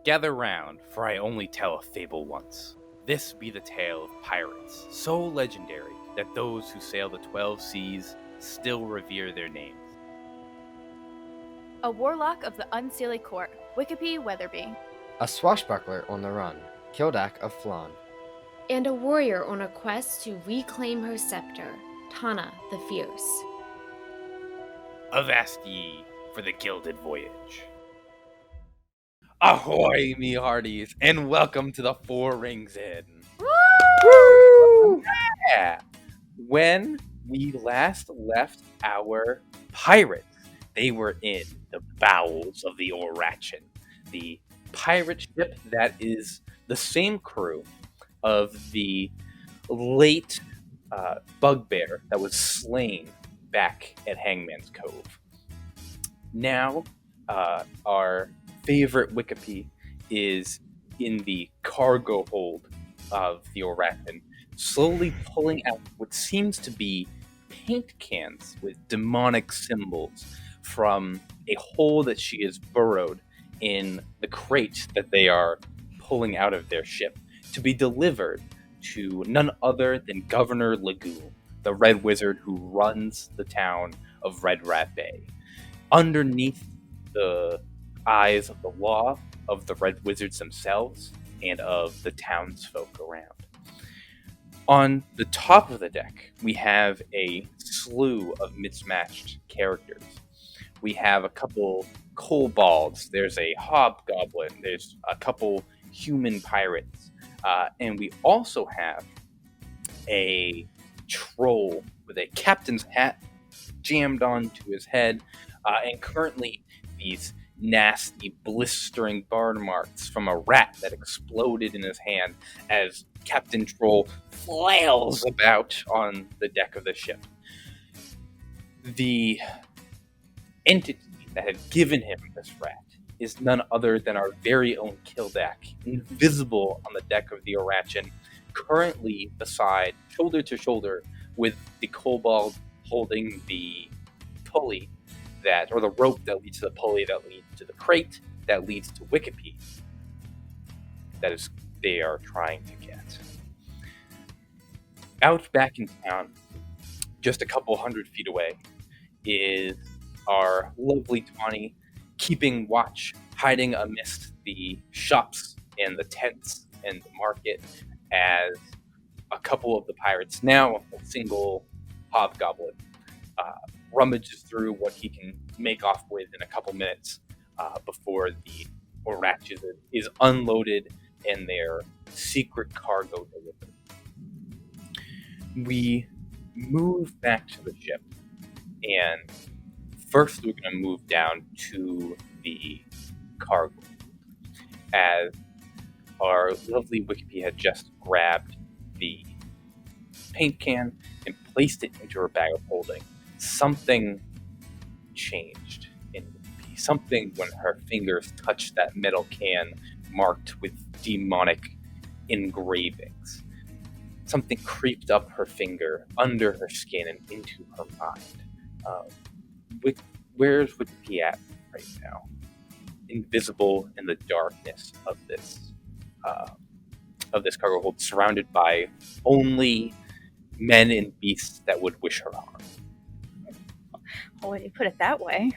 Gather round, for I only tell a fable once. This be the tale of pirates, so legendary that those who sail the 12 seas still revere their names. A warlock of the Unseelie Court, Wikipe Weatherby. A swashbuckler on the run, Kildak of Flan. And a warrior on a quest to reclaim her scepter, Tana the Fierce. Avast ye for the Gilded Voyage. Ahoy, me hearties, and welcome to the Four Rings Inn. Woo! Yeah. When we last left our pirates, they were in the bowels of the Oor Rachen, the pirate ship that is the same crew of the late bugbear that was slain back at Hangman's Cove. Now, our favorite Wikipe is in the cargo hold of the Oor Rachen, slowly pulling out what seems to be paint cans with demonic symbols from a hole that she has burrowed in the crate that they are pulling out of their ship to be delivered to none other than Governor Lagoon, the Red Wizard who runs the town of Red Rat Bay. Underneath the eyes of the law, of the Red Wizards themselves, and of the townsfolk around. On the top of the deck, we have a slew of mismatched characters. We have a couple kobolds, there's a hobgoblin, there's a couple human pirates, and we also have a troll with a captain's hat jammed onto his head, and currently these nasty, blistering burn marks from a rat that exploded in his hand as Captain Troll flails about on the deck of the ship. The entity that had given him this rat is none other than our very own Kildak, invisible on the deck of the Oor Rachen, currently beside, shoulder to shoulder, with the kobold holding the pulley that, or the rope that leads to the pulley that leads to the crate that leads to Wikipe. That is, they are trying to get. Out back in town, just a couple 100 feet away, is our lovely Tawny keeping watch, hiding amidst the shops and the tents and the market as a couple of the pirates, now a single hobgoblin, rummages through what he can make off with in a couple minutes before the Oor Rachen is unloaded and their secret cargo delivered. We move back to the ship, and first we're going to move down to the cargo, as our lovely Wikipe had just grabbed the paint can and placed it into her bag of holding. Something changed in Wikipe. Something when her fingers touched that metal can marked with demonic engravings. Something creeped up her finger, under her skin, and into her mind. Where's Wikipe at right now? Invisible in the darkness of this cargo hold, surrounded by only men and beasts that would wish her harm. Well, when you put it that way.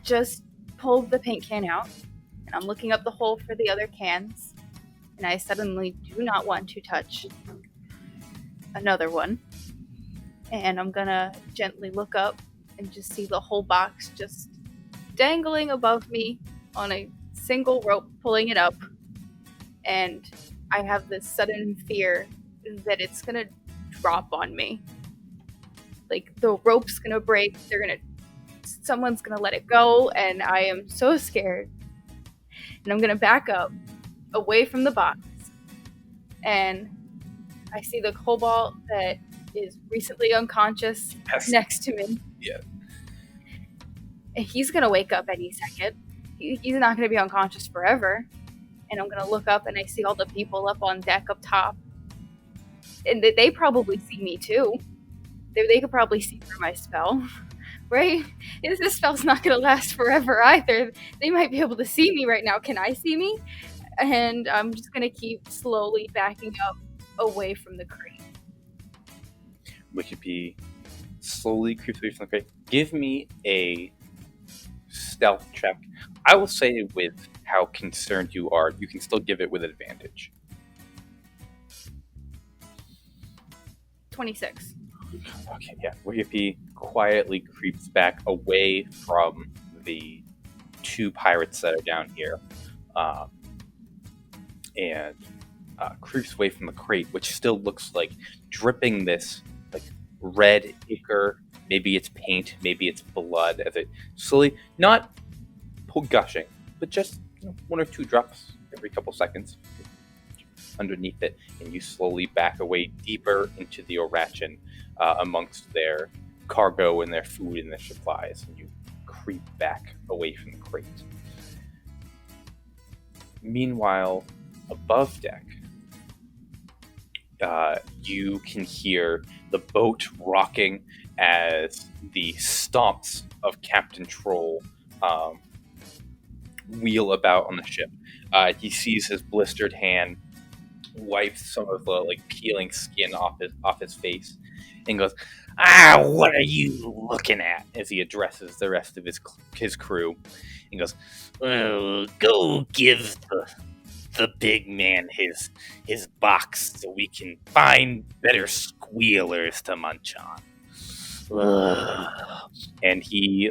Just pulled the paint can out, and I'm looking up the hole for the other cans, and I suddenly do not want to touch another one. And I'm gonna gently look up and just see the whole box just dangling above me on a single rope, pulling it up. And I have this sudden fear that it's gonna drop on me. Like, the rope's gonna break, someone's gonna let it go, and I am so scared. And I'm gonna back up away from the box, and I see the kobold that is recently unconscious next to me. Yeah. And he's gonna wake up any second. He's not gonna be unconscious forever. And I'm gonna look up, and I see all the people up on deck up top, and they probably see me too. They could probably see through my spell. right? This spell's not going to last forever either. They might be able to see me right now. Can I see me? And I'm just going to keep slowly backing up away from the crate. Wikipedia slowly creeps away from the crate. Give me a stealth check. I will say with how concerned you are, you can still give it with advantage. 26. Okay, yeah. Wikipedia quietly creeps back away from the two pirates that are down here, and creeps away from the crate, which still looks like dripping this like red ichor. Maybe it's paint, maybe it's blood, as it slowly, not gushing, but just one or two drops every couple seconds underneath it, and you slowly back away deeper into the Oor Rachen, amongst their cargo and their food and their supplies, and you creep back away from the crate. Meanwhile, above deck, you can hear the boat rocking as the stomps of Captain Troll wheel about on the ship. He sees his blistered hand, wipes some of the peeling skin off his face, and goes, what are you looking at? As he addresses the rest of his crew, and goes, well, go give the big man his box so we can find better squealers to munch on. And he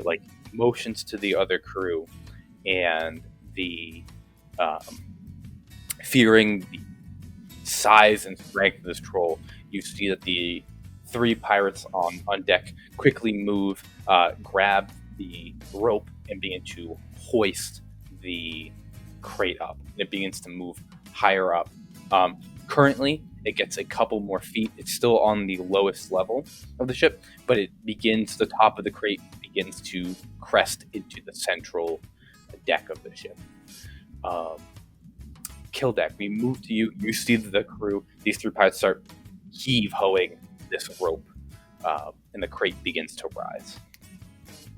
motions to the other crew, and the fearing the size and strength of this troll, you see that the three pirates on deck quickly move, grab the rope, and begin to hoist the crate up. It begins to move higher up. Currently, it gets a couple more feet. It's still on the lowest level of the ship, but the top of the crate begins to crest into the central deck of the ship. Kildek, we move to you. You see the crew. These three pirates start heave-hoing this rope, and the crate begins to rise.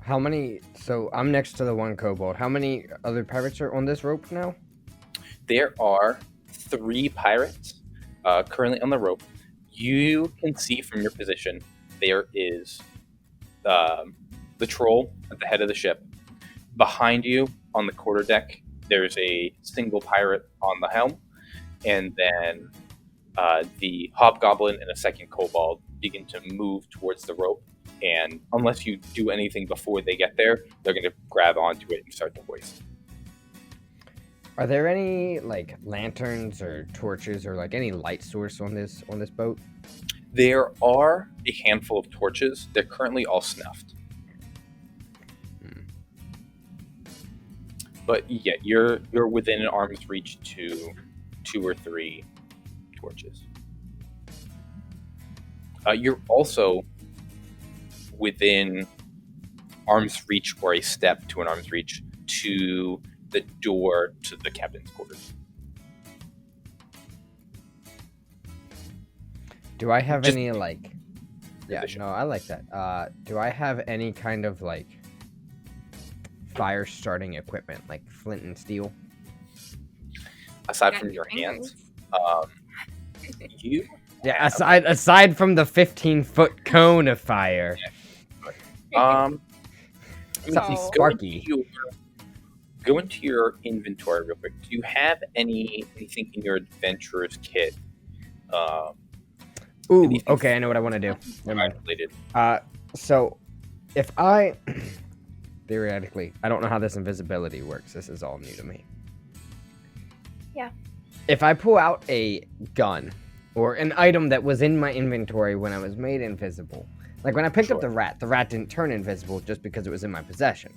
How many? So I'm next to the one kobold. How many other pirates are on this rope now? There are 3 pirates currently on the rope. You can see from your position there is the troll at the head of the ship. Behind you on the quarterdeck, there's a single pirate on the helm, and then the hobgoblin and a second kobold begin to move towards the rope. And unless you do anything before they get there, they're going to grab onto it and start to hoist. Are there any lanterns or torches or any light source on this boat? There are a handful of torches. They're currently all snuffed. But yeah, you're within an arm's reach to 2 or 3 torches. You're also within arm's reach, or a step to an arm's reach, to the door to the captain's quarters. Do I have Just any Yeah, no, I like that. Do I have any kind of fire starting equipment, like flint and steel? Aside from your hands, you. Yeah, aside from the 15-foot cone of fire. Something sparky. Go into your inventory real quick. Do you have anything in your adventurer's kit? Ooh, okay, I know what I want to do. Never mind. Related. So, if I... Theoretically, I don't know how this invisibility works. This is all new to me. Yeah. If I pull out a gun, or an item that was in my inventory when I was made invisible, like when I picked up the rat didn't turn invisible just because it was in my possession.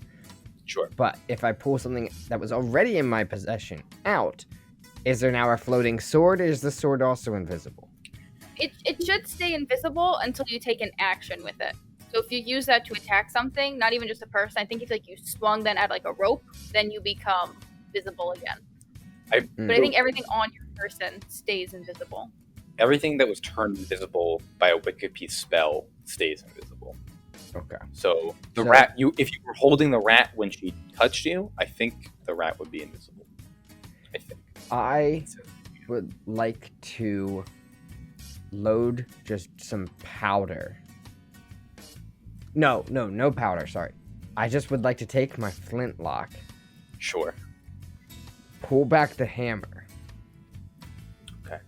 Sure. But if I pull something that was already in my possession out, is there now a floating sword, or is the sword also invisible? It should stay invisible until you take an action with it. So if you use that to attack something, not even just a person, I think if you swung then at a rope, then you become visible again. But I think everything on your person stays invisible. Everything that was turned invisible by a Wikipedia spell stays invisible. Okay. So the So- rat, if you were holding the rat when she touched you, I think the rat would be invisible. I think. I would like to load just some powder. No powder, sorry. I just would like to take my flintlock, Sure. pull back the hammer. Okay.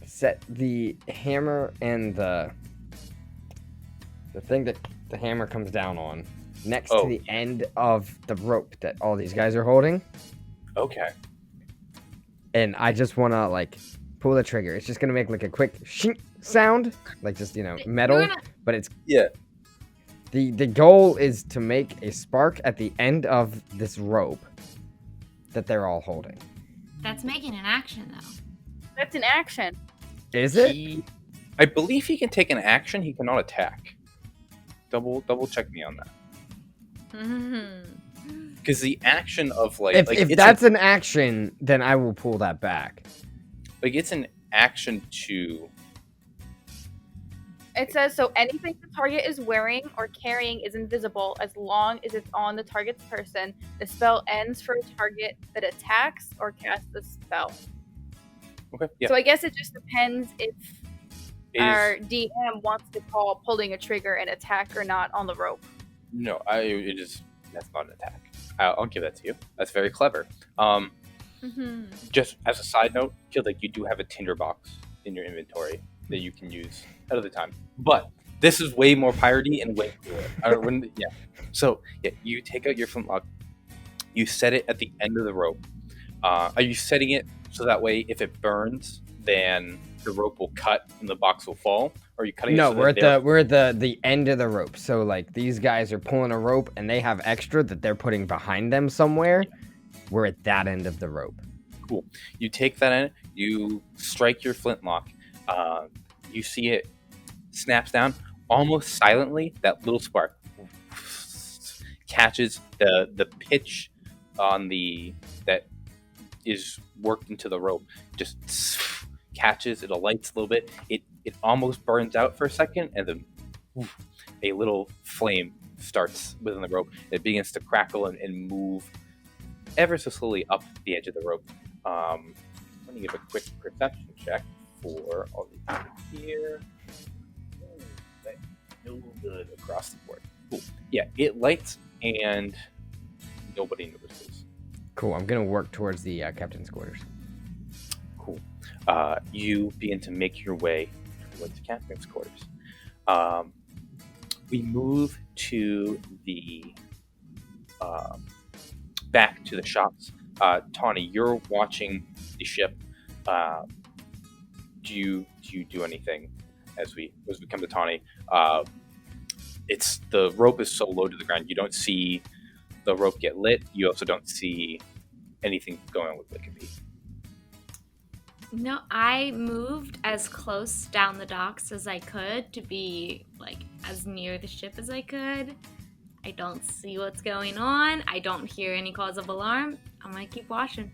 Set the hammer and the thing that the hammer comes down on next to the end of the rope that all these guys are holding. Okay. And I just want to like pull the trigger. It's just going to make like a quick shink sound, like just, metal, but it's Yeah. The goal is to make a spark at the end of this rope that they're all holding. That's making an action, though. That's an action. Is it? I believe he can take an action. He cannot attack. Double check me on that. Because the action of If that's an action, then I will pull that back. Like it's an action to. It says, so anything the target is wearing or carrying is invisible as long as it's on the target's person. The spell ends for a target that attacks or casts the spell. Okay. Yeah. So I guess it just depends if Is- our DM wants to call pulling a trigger an attack or not on the rope. No, that's not an attack. I'll give that to you. That's very clever. Just as a side note, I feel like you do have a tinderbox in your inventory that you can use at other time. But this is way more piratey and way cooler. So you take out your flintlock, you set it at the end of the rope. Are you setting it so that way if it burns, then the rope will cut and the box will fall? Or are you cutting? No, it so we're at the end of the rope. So like these guys are pulling a rope and they have extra that they're putting behind them somewhere. We're at that end of the rope. Cool. You take that in, you strike your flintlock. You see it snaps down almost silently. That little spark catches the pitch on that is worked into the rope. Just catches. It alights a little bit. It almost burns out for a second, and then a little flame starts within the rope. It begins to crackle and move ever so slowly up the edge of the rope. I'm going to give a quick perception check for all these people here. No good across the board. Cool. Yeah, it lights and nobody notices. Cool. I'm gonna work towards the captain's quarters. Cool. You begin to make your way towards the captain's quarters. We move to the back to the shops. Tawny, you're watching the ship. Do you do anything as we come to Tawny? It's the rope is so low to the ground, you don't see the rope get lit. You also don't see anything going on with Wickedy. No, I moved as close down the docks as I could to be like as near the ship as I could. I don't see what's going on. I don't hear any cause of alarm. I'm gonna keep watching.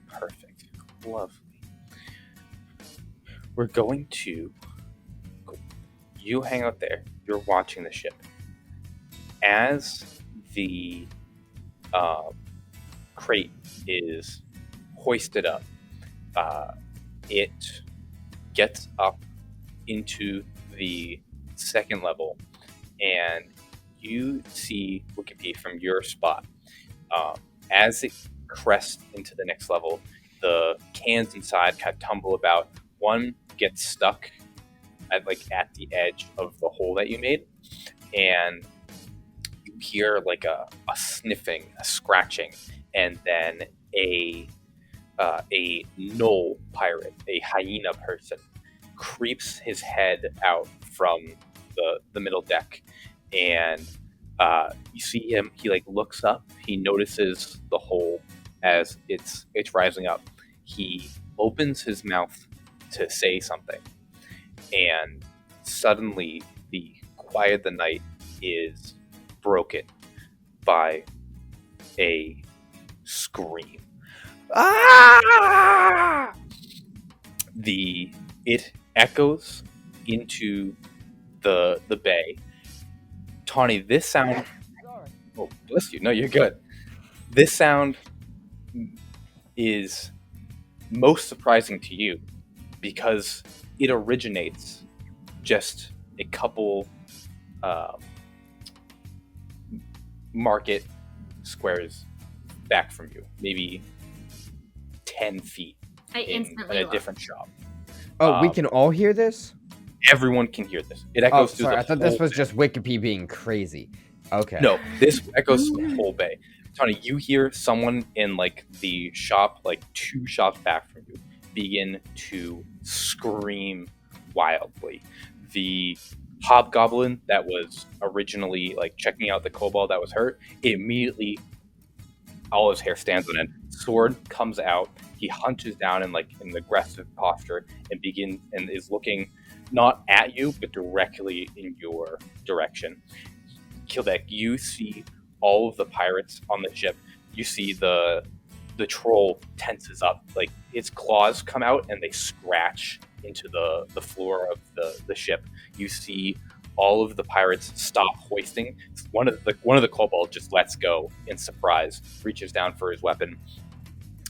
Perfect. Lovely. We're going to... You hang out there. You're watching the ship. As the crate is hoisted up, it gets up into the second level, and you see Wikipedia from your spot. As it crests into the next level, the cans inside kind of tumble about. One gets stuck at the edge of the hole that you made, and you hear like a sniffing, a scratching, and then a gnoll pirate, a hyena person, creeps his head out from the middle deck, and you see him. He looks up. He notices the hole as it's rising up. He opens his mouth to say something, and suddenly the quiet of the night is broken by a scream. Ah! It echoes into the bay. Tawny, this sound. Oh, bless you. No, you're good. This sound is most surprising to you because it originates just a couple market squares back from you, maybe 10 feet I in instantly a look. different shop. Oh, we can all hear this? Everyone can hear this. It Oh, echoes through sorry. the I thought this whole was bay. just Wikipedia being crazy. Okay. No, this echoes through the whole bay. Tony, you hear someone in like the shop, like 2 shops back from you, begin to scream wildly. The hobgoblin that was originally like checking out the kobold that was hurt, immediately all his hair stands on end. Sword comes out. He hunches down in like an aggressive posture and begins and is looking not at you but directly in your direction. Kildek, you see all of the pirates on the ship. You see the troll tenses up, like its claws come out and they scratch into the floor of the ship. You see all of the pirates stop hoisting. One of the kobolds just lets go in surprise, reaches down for his weapon,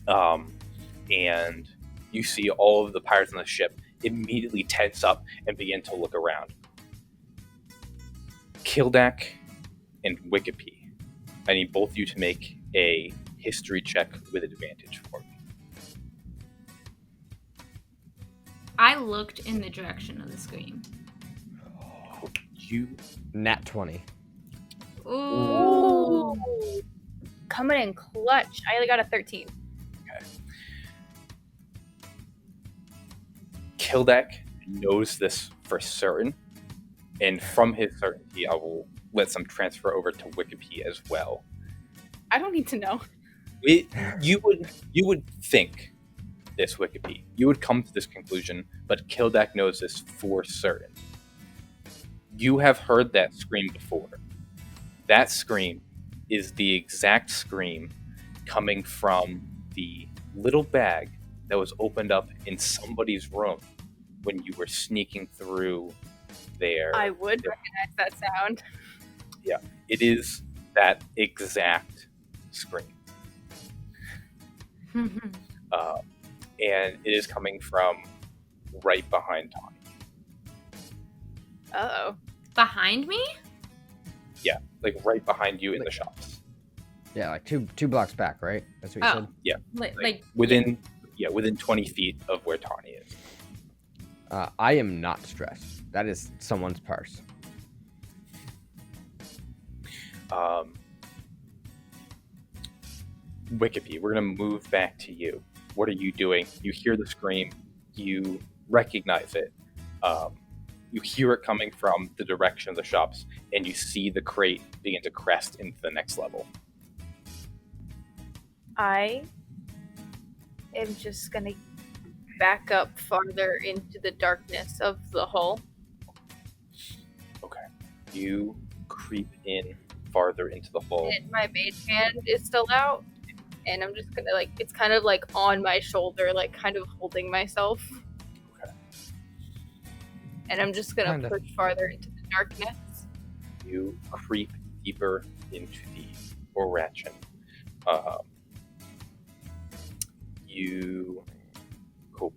and you see all of the pirates on the ship immediately tense up and begin to look around. Kildak and Wikipedia, I need both of you to make a history check with advantage for me. I looked in the direction of the scream. You Nat 20. Ooh. Ooh. Coming in clutch. I only got a 13. Kildak knows this for certain, and from his certainty, I will let some transfer over to Wikipedia as well. I don't need to know. You would think this, Wikipedia. You would come to this conclusion, but Kildak knows this for certain. You have heard that scream before. That scream is the exact scream coming from the little bag that was opened up in somebody's room when you were sneaking through there. I would recognize that sound. It is that exact scream. And it is coming from right behind Tawny. Uh-oh. Behind me? Like right behind you in the shops. Yeah, like two blocks back, right? That's what you Oh. said? Like Within 20 feet of where Tawny is. I am not stressed. That is someone's purse. Wikipedia, we're going to move back to you. What are you doing? You hear the scream. You recognize it. You hear it coming from the direction of the shops, and you see the crate begin to crest into the next level. I am just gonna back up farther into the darkness of the hull. Okay. You creep in farther into the hull. And my mage hand is still out. And I'm just gonna it's kind of like on my shoulder, like kind of holding myself. Okay. And I'm just gonna Kinda. push farther into the darkness. You creep deeper into the Oor Rachen. Cool.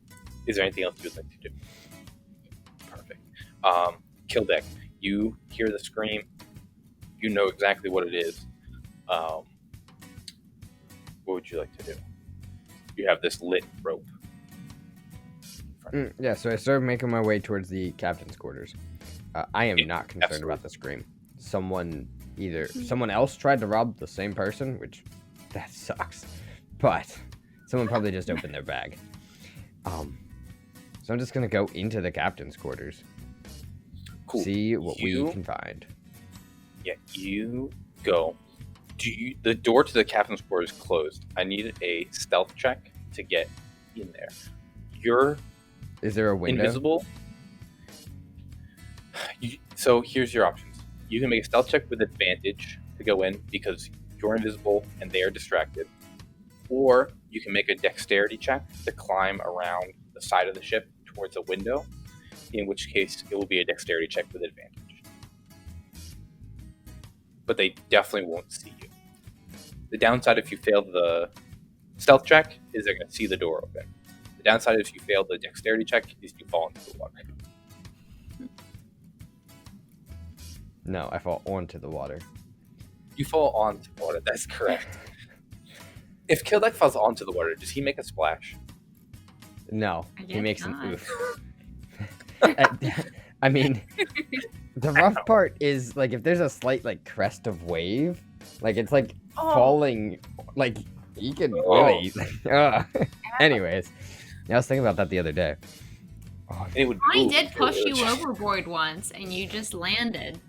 Is there anything else you would like to do? Perfect. Kildek, you hear the scream. You know exactly what it is. What would you like to do? You have this lit rope. Yeah, so I started making my way towards the captain's quarters. I am Yeah, not concerned absolutely. about the scream. Someone else tried to rob the same person, which that sucks. But someone probably just opened their bag. So I'm just gonna go into the captain's quarters. Cool. See what You- we can find. Yeah, you go. The door to the captain's quarters is closed. I need a stealth check to get in there. You're Is there a window? invisible. So here's your options. You can make a stealth check with advantage to go in because you're invisible and they are distracted. Or you can make a dexterity check to climb around the side of the ship towards a window. in which case it will be a dexterity check with advantage. But they definitely won't see you. The downside if you fail the stealth check is they're going to see the door open. The downside if you fail the dexterity check is you fall into the water. No, I fall onto the water. You fall onto the water, that's correct. If Kildek falls onto the water, does he make a splash? No, I he guess makes not. an oof. I mean, the rough part is like if there's a slight like crest of wave, like it's like falling, like you can really. Anyways, I was thinking about that the other day. Oh, And it would I move. did push you overboard once, and you just landed.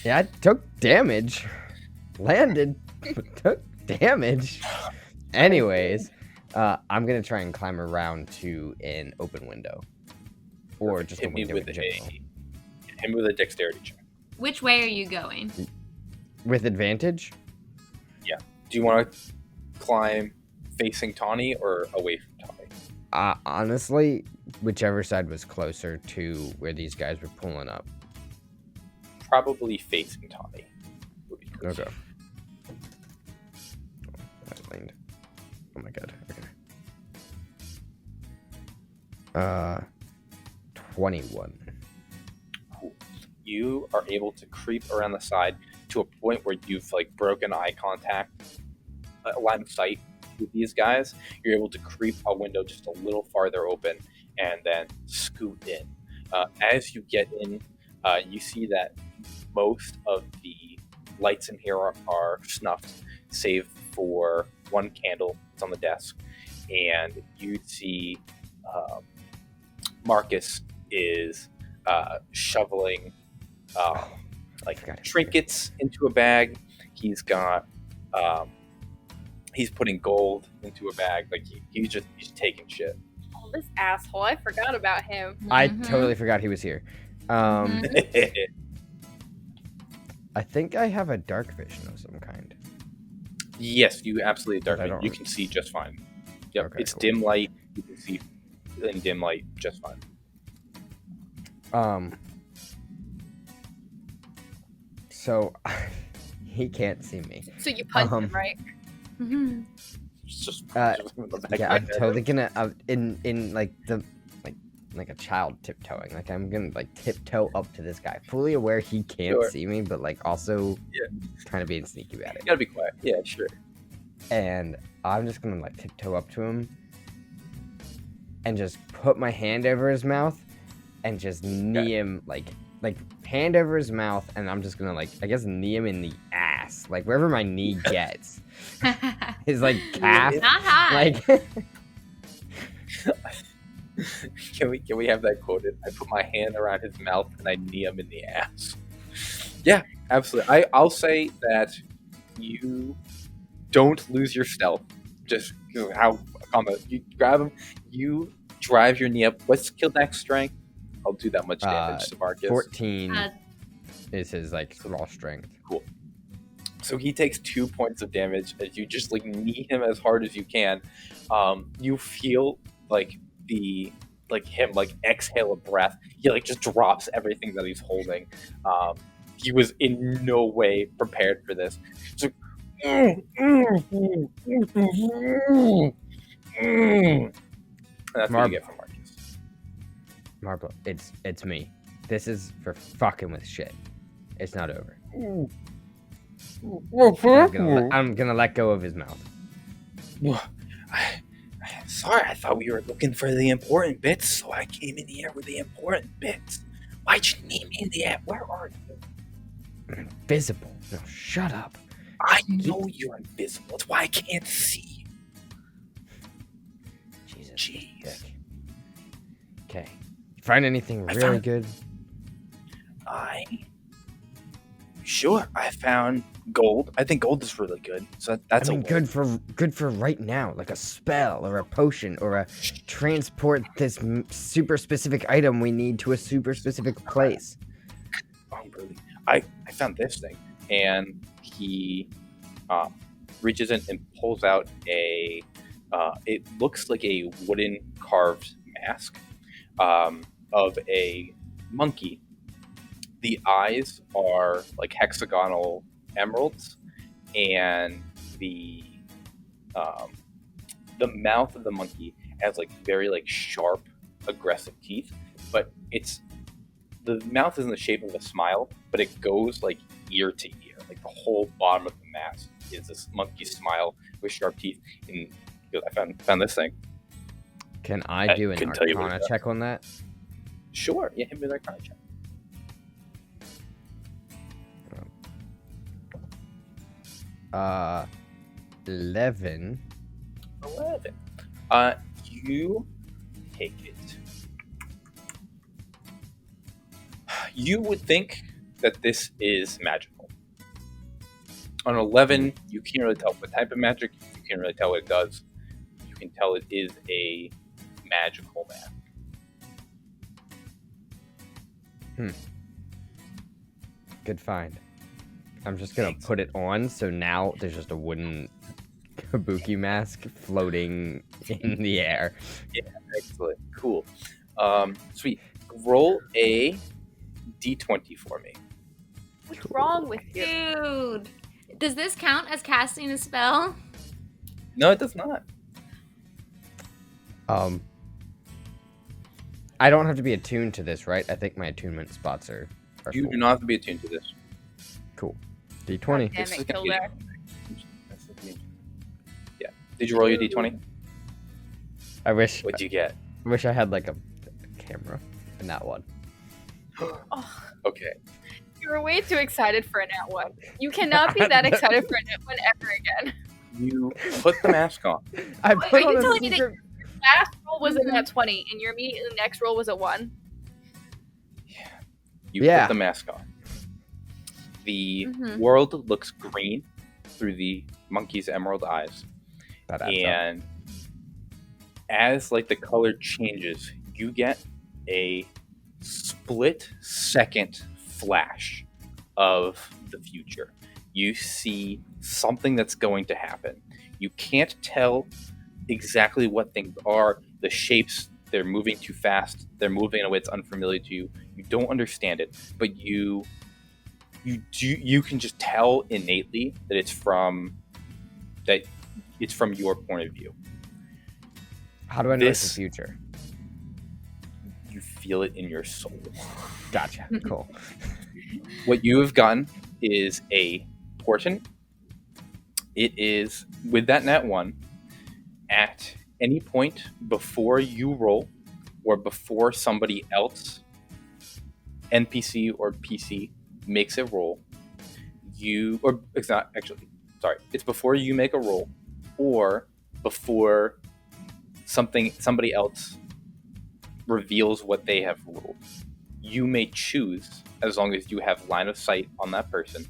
yeah, I took damage, landed, but took damage. Anyways, I'm gonna try and climb around to an open window, or just a hit me window with in general. hit me with a dexterity check. Which way are you going? With advantage. Do you want to climb facing Tawny or away from Tawny? Honestly, whichever side was closer to where these guys were pulling up. Probably facing Tawny. would be good. Okay. I leaned. Oh my god. Okay. 21. You are able to creep around the side to a point where you've like broken eye contact, line of sight with these guys. You're able to creep a window just a little farther open and then scoot in. As you get in, you see that most of the lights in here are snuffed, save for one candle that's on the desk, and you see Marcus is shoveling trinkets into a bag. He's got he's putting gold into a bag. Like he's taking shit. Oh, this asshole! I forgot about him. I totally forgot he was here. I think I have a dark vision of some kind. Yes, you absolutely dark. I don't- You can see just fine. Yep, Okay, it's cool. dim light. You can see in dim light just fine. So he can't see me. So you punched him, Um, right? Mhm. It's just Uh, in the back Yeah, of I'm my head. totally gonna in like the like a child tiptoeing. Like I'm gonna like tiptoe up to this guy, fully aware he can't Sure. see me, but like also Yeah. trying to be sneaky about it. You gotta be quiet. Yeah, sure. And I'm just gonna like tiptoe up to him and just put my hand over his mouth and just knee him like hand over his mouth, and I'm just gonna like I guess knee him in the ass, like wherever my knee gets. His like calf, Not high. like Can we have that quoted? I put my hand around his mouth and I knee him in the ass. Yeah, absolutely. I'll say that you don't lose your stealth. Just how you grab him, you drive your knee up. What's Kildak's strength? I'll do that much damage to Marcus. 14 Uh, is his like raw strength. So he takes 2 points of damage as you just like knee him as hard as you can. You feel like him like exhale a breath. He like just drops everything that he's holding. He was in no way prepared for this. It's like, and that's what you get from Marcus. Marble, it's me. This is for fucking with shit. It's not over. I'm gonna let go of his mouth. Sorry, I thought we were looking for the important bits, so I came in here with the important bits. Why'd you need me in the air? Where are you? Invisible. No, shut up. I know you're invisible. That's why I can't see. Jesus. Jeez. Dick. Okay. Find anything I really found- good? I found gold. I think gold is really good. So that's I mean, good for right now, like a spell or a potion or a transport this super specific item we need to a super specific place. I found this thing, and he reaches in and pulls out a. It looks like a wooden carved mask. of a monkey. The eyes are like hexagonal emeralds, and the mouth of the monkey has like very like sharp, aggressive teeth, but the mouth is in the shape of a smile, but it goes like ear to ear. Like the whole bottom of the mask is this monkey smile with sharp teeth. And I found this thing. Can I do an can tell you what Arcana it check on that? Sure, yeah, hit me with an Arcana check. 11. 11. You take it. You would think that this is magical. On 11, you can't really tell what type of magic. You can't really tell what it does. You can tell it is a magical mask. Good find. I'm just gonna put it on, so now there's just a wooden kabuki mask floating in the air. Yeah, excellent. Cool. Sweet. Roll a d20 for me. What's wrong with you? Dude, does this count as casting a spell? No, it does not. I don't have to be attuned to this, right? I think my attunement spots are You full. do not have to be attuned to this. Cool. D20. Damn This is it, gonna be- Gilder. Yeah. Did you roll your d20? I wish What'd you get? I had like a camera in that one. Oh, Okay. you were way too excited for a nat one. You cannot be that excited for a nat one ever again. You put the mask on. I Are put you on a telling me that secret- last roll was a nat 20 and your immediate next roll was a 1? You Yeah. put the mask on. The Mhm. world looks green through the monkey's emerald eyes. That adds up. And as like the color changes, you get a split second flash of the future. You see something that's going to happen. You can't tell exactly what things are. The shapes, they're moving too fast. They're moving in a way that's unfamiliar to you. You don't understand it, but you can just tell innately that it's from your point of view. How do I know it's the this- future? You feel it in your soul. Gotcha. Cool. What you have gotten is a portent. It is with that nat 1 at any point before you roll or before somebody else, NPC or PC, makes a roll. It's not actually, sorry, it's before you make a roll or before somebody else reveals what they have rolled. You may choose, as long as you have line of sight on that person,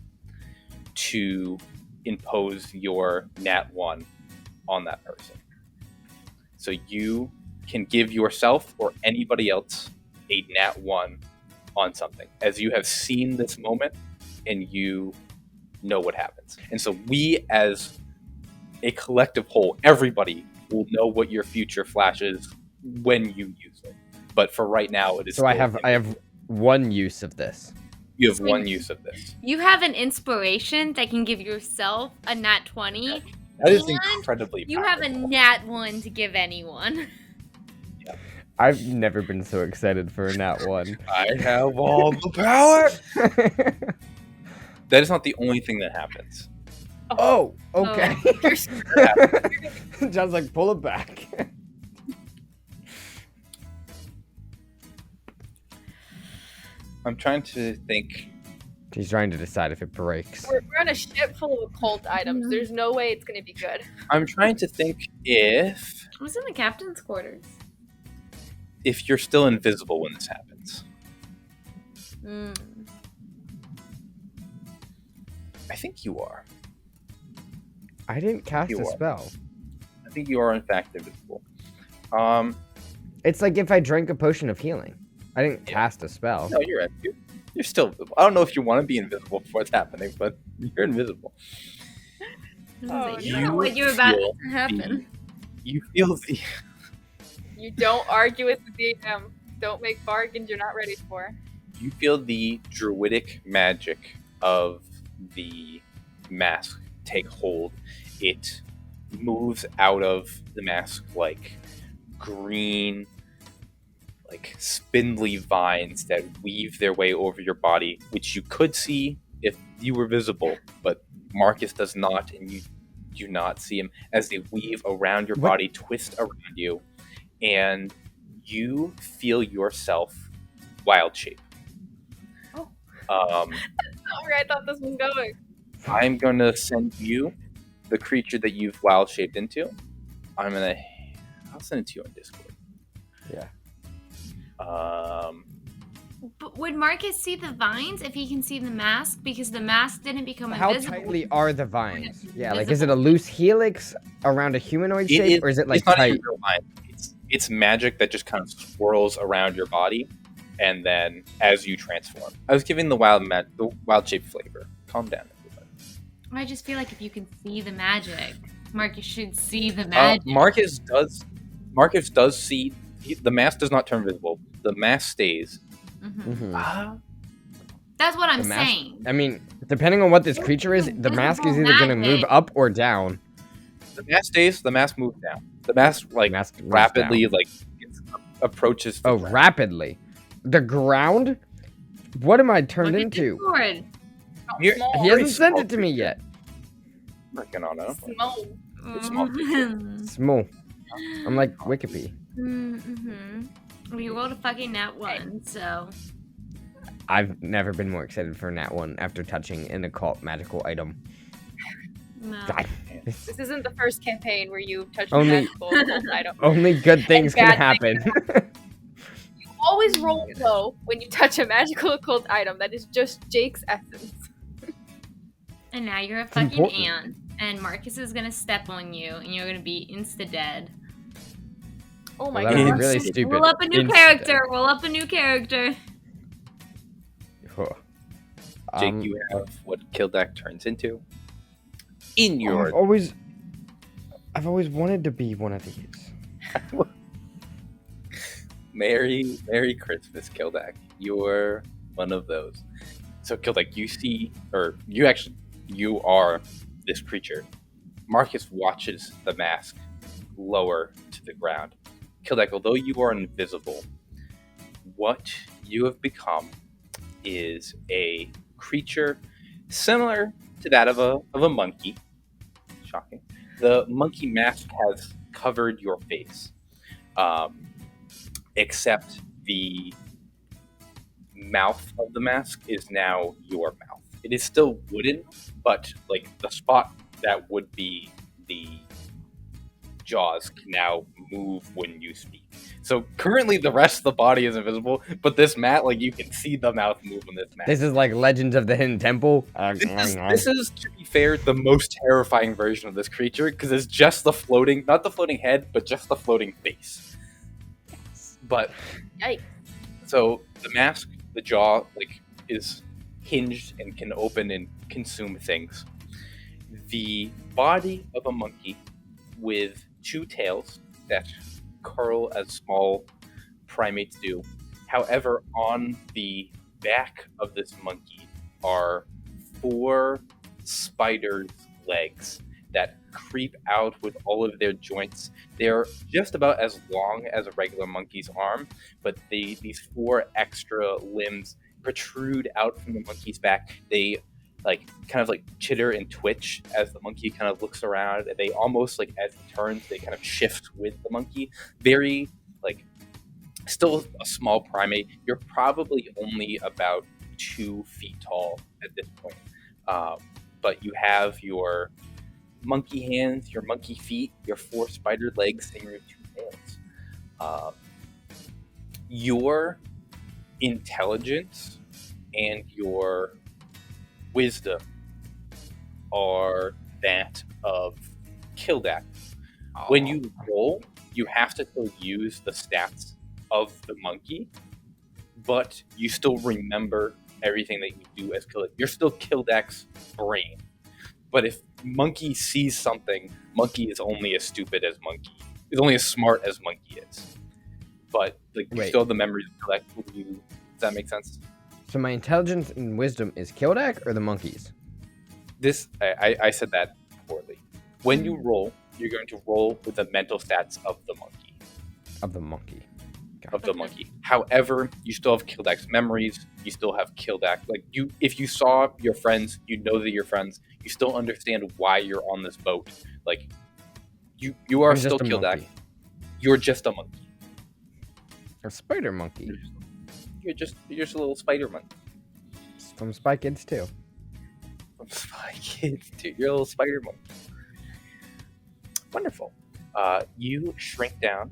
to impose your nat 1 on that person. So you can give yourself or anybody else a nat 1 on something, as you have seen this moment and you know what happens. And so we, as a collective whole, everybody will know what your future flash is when you use it. But for right now, it is. So I still have one use of this. You have one use of this. You have an inspiration that can give yourself a nat 20. That is And incredibly You have a powerful. nat 1 to give anyone. I've never been so excited for a nat 1. I have all the power. That is not the only thing that happens. Oh, okay. You're John's like, pull it back. I'm trying to think. He's trying to decide if it breaks. We're on a ship full of occult items. Mhm. There's no way it's going to be good. I'm trying to think if I was in the captain's quarters. you're still invisible when this happens. Mm. I think you are. I didn't cast You a are. spell. I think you are in fact invisible. It's like if I drank a potion of healing. I didn't Yeah. cast a spell. No, you're right. You're still invisible. I don't know if you want to be invisible before it's happening, but you're invisible. Oh, You know what you're about to happen. You feel the You don't argue with the DM. Don't make bargains you're not ready for. You feel the druidic magic of the mask take hold. It moves out of the mask like green, like spindly vines that weave their way over your body, which you could see if you were visible, but Marcus does not, and you do not see him as they weave around your body, twist around you, and you feel yourself wild shape. Oh. Um, Not where I thought this was going. I'm gonna send you the creature that you've wild shaped into. I'll send it to you on Discord. Yeah. But would Marcus see the vines if he can see the mask? Because the mask didn't become How invisible. tightly are the vines? Yeah, like, is it Invisible. a loose helix around a humanoid shape, or is it like it's not tight? even real vine. It's magic that just kind of swirls around your body, and then as you transform. I was giving the wild shape flavor. Calm down, everybody. I just feel like if you can see the magic, Marcus should see the magic. Marcus does see. The mask does not turn visible. The mask stays. Mhm. That's what I'm The mask- saying. I mean, depending on what this creature is, the mask is either gonna move up or down. The mask stays. The mask moves down. The mask Mask moves rapidly down. approaches. The Oh, ground. rapidly. The ground? What am I turned Look at into? Discord. You're- Small. He Very hasn't sent small it to me creature. yet. Working on it. Small. It's small Mhm. Small. I'm like Wikipedia. Mhm. We rolled a fucking nat 1, so I've never been more excited for Nat 1 after touching an occult magical item. no. God. This isn't the first campaign where you touch Only- a magical occult item. Only good things can bad happen. You always roll low when you touch a magical occult item. That is just Jake's essence. And now you're a fucking important. ant, and Marcus is gonna step on you, and you're gonna be insta-dead. Oh my Well, that would god. be really Insta- stupid. Roll up a new Insta- character. Roll up a new character. Huh. Jake, you have what Kildak turns into. In I've your always wanted to be one of these. Merry Christmas, Kildak. You're one of those. So Kildak, you are this creature. Marcus watches the mask lower to the ground. Kildak, although you are invisible, what you have become is a creature similar to that of a monkey. Shocking. The monkey mask has covered your face, except the mouth of the mask is now your mouth. It is still wooden, but like the spot that would be the jaws can now move when you speak. So currently the rest of the body is invisible, but this mat, like you can see the mouth move on this mat. This is like Legends of the Hidden Temple. This is, to be fair, the most terrifying version of this creature because it's just the floating, not the floating head, but just the floating face. But Yikes. so the mask, the jaw, like is hinged and can open and consume things. The body of a monkey with two tails that curl as small primates do. However, on the back of this monkey are 4 spiders' legs that creep out with all of their joints. They're just about as long as a regular monkey's arm, but these 4 extra limbs protrude out from the monkey's back. They kind of chitter and twitch as the monkey kind of looks around. They almost as he turns, they kind of shift with the monkey. Very still a small primate. You're probably only about 2 feet tall at this point. But you have your monkey hands, your monkey feet, your 4 spider legs, and your 2 tails. Your intelligence and your wisdom are that of Kildak. When you roll, you have to still use the stats of the monkey, but you still remember everything that you do as Kildak. You're still Kildak's brain. But if monkey sees something, monkey is only as stupid as monkey. Is only as smart as monkey is. but like you Wait. still have the memories to collect. Does that make sense? So my intelligence and wisdom is Kildak or the monkeys? This I said that poorly. When you roll, you're going to roll with the mental stats of the monkey. Of the monkey. Of the monkey. However, you still have Kildak's memories. You still have Kildak. Like if you saw your friends, you know that you're friends. You still understand why you're on this boat. Like you are I'm still just a Kildak. monkey. You're just a monkey. A spider monkey. You're just a little spider monkey. It's from Spy Kids too. From Spy Kids, dude. You're a little spider monkey. Wonderful. You shrink down.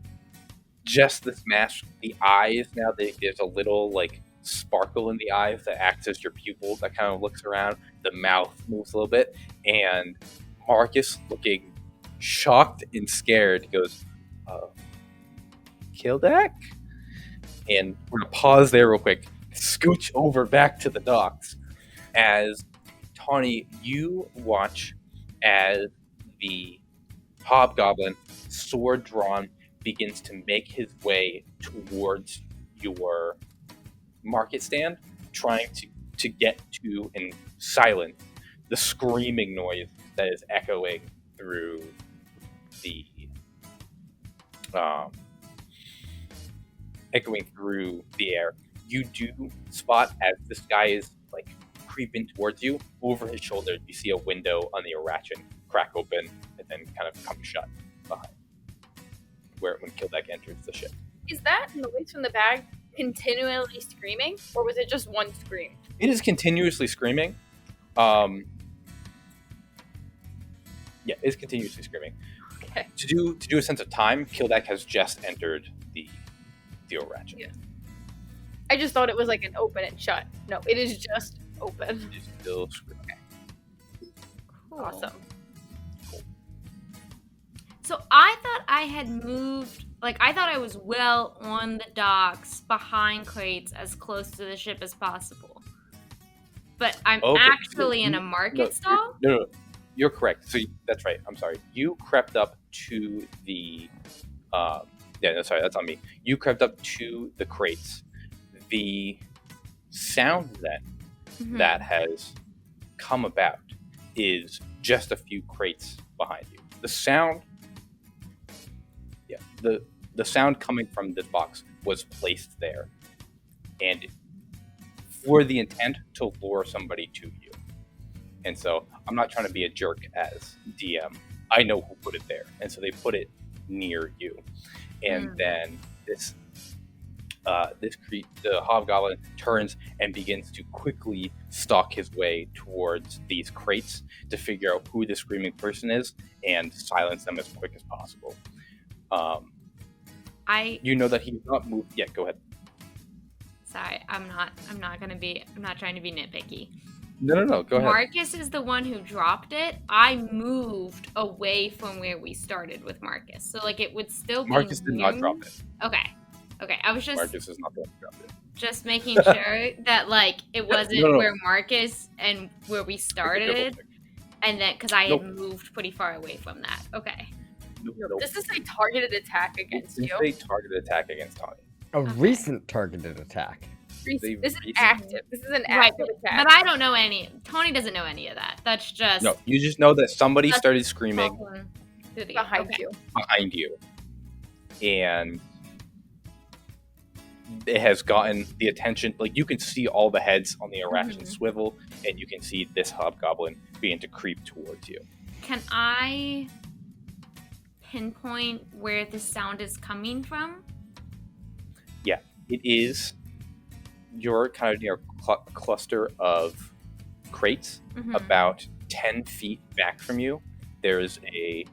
Just this mask. The eyes now, there's a little like sparkle in the eyes that acts as your pupil that kind of looks around. The mouth moves a little bit, and Marcus, looking shocked and scared, goes, Kildak? And we're going to pause there real quick. Scooch over back to the docks as Tawny, you watch as the hobgoblin, sword drawn, begins to make his way towards your market stand, trying to get to and silence the screaming noise that is echoing through the air. You do spot as this guy is like creeping towards you. Over his shoulder, you see a window on the Oor Rachen crack open and then kind of come shut behind when Kildak enters the ship. Is that noise from the bag continually screaming, or was it just one scream? It is continuously screaming. Yeah, it's continuously screaming. Okay. To do a sense of time, Kildak has just entered the Oor Rachen. Yeah. I just thought it was like an open and shut. No, it is just open. It's still screaming. Cool. Awesome. So I thought I had moved, like I thought I was well on the docks behind crates as close to the ship as possible. But I'm Okay, actually in a market stall? No, you're correct. So that's right. I'm sorry. You crept up to the that's on me. You crept up to the crates. The sound then that has come about is just a few crates behind you. The sound the sound coming from this box was placed there, and for the intent to lure somebody to you. And so I'm not trying to be a jerk as DM. I know who put it there, and so they put it near you. And then the hobgoblin turns and begins to quickly stalk his way towards these crates to figure out who the screaming person is and silence them as quick as possible. You know that he's not moved yet. Go ahead. Sorry, I'm not trying to be nitpicky. No, go ahead. Marcus is the one who dropped it. I moved away from where we started with Marcus. So like it would still be Marcus did not drop it. Okay. I was just Marcus is not the one who dropped it. Just making sure that like it wasn't where Marcus and where we started, and then because I had moved pretty far away from that. Okay. Nope. This is a targeted attack against you. This is a targeted attack against Tawny. A recent targeted attack. This is active. This is an active attack. But I don't know any. Tony doesn't know any of that. That's just No, you just know that somebody started screaming behind you, and it has gotten the attention. Like you can see all the heads on the Oor Rachen swivel, and you can see this hobgoblin begin to creep towards you. Can I pinpoint where the sound is coming from? Yeah, it is. You're kind of near a cluster of crates, about 10 feet back from you. There's a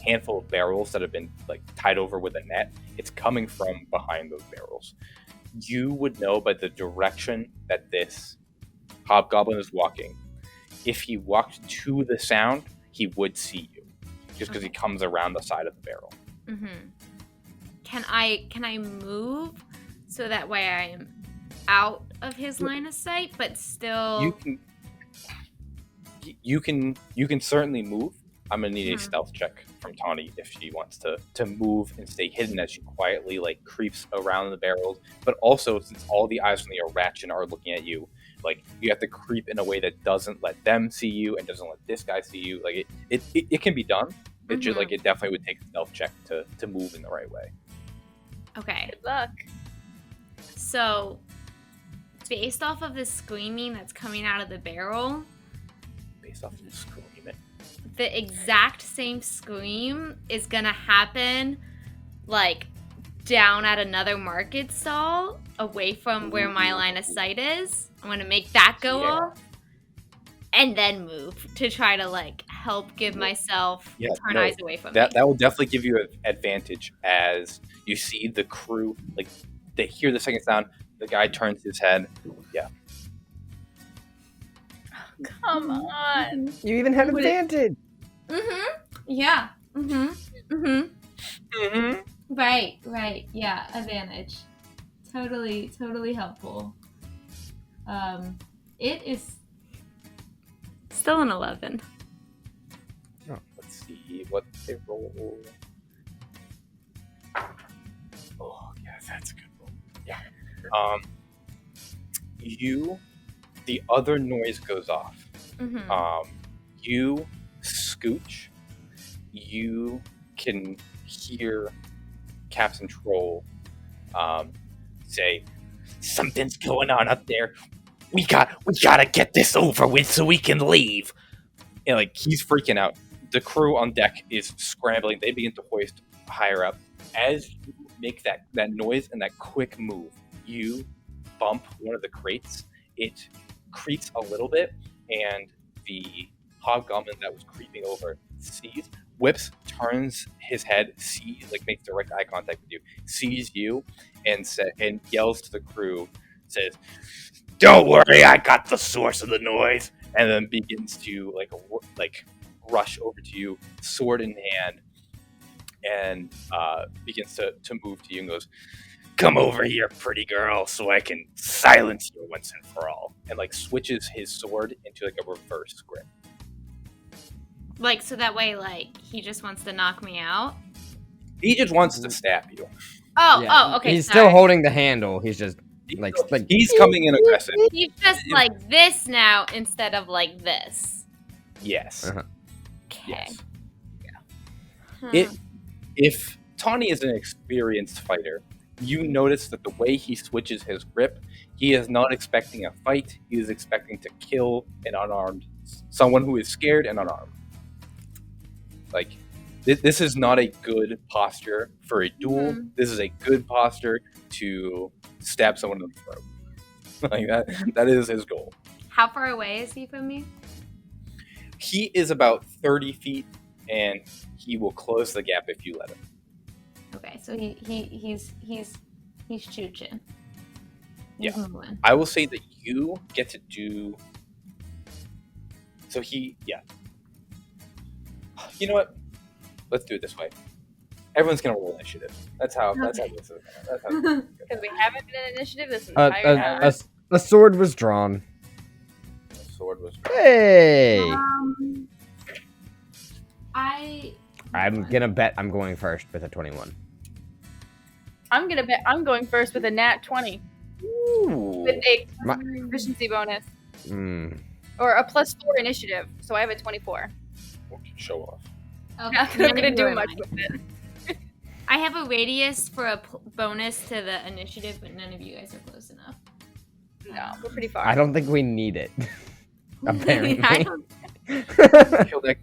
handful of barrels that have been like tied over with a net. It's coming from behind those barrels. You would know by the direction that this hobgoblin is walking. If he walked to the sound, he would see you, just because he comes around the side of the barrel. Can I move so that way I am out of his line of sight, but still You can certainly move. I'm gonna need a Mhm. stealth check from Tawny if she wants to move and stay hidden as she quietly like creeps around the barrels. But also, since all the eyes from the Oor Rachen are looking at you, like you have to creep in a way that doesn't let them see you and doesn't let this guy see you. Like it can be done. It's just like it definitely would take a stealth check to move in the right way. Okay. Good luck. So, based off of the screaming that's coming out of the barrel, Based off of the screaming. the exact same scream is gonna happen, like, down at another market stall, away from where my line of sight is. I'm gonna make that go Yeah. off, and then move to try to, like, help give myself turn eyes away from That me. that will definitely give you an advantage as you see the crew, like they hear the second sound, the guy turns his head. Yeah. Come on. You even had Would it- advantage. Yeah. Right. Yeah, advantage. Totally helpful. It is still an 11. Let's see what they roll. Oh, yeah, that's a good roll. Yeah. The other noise goes off. You scooch. You can hear Captain Troll say, "Something's going on up there. We gotta get this over with so we can leave." And like he's freaking out. The crew on deck is scrambling. They begin to hoist higher up. As you make that noise and that quick move, you bump one of the crates. It creaks a little bit, and the hobgoblin that was creeping over sees, whips, turns his head, sees, like makes direct eye contact with you, sees you, and yells to the crew, says, "Don't worry, I got the source of the noise," and then begins to like rush over to you, sword in hand, and begins to move to you and goes, "Come over here, pretty girl, so I can silence you once and for all," and like switches his sword into like a reverse grip. Like, so that way, like, he just wants to knock me out? He just wants to stab you. Oh, okay, He's sorry. still holding the handle. He's just like He's coming in aggressive. He's just like this now instead of like this. Yes. Uh-huh. Okay. Yes. If Tawny is an experienced fighter, you notice that the way he switches his grip, he is not expecting a fight. He is expecting to kill an unarmed, someone who is scared and unarmed. Like, this is not a good posture for a duel. Mhm. This is a good posture to stab someone in the throat. Like that is his goal. How far away is he from me? He is about 30 feet, and he will close the gap if you let him. Okay, so he's chooching. Yeah. He's moving. I will say that you get to do. So You know what? Let's do it this way. Everyone's gonna roll initiative. That's how. That's how this is. That's how. Because we haven't been in initiative this entire time. A sword was drawn. The sword was. Hey! I'm gonna bet I'm going first with a 21. I'm gonna bet I'm going first with a nat 20 Ooh. with a My- proficiency bonus Mm. or a +4 initiative. So I have a 24. Show off. Okay, Not that I'm gonna do neither much am I. with it. I have a radius for a bonus to the initiative, but none of you guys are close enough. No, we're pretty far. I don't think we need it. Apparently. I don't- Kill that.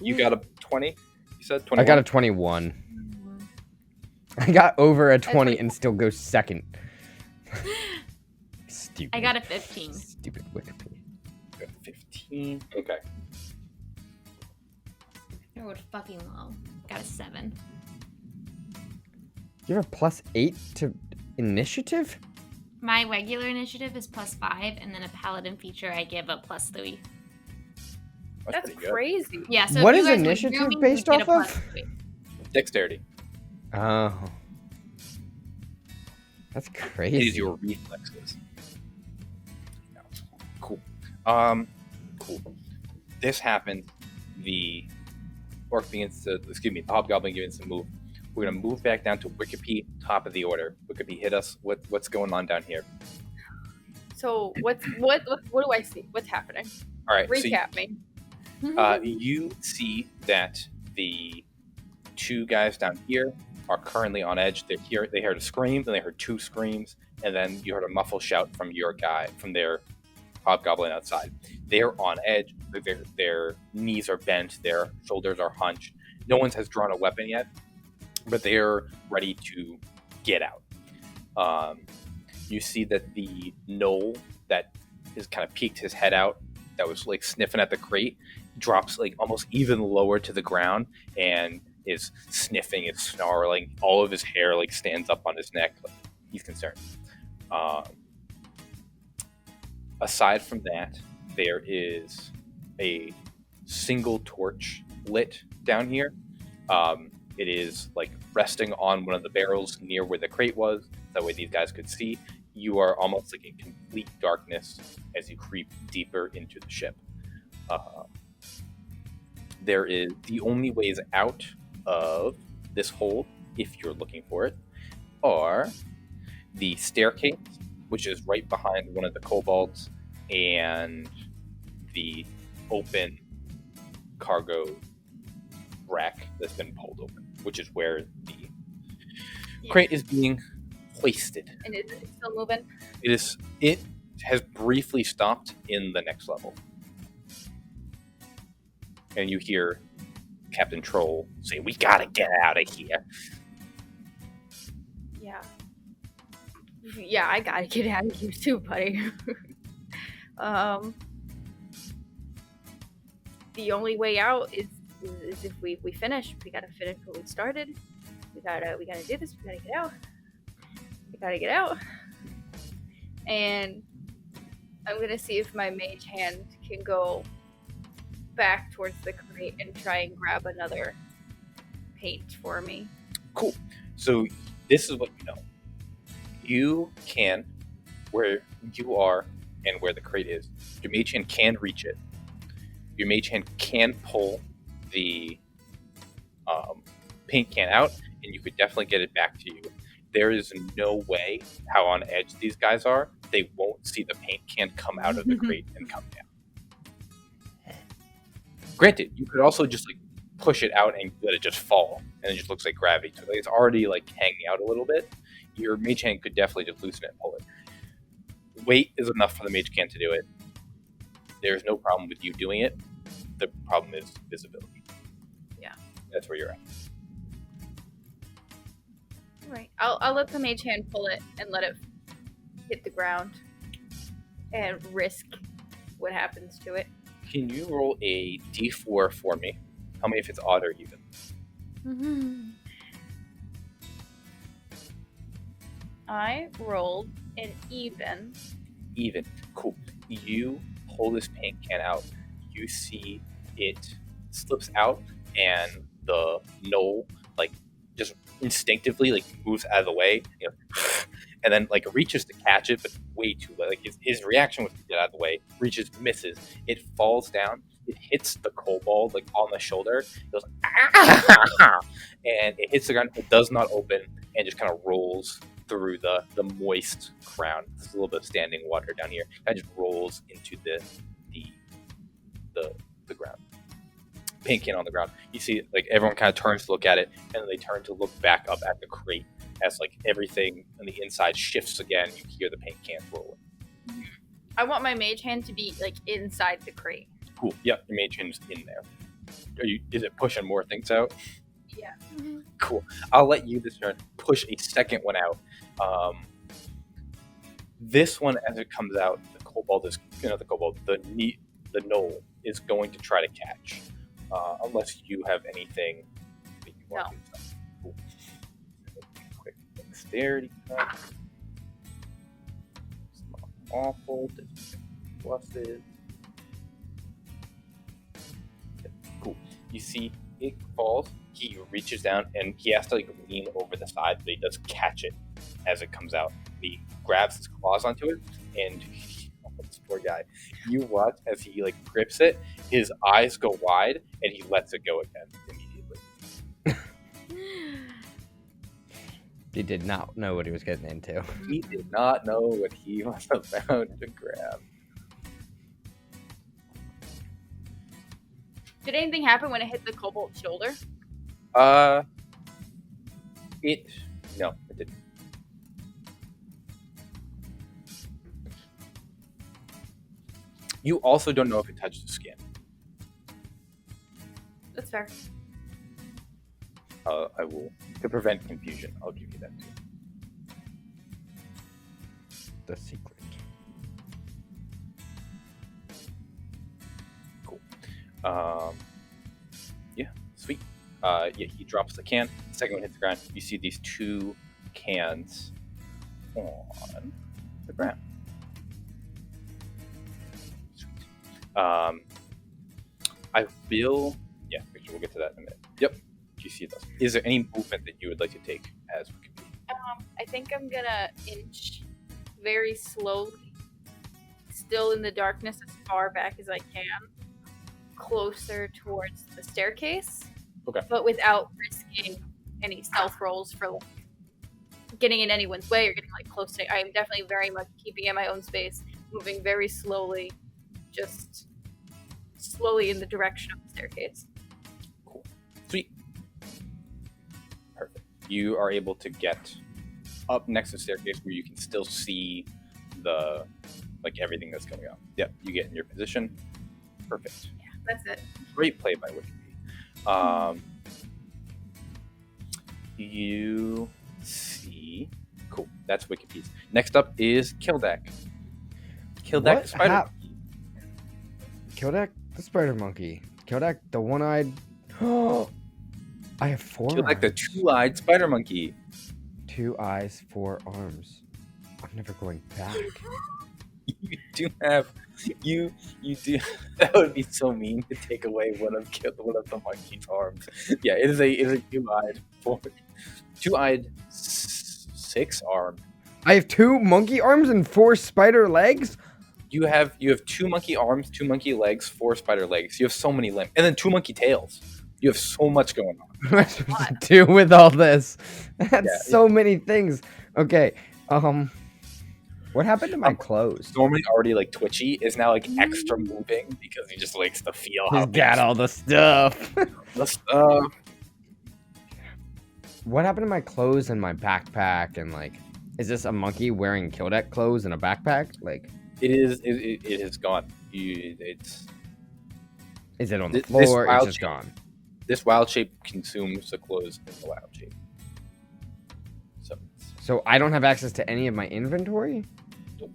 You got a 20. You said 21. I got a 21. I got over a 20 and still go second. Stupid. I got a 15. Stupid Wikipedia. You got 15. Okay. I rolled fucking low. Got a 7. You have a +8 to initiative? My regular initiative is +5, and then a paladin feature I give a +3. That's pretty good. crazy. Yeah. So What if is you guys were initiative grooming, based you'd get off a of? +3. Dexterity. Oh. That's crazy. It is your reflexes. Cool. Cool. This happened. The the hobgoblin begins to move. We're gonna move back down to Wickerpy, top of the order. Wickerpy, hit us. What's going on down here? So what do I see? What's happening? All right. Recap me. You see that the two guys down here are currently on edge. They heard a scream, then they heard two screams, and then you heard a muffled shout from their hobgoblin outside. They're on edge. Their knees are bent. Their shoulders are hunched. No one has drawn a weapon yet, but they're ready to get out. You see that the gnoll that has kind of peeked his head out, that was like sniffing at the crate, drops like almost even lower to the ground and is sniffing, is snarling. All of his hair like stands up on his neck. Like, he's concerned. Aside from that, there is a single torch lit down here. It is like resting on one of the barrels near where the crate was. That way these guys could see. You are almost like in complete darkness as you creep deeper into the ship. There is the only ways out of this hold, if you're looking for it, are the staircase, which is right behind one of the kobolds, and the open cargo rack that's been pulled open, which is where the crate is being hoisted. And is it still moving? It has briefly stopped in the next level. And you hear Captain Troll say, "We gotta get out of here." Yeah. Yeah, I gotta get out of here too, buddy. The only way out is if we finish. We gotta finish what we started. We gotta do this. We gotta get out. We gotta get out. And I'm gonna see if my mage hand can go back towards the crate and try and grab another paint for me. Cool. So this is what you know. You can, where you are and where the crate is, your mage hand can reach it. Your mage hand can pull the paint can out, and you could definitely get it back to you. There is no way, how on edge these guys are, they won't see the paint can come out of the crate and come down. Granted, you could also just like push it out and let it just fall, and it just looks like gravity. So like, it's already like hanging out a little bit. Your mage hand could definitely just loosen it and pull it. Weight is enough for the mage can to do it. There's no problem with you doing it. The problem is visibility. Yeah. That's where you're at. Right. I'll let the mage hand pull it and let it hit the ground and risk what happens to it. Can you roll a d4 for me? Tell me if it's odd or even. I rolled an even. Even. Cool. You pull this paint can out. You see it slips out, and the gnoll like just instinctively like moves out of the way, you know, and then like reaches to catch it, but way too late. Like his reaction was to get out of the way. Reaches, misses. It falls down. It hits the kobold like on the shoulder. It goes, ah! And it hits the ground. It does not open, and just kind of rolls through the moist ground. There's a little bit of standing water down here. It just rolls into the ground. Paint can on the ground. You see, like everyone kind of turns to look at it, and then they turn to look back up at the crate as like everything on the inside shifts again. You hear the paint cans rolling. I want my mage hand to be like inside the crate. Cool. Yep, your mage hand's in there. Is it pushing more things out? Yeah. Cool. I'll let you this turn push a second one out. This one, as it comes out, the gnoll is going to try to catch. Unless you have anything that you want to do. Cool. Quick dexterity check. It's not awful. Pluses. Cool. You see it falls. He reaches down and he has to like lean over the side, but he does catch it as it comes out. He grabs his claws onto it, and this poor guy. You watch as he like grips it. His eyes go wide, and he lets it go again. And He did not know what he was getting into. He did not know what he was about to grab. Did anything happen when it hit the kobold's shoulder? No, it didn't. You also don't know if it touched the skin. That's fair. I will, to prevent confusion, I'll give you that too. The secret. Cool. Yeah, sweet. He drops the can. The second one hits the ground. You see these 2 cans on the ground. Sweet. I will. Yeah, Victor, we'll get to that in a minute. Yep. You see those. Is there any movement that you would like to take as we can? I think I'm gonna inch very slowly, still in the darkness, as far back as I can, closer towards the staircase. Okay. But without risking any stealth rolls for like, getting in anyone's way or getting like close to. I am definitely very much keeping in my own space, moving very slowly, just slowly in the direction of the staircase. Cool. Sweet. Perfect. You are able to get up next to the staircase where you can still see everything that's going on. Yep, you get in your position. Perfect. Yeah, that's it. Great play by Wicked. You see. Cool. That's Wicked Piece. Next up is Kildak. Kildak the spider. Kildak the spider monkey. Kildak the one-eyed. I have 4 Kildak the arms. 2-eyed spider monkey. 2 eyes, 4 arms. I'm never going back. You do have. You do. That would be so mean to take away one of the monkey's arms. Yeah, it is a 2-eyed 6-armed. I have 2 monkey arms and 4 spider legs? You have 2 monkey arms, 2 monkey legs, 4 spider legs. You have so many limbs, and then 2 monkey tails. You have so much going on. What am I supposed to do with all this? That's Yeah, so many things. Okay, what happened to my clothes? Normally already like twitchy is now like extra moving because he just likes to feel how He's got all the stuff. the stuff. What happened to my clothes and my backpack and like, is this a monkey wearing Kildak clothes and a backpack? Like, It is gone. It's is it on the This floor? It's wild just gone. this wild shape consumes the clothes in the wild shape. So I don't have access to any of my inventory? Nope.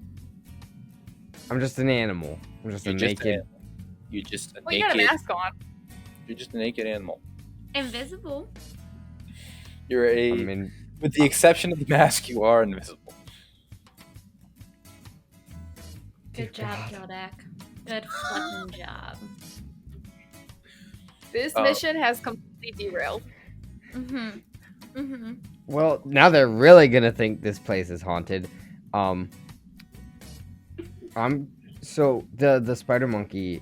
I'm just an animal. I'm just a naked. You're just a Well, you got a naked. mask on. You're just a naked animal. Invisible. You're a. I mean, With the exception of the mask, you are invisible. Good job, Kildak. Good fucking job. This Oh. mission has completely derailed. well, now they're really gonna think this place is haunted. So the spider monkey,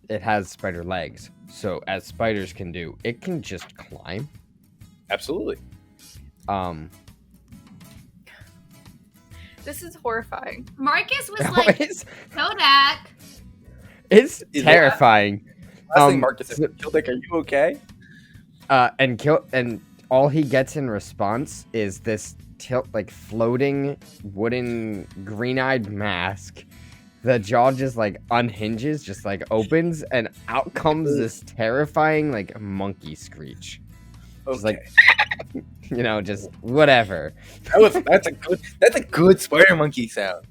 it has spider legs. So as spiders can do, it can just climb. Absolutely. This is horrifying. Marcus was like, it's Kodak. Is that- terrifying. Last thing Marcus said, so- Kildak, are you okay? And all he gets in response is this floating wooden green-eyed mask. The jaw just like unhinges, just like opens, and out comes this terrifying like monkey screech. Okay. Just like just whatever. That's a good spider monkey sound.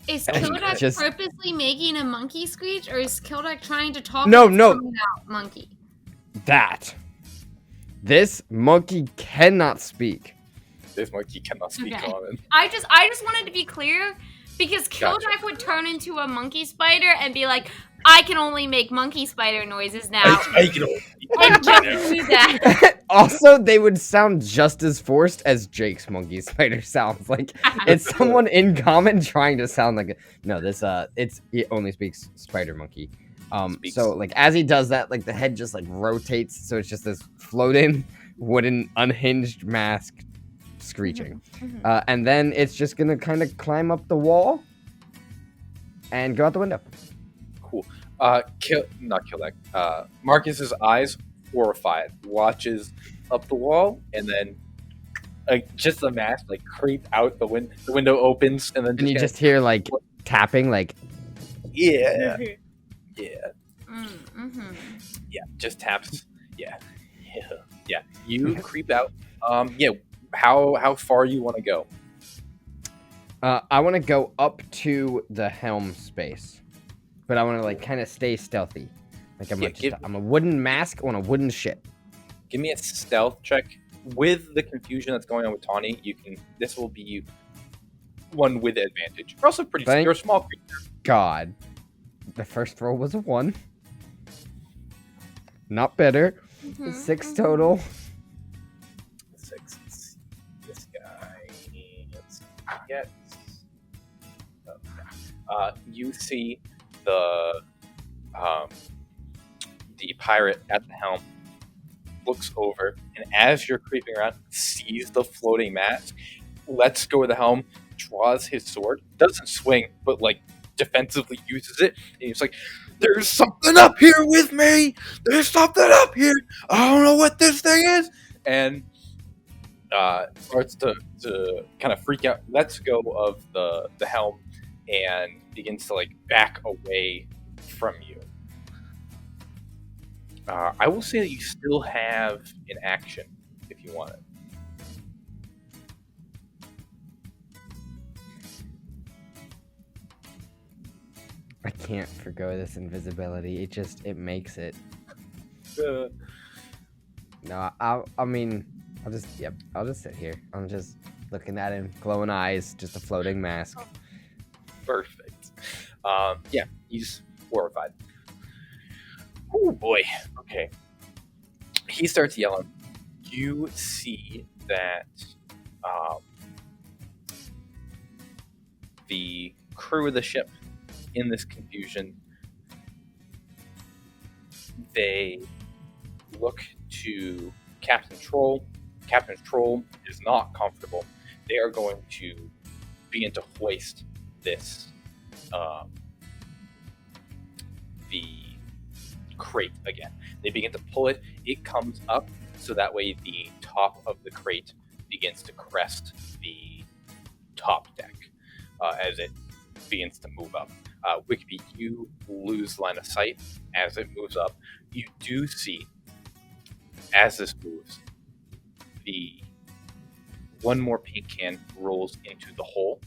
Is And Kodak just- purposely making a monkey screech, or is Kodak trying to talk? No, and it's no. coming out monkey. This monkey cannot speak. This monkey cannot speak Okay. on it. I just wanted to be clear because Gotcha. Kodak would turn into a monkey spider and be like, I can only make monkey spider noises now. I can only- And just do that. Also, they would sound just as forced as Jake's monkey spider sounds. Like it's someone in common trying to sound like it only speaks spider monkey. Speaks. So like as he does that, like the head just like rotates, so it's just this floating wooden unhinged mask screeching. Mhm. And then it's just gonna kind of climb up the wall and go out the window. Cool. Not kill that. Marcus's eyes horrified, watches up the wall, and then just the mask like creep out the window. The window opens, and then And you kinda- just hear like tapping, like yeah, Mm-hmm. yeah, just taps. Yeah. You creep out. Yeah. How far you want to go? I want to go up to the helm space, but I want to like kind of stay stealthy. Like I'm a wooden mask on a wooden ship. Give me a stealth check. With the confusion that's going on with Tawny, this will be one with advantage. You're also you're a small creature. God, the first roll was a 1. Not better. 6 total. 6. This guy gets. You see the pirate at the helm looks over, and as you're creeping around, sees the floating mask, lets go of the helm, draws his sword, doesn't swing, but like defensively uses it, and he's like, "There's something up here with me. There's something up here. I don't know what this thing is," and starts to kind of freak out. Lets go of the helm and begins to like back away from you. I will say that you still have an action if you want it. I can't forgo this invisibility. It makes it. No, I mean, I'll just sit here. I'm just looking at him, glowing eyes, just a floating mask. Perfect. Yeah, he's horrified. Oh boy. Okay. He starts yelling. You see that the crew of the ship, in this confusion, they look to Captain Troll. Captain Troll is not comfortable. They are going to begin to hoist this the crate again. They begin to pull it. It comes up so that way the top of the crate begins to crest the top deck as it begins to move up. Wickby, you lose line of sight as it moves up. You do see, as this moves, the one more paint can rolls into the hole.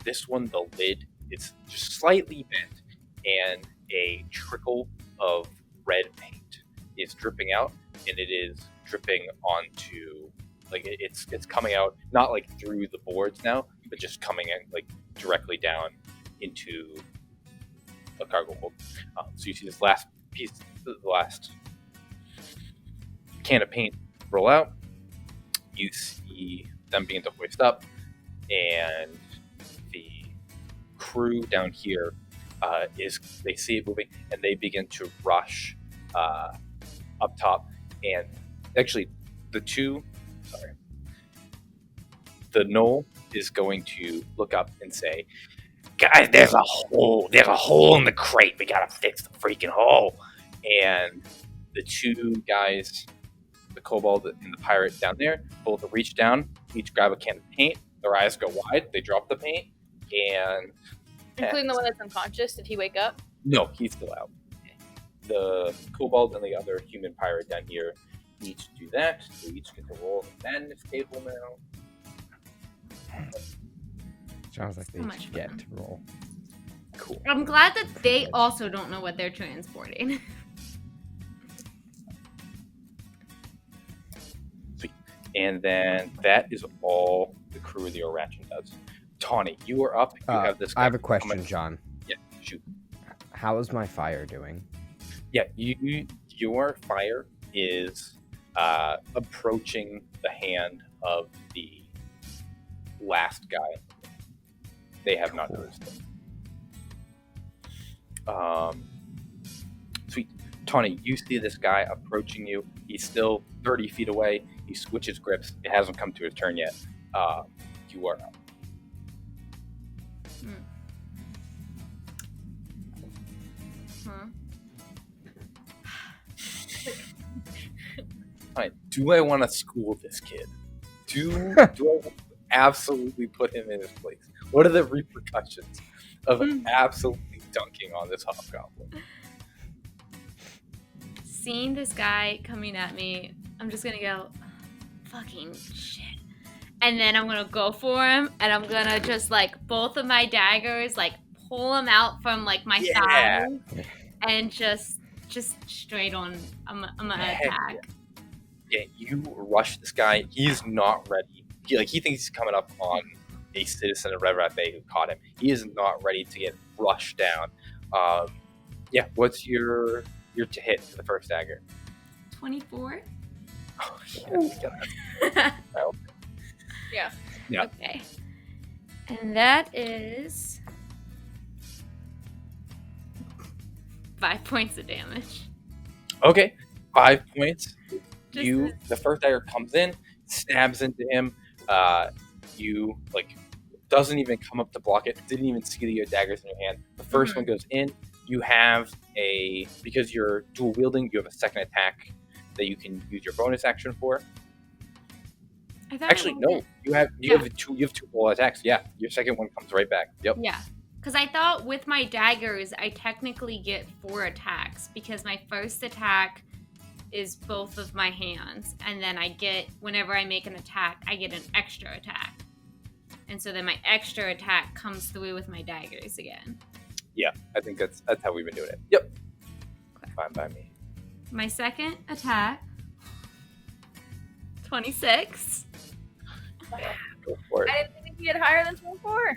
This one, the lid is just slightly bent, and a trickle of red paint is dripping out, and it is dripping onto, like, it's coming out not like through the boards now, but just coming in like directly down into a cargo hold. So you see this last piece, the last can of paint roll out. You see them begin to hoist up, and the crew down here they see it moving, and they begin to rush up top. And actually, the Knoll is going to look up and say, "Guys, there's a hole in the crate. We gotta fix the freaking hole." And the two guys, the kobold and the pirate down there, both reach down, each grab a can of paint. Their eyes go wide. They drop the paint, and Including the one that's unconscious. Did he wake up? no, he's still out. The kobold and the other human pirate down here each do that. They each get to roll the madness table now. Sounds like they So much get fun. to roll. Cool. I'm glad that they also don't know what they're transporting. And then that is all the crew of the Oor Rachen does. Tawny, you are up. You have this. I have a guy question, coming- John. Yeah, shoot. How is my fire doing? Yeah, your fire is approaching the hand of the last guy. They have not Cool. noticed it. Sweet. Tawny, you see this guy approaching you. He's still 30 feet away. He switches grips. It hasn't come to his turn yet. You are up. Fine. Do I want to school this kid? Do I want to absolutely put him in his place? What are the repercussions of absolutely dunking on this hobgoblin? Seeing this guy coming at me, I'm just gonna go, fucking shit. And then I'm gonna go for him, and I'm gonna just like both of my daggers, like pull them out from like my thigh, and just straight on. I'm gonna attack. Yeah, you rush this guy. He's not ready. He thinks he's coming up on a citizen of Red Rat Bay who caught him. He is not ready to get rushed down. What's your to hit for the first dagger? 24. Oh shit! Yeah. Okay. And that is 5 points of damage. Okay, 5 points. The first dagger comes in, stabs into him. You doesn't even come up to block it. Didn't even see your daggers in your hand. The first one goes in. You have because you're dual wielding, you have a second attack that you can use your bonus action for. Actually, no. You have two full attacks. Yeah, your second one comes right back. Yep. Yeah. Because I thought with my daggers, I technically get 4 attacks because my first attack is both of my hands, and then whenever I make an attack, I get an extra attack. And so then my extra attack comes through with my daggers again. Yeah, I think that's how we've been doing it. Yep. Okay. Fine by me. My second attack, 26. Go for it. I didn't think you get higher than 24.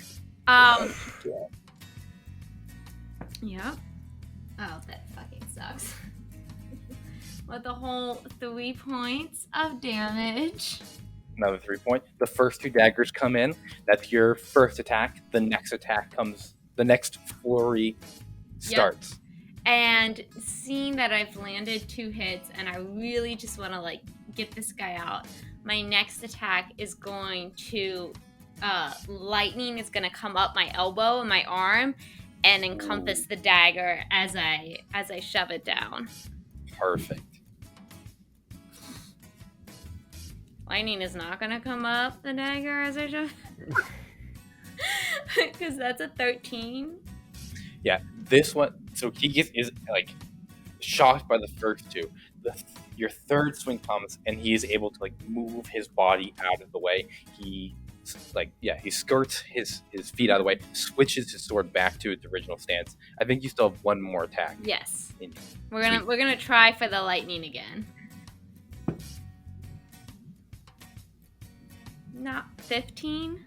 Yep. Oh, that fucking sucks. With a whole 3 points of damage. Another 3 points. The first 2 daggers come in. That's your first attack. The next attack comes. The next flurry starts. Yep. And seeing that I've landed 2 hits, and I really just want to get this guy out. My next attack is going to lightning is going to come up my elbow and my arm, and encompass the dagger as I shove it down. Perfect. Lightning is not going to come up the dagger as I shove because that's a 13. Yeah, this one. So he is shocked by the first 2. Your third swing comes, and he is able to move his body out of the way. He skirts his feet out of the way, switches his sword back to its original stance. I think you still have one more attack. Yes, we're gonna try for the lightning again. Not 15.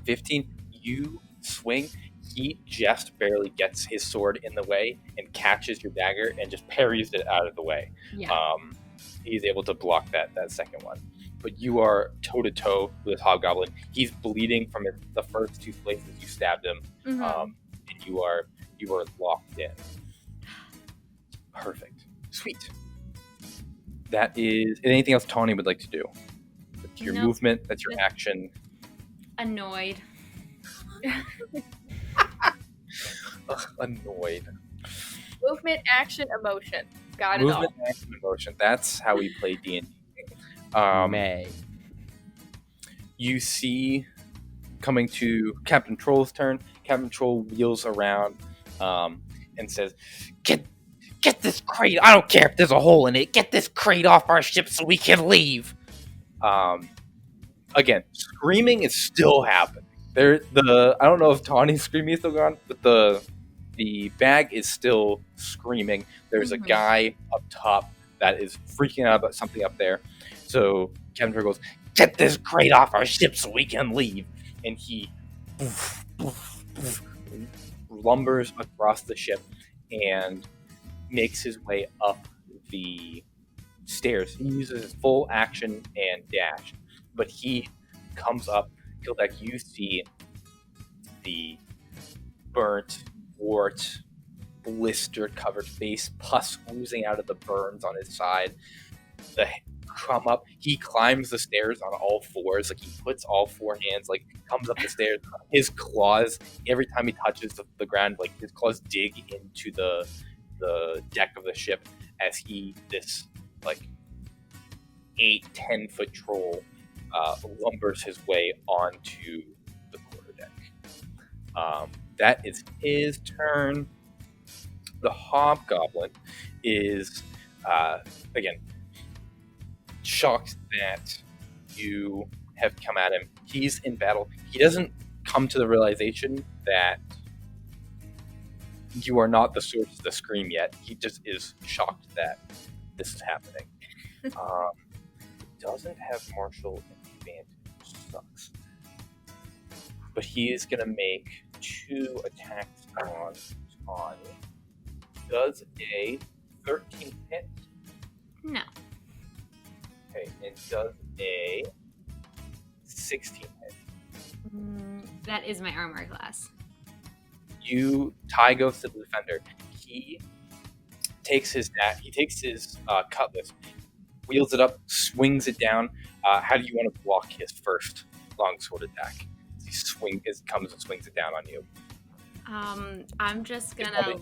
15. You swing. He just barely gets his sword in the way and catches your dagger and just parries it out of the way. Yeah. He's able to block that second one. But you are toe-to-toe with this hobgoblin. He's bleeding from the first 2 places you stabbed him. Mm-hmm. And you are locked in. Perfect. Sweet. That is... Anything else Tawny would like to do? That's your movement. That's your action. Annoyed. Annoyed. Movement, action, emotion. Got it all. Movement, action, emotion. That's how we play D&D. May. You see, coming to Captain Troll's turn, Captain Troll wheels around and says, Get this crate. I don't care if there's a hole in it. Get this crate off our ship so we can leave. Again, screaming is still happening. I don't know if Tawny's screaming is still gone, but the bag is still screaming. There's a guy up top that is freaking out about something up there. So Captain Troll goes, Get this crate off our ship so we can leave. And he lumbers across the ship and makes his way up the stairs. He uses his full action and dash, but he comes up. Gilded, you see the burnt, warped blistered, covered face, pus oozing out of the burns on his side. The come up, he climbs the stairs on all fours, like he puts all four hands, like comes up the stairs. His claws, every time he touches the ground, like his claws dig into the deck of the ship as this like 8-10 foot troll lumbers his way onto the quarterdeck. That is his turn. The hobgoblin is again shocked that you have come at him. He's in battle. He doesn't come to the realization that you are not the source of the scream yet. He just is shocked that this is happening. Doesn't have martial advantage. Sucks. But he is going to make 2 attacks on Tawny. Does a 13 hit? No. Okay, and does a 16 hit. That is my armor class. Ty goes to the defender. He takes his cutlass, wheels it up, swings it down. How do you want to block his first longsword attack? He comes and swings it down on you. I'm just gonna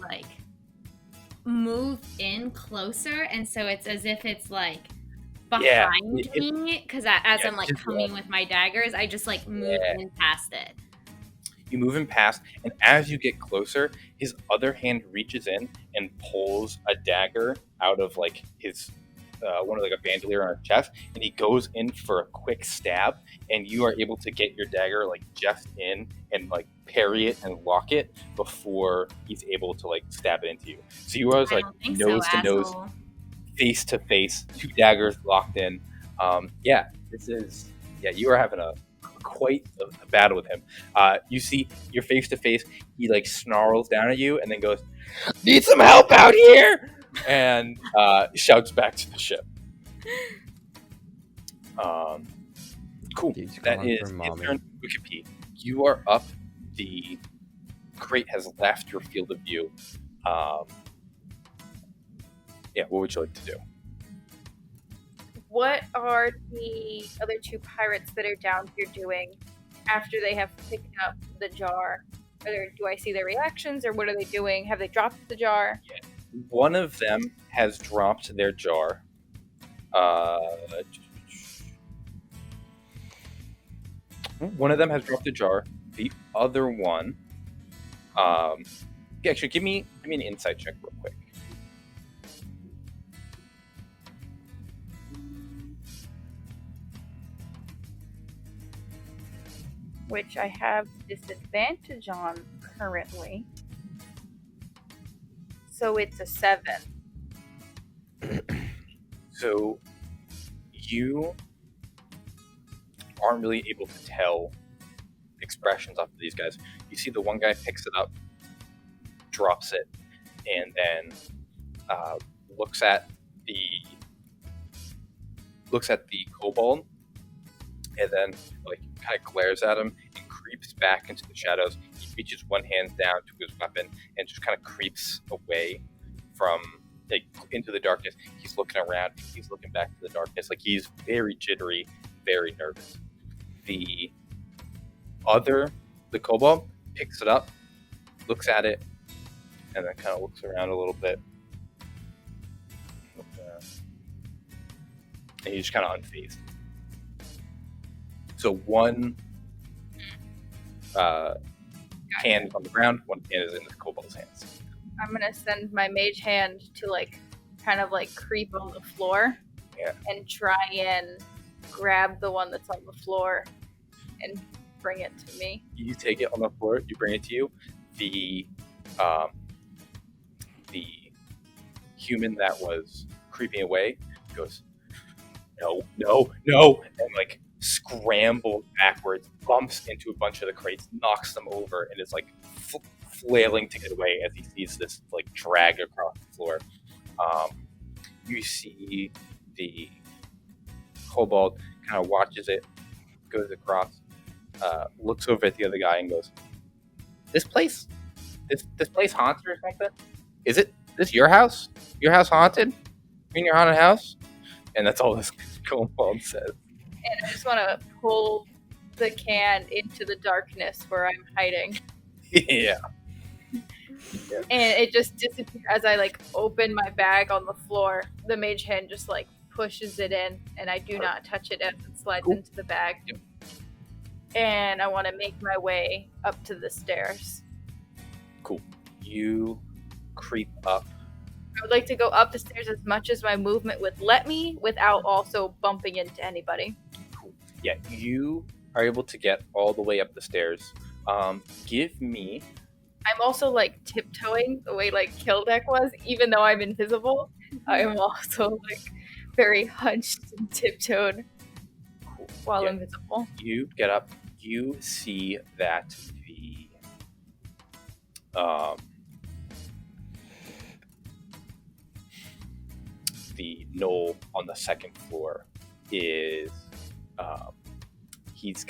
move in closer, and so it's as if it's like behind me, because as I'm coming with my daggers, I just move in past it. You move him past, and as you get closer, his other hand reaches in and pulls a dagger out of his one of a bandolier on his chest, and he goes in for a quick stab, and you are able to get your dagger just in and parry it and lock it before he's able to stab it into you. So you are nose to nose, face to face, 2 daggers locked in. You are having quite a battle with him. You see, you're face to face. He snarls down at you and then goes, "Need some help out here!" and shouts back to the ship. Cool. That is his turn. Wikipedia. You are up. The crate has left your field of view. What would you like to do? What are the other 2 pirates that are down here doing after they have picked up the jar? Do I see their reactions, or what are they doing? Have they dropped the jar? Yeah. One of them has dropped their jar. One of them has dropped a jar. The other one, actually, give me an insight check real quick. Which I have disadvantage on currently. So it's a 7. So you aren't really able to tell expressions off of these guys. You see the one guy picks it up, drops it, and then looks at the kobold, and then kind of glares at him and creeps back into the shadows. He reaches one hand down to his weapon and just kind of creeps away from into the darkness. He's looking around. He's looking back to the darkness. He's very jittery, very nervous. The kobold picks it up, looks at it, and then kind of looks around a little bit. And he's just kind of unfazed. So one hand is on the ground, one hand is in the kobold's hands. I'm gonna send my mage hand to kind of creep on the floor, and try and grab the one that's on the floor and bring it to me. You take it on the floor, you bring it to you. The human that was creeping away goes, no, and scrambles backwards, bumps into a bunch of the crates, knocks them over, and is flailing to get away as he sees this drag across the floor. You see the kobold kind of watches it, goes across, looks over at the other guy and goes, "This place haunts or something?" is this your house? Your house haunted? In your haunted house? And that's all this kobold says. And I just want to pull the can into the darkness where I'm hiding. Yeah. And it just disappears as I like open my bag on the floor. The mage hand just like pushes it in, and I do not touch it as it slides into the bag. Yep. And I want to make my way up to the stairs. Cool. You creep up. I would like to go up the stairs as much as my movement would let me without also bumping into anybody. Cool. Yeah, you are able to get all the way up the stairs. Give me. I'm also like tiptoeing the way like Kildek was, even though I'm invisible. I am also like very hunched and tiptoed while invisible. You get up. You see that the knoll on the second floor is he's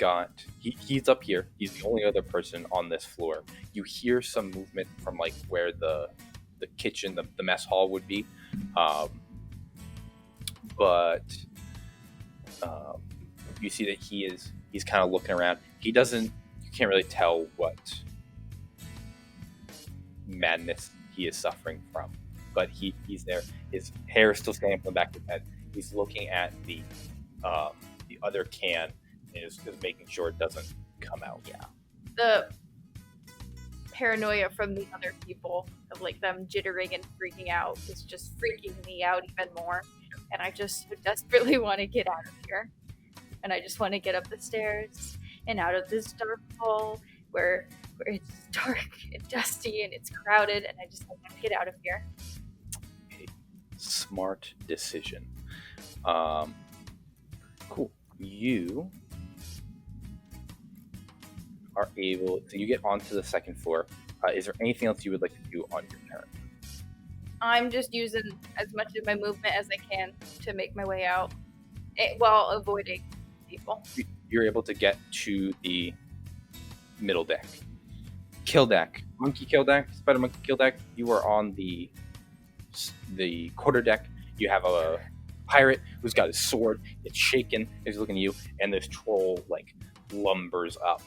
up here. He's the only other person on this floor. You hear some movement from like where the kitchen, the mess hall would be, but you see that he's kind of looking around. You can't really tell what madness he is suffering from, but he's there. His hair is still standing from the back of his head. He's looking at the other can and is making sure it doesn't come out. Yeah. The paranoia from the other people of like them jittering and freaking out is just freaking me out even more. And I just desperately want to get out of here. And I just want to get up the stairs and out of this dark hall where it's dark and dusty and it's crowded, and I just want to get out of here. A smart decision. Cool. You are able, so you get onto the second floor. Is there anything else you would like to do on your turn? I'm just using as much of my movement as I can to make my way out while avoiding people. You're able to get to the middle deck. Kill deck. Monkey kill deck. Spider monkey kill deck. You are on the quarter deck. You have a pirate who's got his sword. It's shaken. He's looking at you, and this troll like lumbers up.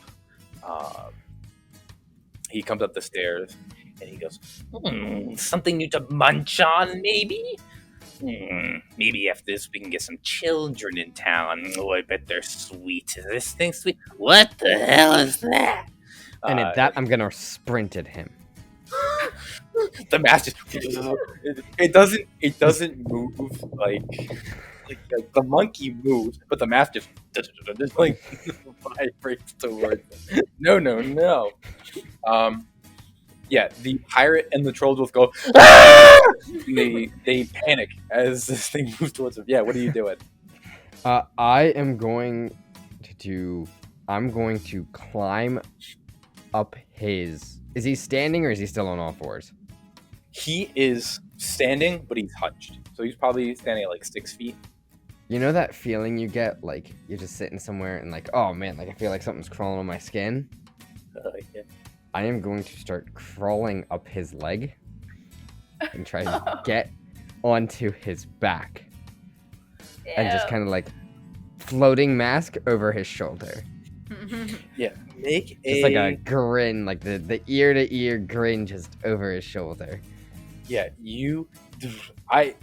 He comes up the stairs and he goes, something new to munch on, maybe? Maybe after this we can get some children in town. Oh, I bet they're sweet. Is this thing sweet? What the hell is that? And at that, I'm gonna sprint at him. The mask just it doesn't move like the monkey moves, but the mask just like vibrates towards him. No. Yeah, the pirate and the trolls both go, ah! They panic as this thing moves towards them. Yeah, what are you doing? I'm going to climb up his... Is he standing or is he still on all fours? He is standing, but he's hunched. So he's probably standing at like 6 feet. You know that feeling you get, like, you're just sitting somewhere and like, oh man, like I feel like something's crawling on my skin? Yeah. I am going to start crawling up his leg and try to get onto his back. And just kind of like floating mask over his shoulder. Yeah, make just like a grin, like the ear to ear grin just over his shoulder. Yeah, I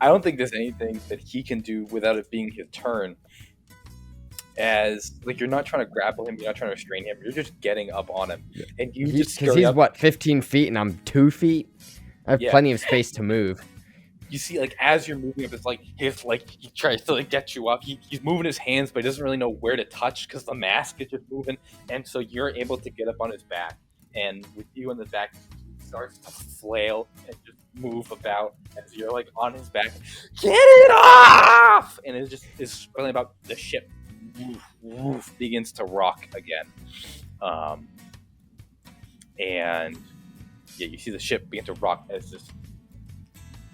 don't think there's anything that he can do without it being his turn. As like you're not trying to grapple him, you're not trying to restrain him, you're just getting up on him, and you just because he's what 15 feet and I'm 2 feet. I have plenty of space to move. You see, like as you're moving up, it's like he tries to like get you up. He's moving his hands, but he doesn't really know where to touch because the mask is just moving, and so you're able to get up on his back, and with you on the back, he starts to flail and just move about as you're like on his back. Get it off! And it just is really about the ship. Woof, begins to rock again, and yeah, you see the ship begin to rock as this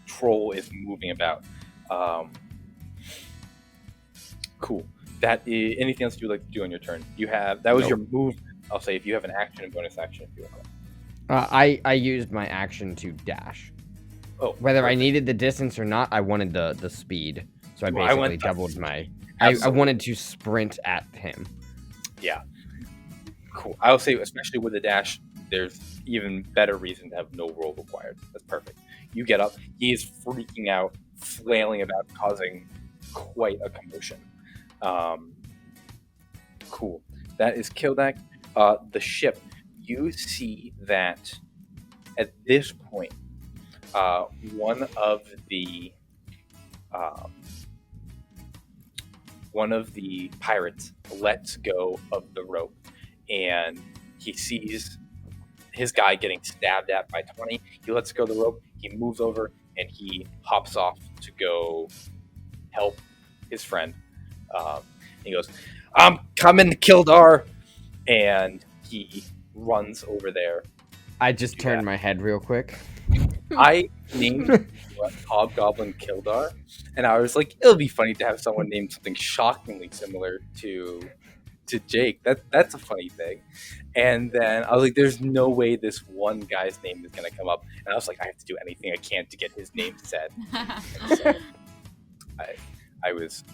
troll is moving about. Cool. That is anything else you would like to do on your turn? You have that was your movement. I'll say if you have an action and bonus action if you want. I used my action to dash. Oh, Whether I perfect. needed the distance or not, I wanted the speed. So I Well, I basically went- doubled my... I Absolutely. wanted to sprint at him. Yeah. Cool. I will say, especially with the dash, there's even better reason to have no roll required. That's perfect. You get up. He is freaking out, flailing about, causing quite a commotion. Cool. That is Kildak. The ship. You see that at this point, one of the pirates lets go of the rope, and he sees his guy getting stabbed at by 20. He lets go of the rope. He moves over and he hops off to go help his friend. He goes, "I'm coming, Kildar," and he runs over there. I just Do turned that. my head real quick. I named Hobgoblin Kildar, and I was like, it'll be funny to have someone named something shockingly similar to Jake. That's a funny thing. And then I was like, there's no way this one guy's name is gonna come up. And I was like, I have to do anything I can to get his name said. And so I was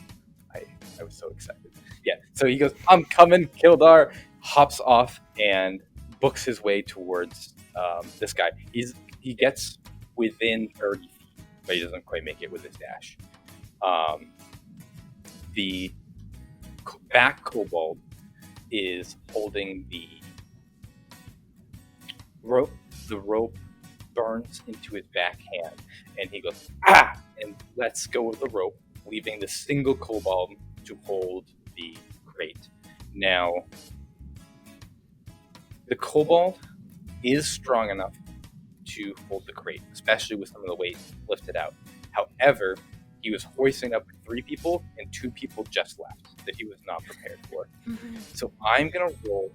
so excited. Yeah. So he goes, "I'm coming, Kildar," hops off and books his way towards this guy. He gets within 30 feet, but he doesn't quite make it with his dash. The back kobold is holding the rope. The rope burns into his back hand, and he goes, "Ah!" and lets go of the rope, leaving the single kobold to hold the crate. Now, the kobold is strong enough to hold the crate, especially with some of the weight lifted out. However, he was hoisting up 3 people, and 2 people just left that he was not prepared for. So I'm going to roll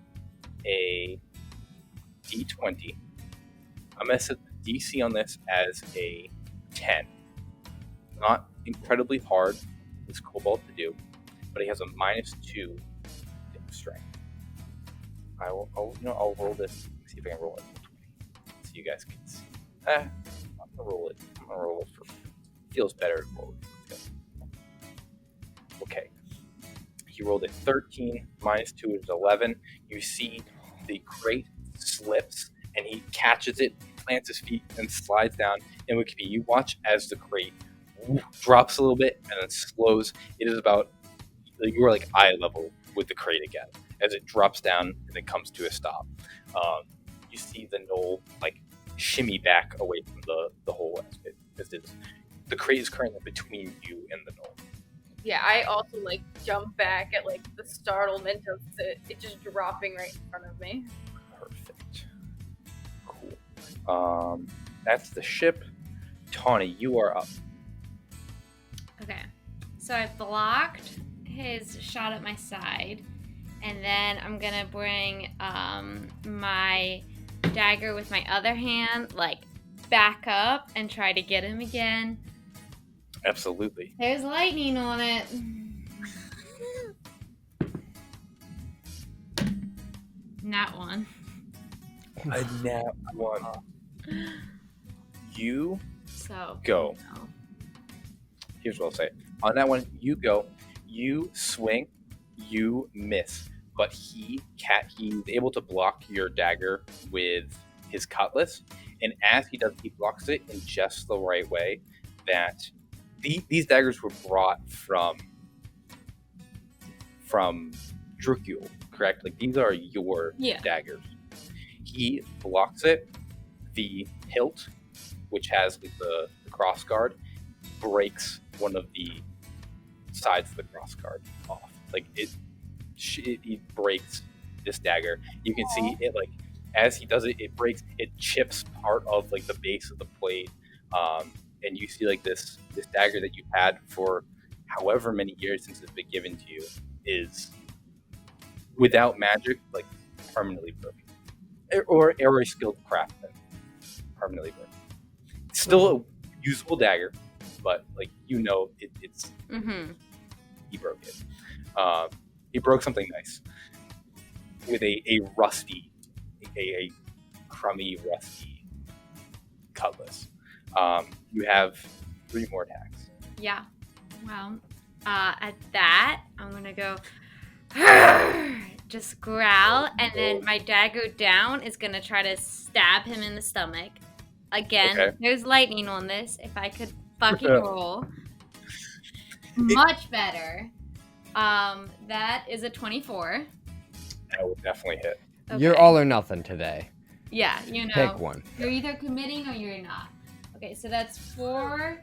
a d20. I'm going to set the DC on this as a 10. Not incredibly hard for this kobold to do, but he has a -2 in strength. I'll roll this. See if I can roll it. So you guys can see. I'm gonna roll it. I'm gonna roll it for. Feels better to roll it. Okay. He rolled a 13. -2 is 11. You see the crate slips, and he catches it, plants his feet, and slides down. And what could be, you watch as the crate drops a little bit and then slows. It is about, you are like eye level with the crate again as it drops down and then comes to a stop. You see the knoll like shimmy back away from the hole as the crate is currently between you and the knoll. Yeah, I also like jump back at like the startlement of it just dropping right in front of me. Perfect. Cool. That's the ship. Tawny, you are up. Okay, so I blocked his shot at my side, and then I'm gonna bring my dagger with my other hand, like, back up and try to get him again. Absolutely. There's lightning on it. Not one. A nat 1. You So Go. no. Here's what I'll say. On that one, you go, you swing, you miss, but he's able to block your dagger with his cutlass, and as he does, he blocks it in just the right way that these daggers were brought from Drukul, correct? Like, these are your daggers. He blocks it. The hilt, which has like, the cross guard, breaks one of the sides of the cross guard off. Like it breaks this dagger. You can see it, like, as he does it, it breaks. It chips part of like the base of the blade, and you see like this dagger that you had for however many years since it's been given to you is, without magic, like permanently broken, or a skilled craftsman, permanently broken. It's still a usable dagger, but like it's he broke it. He broke something nice with a rusty, a crummy, rusty cutlass. You have 3 more attacks. Yeah. Well, at that, I'm gonna go just growl, and then my dagger down is gonna try to stab him in the stomach. Again, Okay. there's lightning on this. If I could fucking roll. Much better. That is a 24. That will definitely hit. Okay. You're all or nothing today. Yeah, you know. Pick one. You're either committing or you're not. Okay, so that's 4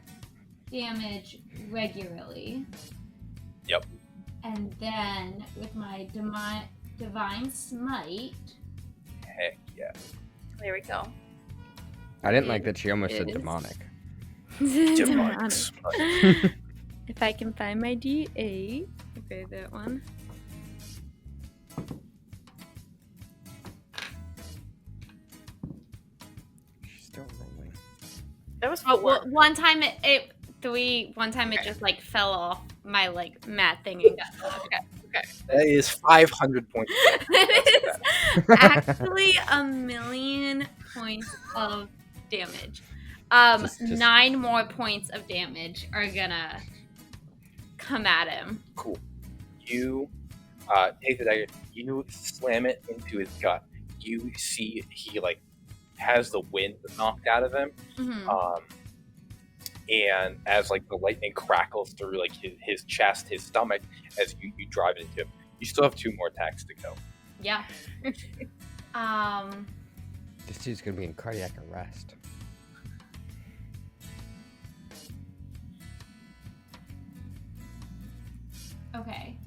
damage regularly. Yep. And then with my divine smite. Heck yeah. There we go. I didn't like that she almost said Is- demonic. Demonic smite. If I can find my D8. Okay, that one. She's still rolling. That was Oh, 4. well, one time it just like fell off my like mat thing and got That is 500 points. It is actually 1,000,000 points of damage. Just- 9 more points of damage are gonna come at him. Cool. You take the dagger, you slam it into his gut. You see he like has the wind knocked out of him. Mhm. And as like the lightning crackles through like his chest, his stomach, as you drive into him, you still have 2 more attacks to go. Yeah. This dude's gonna be in cardiac arrest. Okay.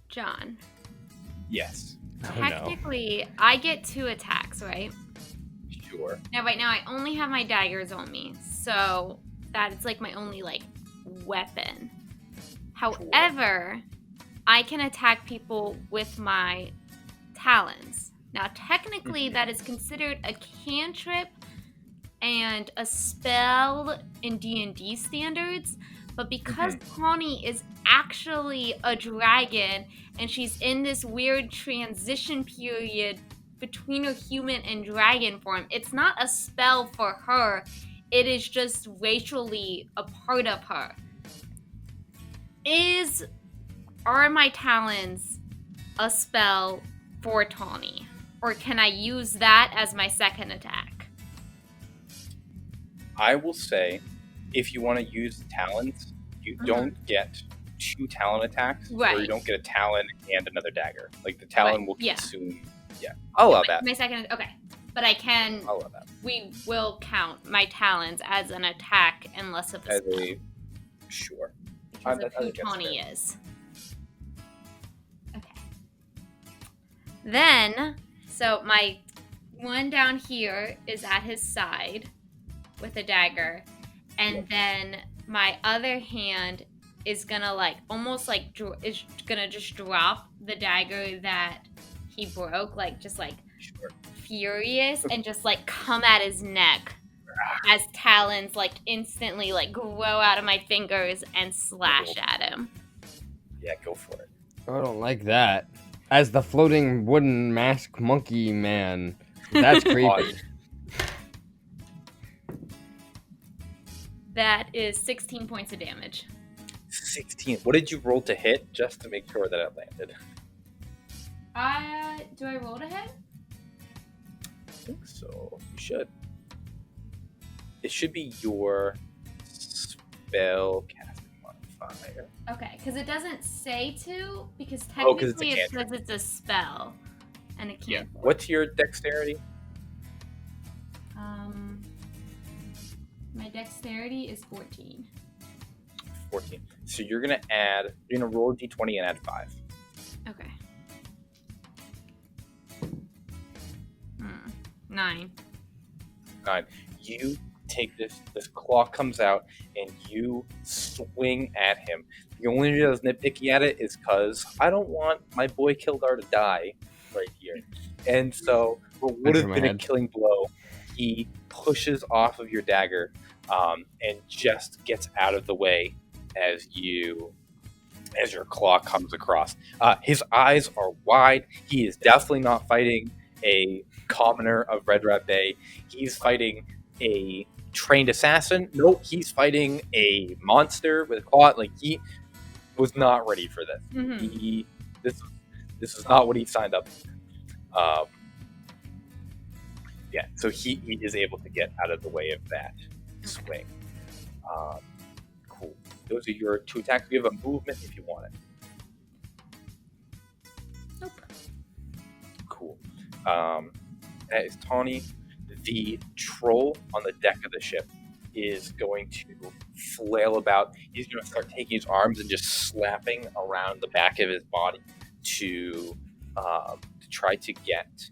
John, Yes, Oh no. technically, I get 2 attacks, right? sure. Now, right now, I only have my daggers on me, so that's like my only like weapon. However, I can attack people with my talons. Now, technically, that is considered a cantrip and a spell in D&D standards, but because Tawny is actually a dragon and she's in this weird transition period between her human and dragon form, it's not a spell for her. It is just racially a part of her. Are my talons a spell for Tawny? Or can I use that as my second attack? I will say, if you want to use the talons, you don't get 2 talon attacks, or Right. you don't get a talon and another dagger. Like the talon Right, will yeah. consume. Yeah, I'll allow that. My second, okay. But I can, I'll allow that we will count my talons as an attack and less of a as spell. sure. Because I of who think that's Tawny is. Okay. Then, so my one down here is at his side with a dagger, and then my other hand is gonna like almost like is gonna just drop the dagger that he broke, like just like Sure. furious, and just like come at his neck as talons like instantly like grow out of my fingers and slash at him. Yeah, go for it. Oh, I don't like that. As the floating wooden mask monkey man. That's creepy. That is 16 points of damage. 16. What did you roll to hit, just to make sure that it landed? Do I roll to hit? I think so. You should. It should be your spell casting modifier. Okay, because it doesn't say to, because 'cause it's a technically it cantrip. says it's a spell, and it can't. What's your dexterity? My dexterity is 14. 14. So you're gonna roll a d20 and add 5. Okay. 9. 9. You take this claw comes out and you swing at him. The only reason I was nitpicky at it is because I don't want my boy Kildar to die right here. And so what would have my been a head. killing blow, he pushes off of your dagger and just gets out of the way as you as your claw comes across. His eyes are wide. He is definitely not fighting a commoner of Red Rat Bay. He's fighting a trained assassin. Nope, he's fighting a monster with a claw. Like, he was not ready for this. Mhm. This is not what he signed up for. Yeah, so he is able to get out of the way of that swing. Cool. Those are your 2 attacks. You have a movement if you want it. Nope. Cool. That is Tawny. The troll on the deck of the ship is going to flail about. He's going to start taking his arms and just slapping around the back of his body to try to get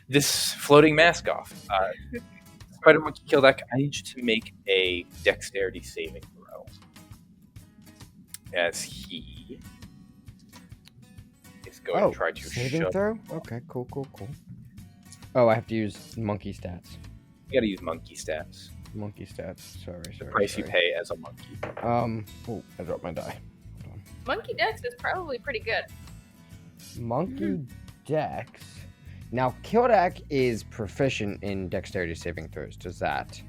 this floating mask off. Spider Monkey Kildek, I need you to make a dexterity saving throw. As he is going to try to saving shove. throw? Okay, cool. Oh, I have to use monkey stats. You gotta use monkey stats. Monkey stats. Sorry. The price you pay as a monkey. Oh, I dropped my die. Monkey Dex is probably pretty good. Monkey Dex. Now, Kildek is proficient in dexterity saving throws. Does that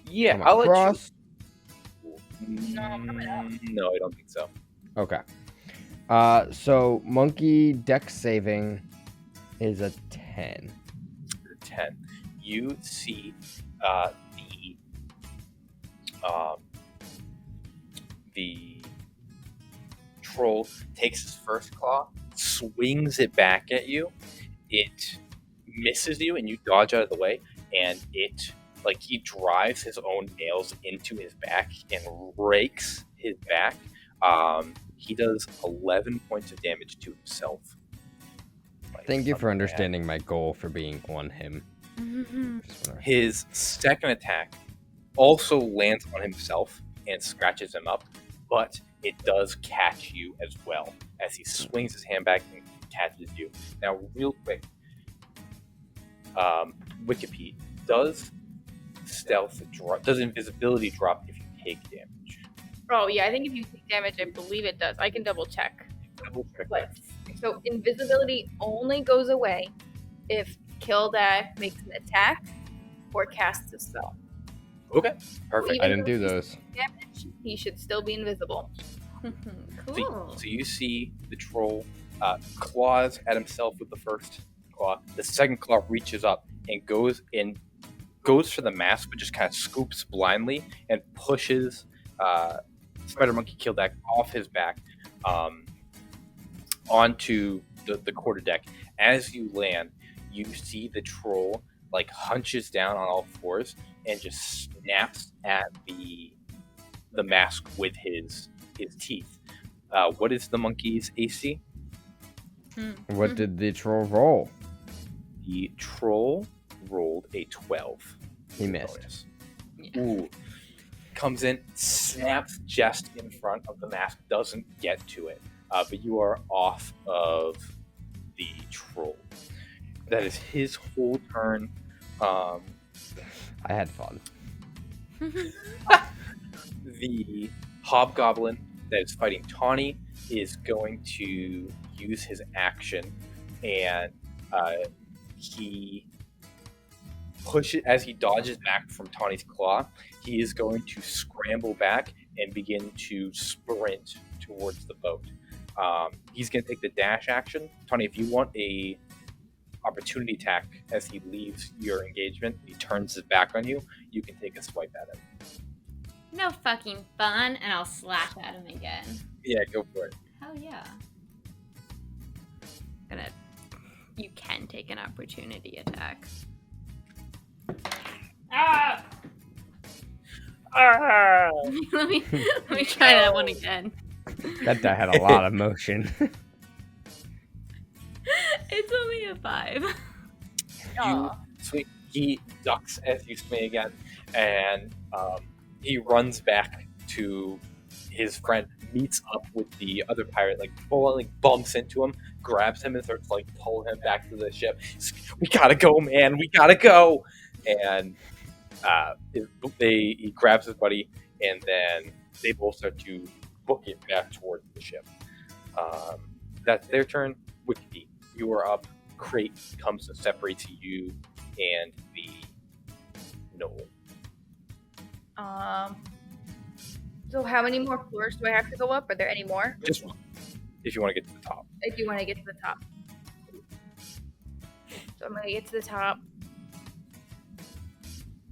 Yeah, come I'll across? let you. No, I don't think so. Okay. So Monkey Dex saving is a 10. 10. You see the troll takes his first claw, swings it back at you. It misses you, and you dodge out of the way. And it, like, he drives his own nails into his back and rakes his back. He does 11 points of damage to himself. Thank you for understanding my goal for being on him. His second attack also lands on himself and scratches him up, but it does catch you as well as he swings his hand back and catches you. Now, real quick, Wikipedia, does invisibility drop if you take damage? Oh yeah, I think if you take damage, I believe it does. I can double check. Double check But that. so invisibility only goes away if Kildek makes an attack or casts a spell. Okay, perfect. I didn't do those. Damage, he should still be invisible. Cool. So you see the troll claws at himself with the first claw. The second claw reaches up and goes for the mask, but just kind of scoops blindly and pushes Spider Monkey Kildek off his back onto the quarterdeck. As you land, you see the troll like hunches down on all fours and just snaps at the mask with his teeth. What is the monkey's AC? What did the troll roll? The troll rolled a 12. He missed. Ooh. Comes in, snaps just in front of the mask, doesn't get to it. But you are off of the troll. That is his whole turn. I had fun. The hobgoblin that is fighting Tawny is going to use his action, and he pushes as he dodges back from Tawny's claw. He is going to scramble back and begin to sprint towards the boat. He's going to take the dash action. Tawny, if you want a opportunity attack as he leaves your engagement, he turns his back on you, you can take a swipe at him. No fucking fun, and I'll slash at him again. Yeah, go for it. Hell yeah. You can take an opportunity attack. Ah! let me try that one again. That die had a lot of motion. It's only a 5. He ducks as you swing again, and he runs back to his friend, meets up with the other pirate, like bumps into him, grabs him, and starts like pulling him back to the ship. We gotta go, man. We gotta go. And he grabs his buddy and then they both start to book it back towards the ship. That's their turn. Wickedy, you are up. Crate comes to separate you and the knoll. So how many more floors do I have to go up? Are there any more? Just one, if you want to get to the top. I do want to get to the top. So I'm going to get to the top.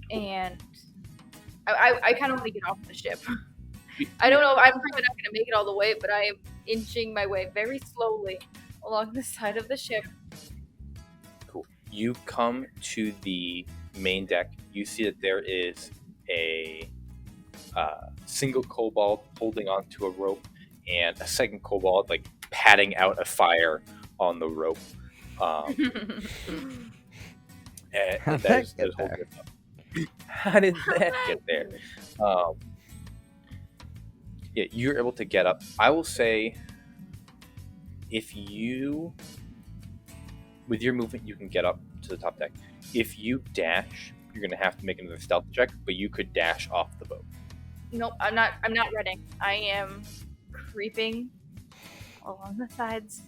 And I kind of want to get off the ship. I don't know if I'm probably not going to make it all the way, but I am inching my way very slowly along the side of the ship. Cool. You come to the main deck. You see that there is a single kobold holding onto a rope and a second kobold like patting out a fire on the rope. And there's whole good stuff. How did that get there? Yeah, you're able to get up. I will say, if you, with your movement, you can get up to the top deck. If you dash, you're gonna have to make another stealth check, but you could dash off the boat. Nope, I'm not running. I am creeping along the sides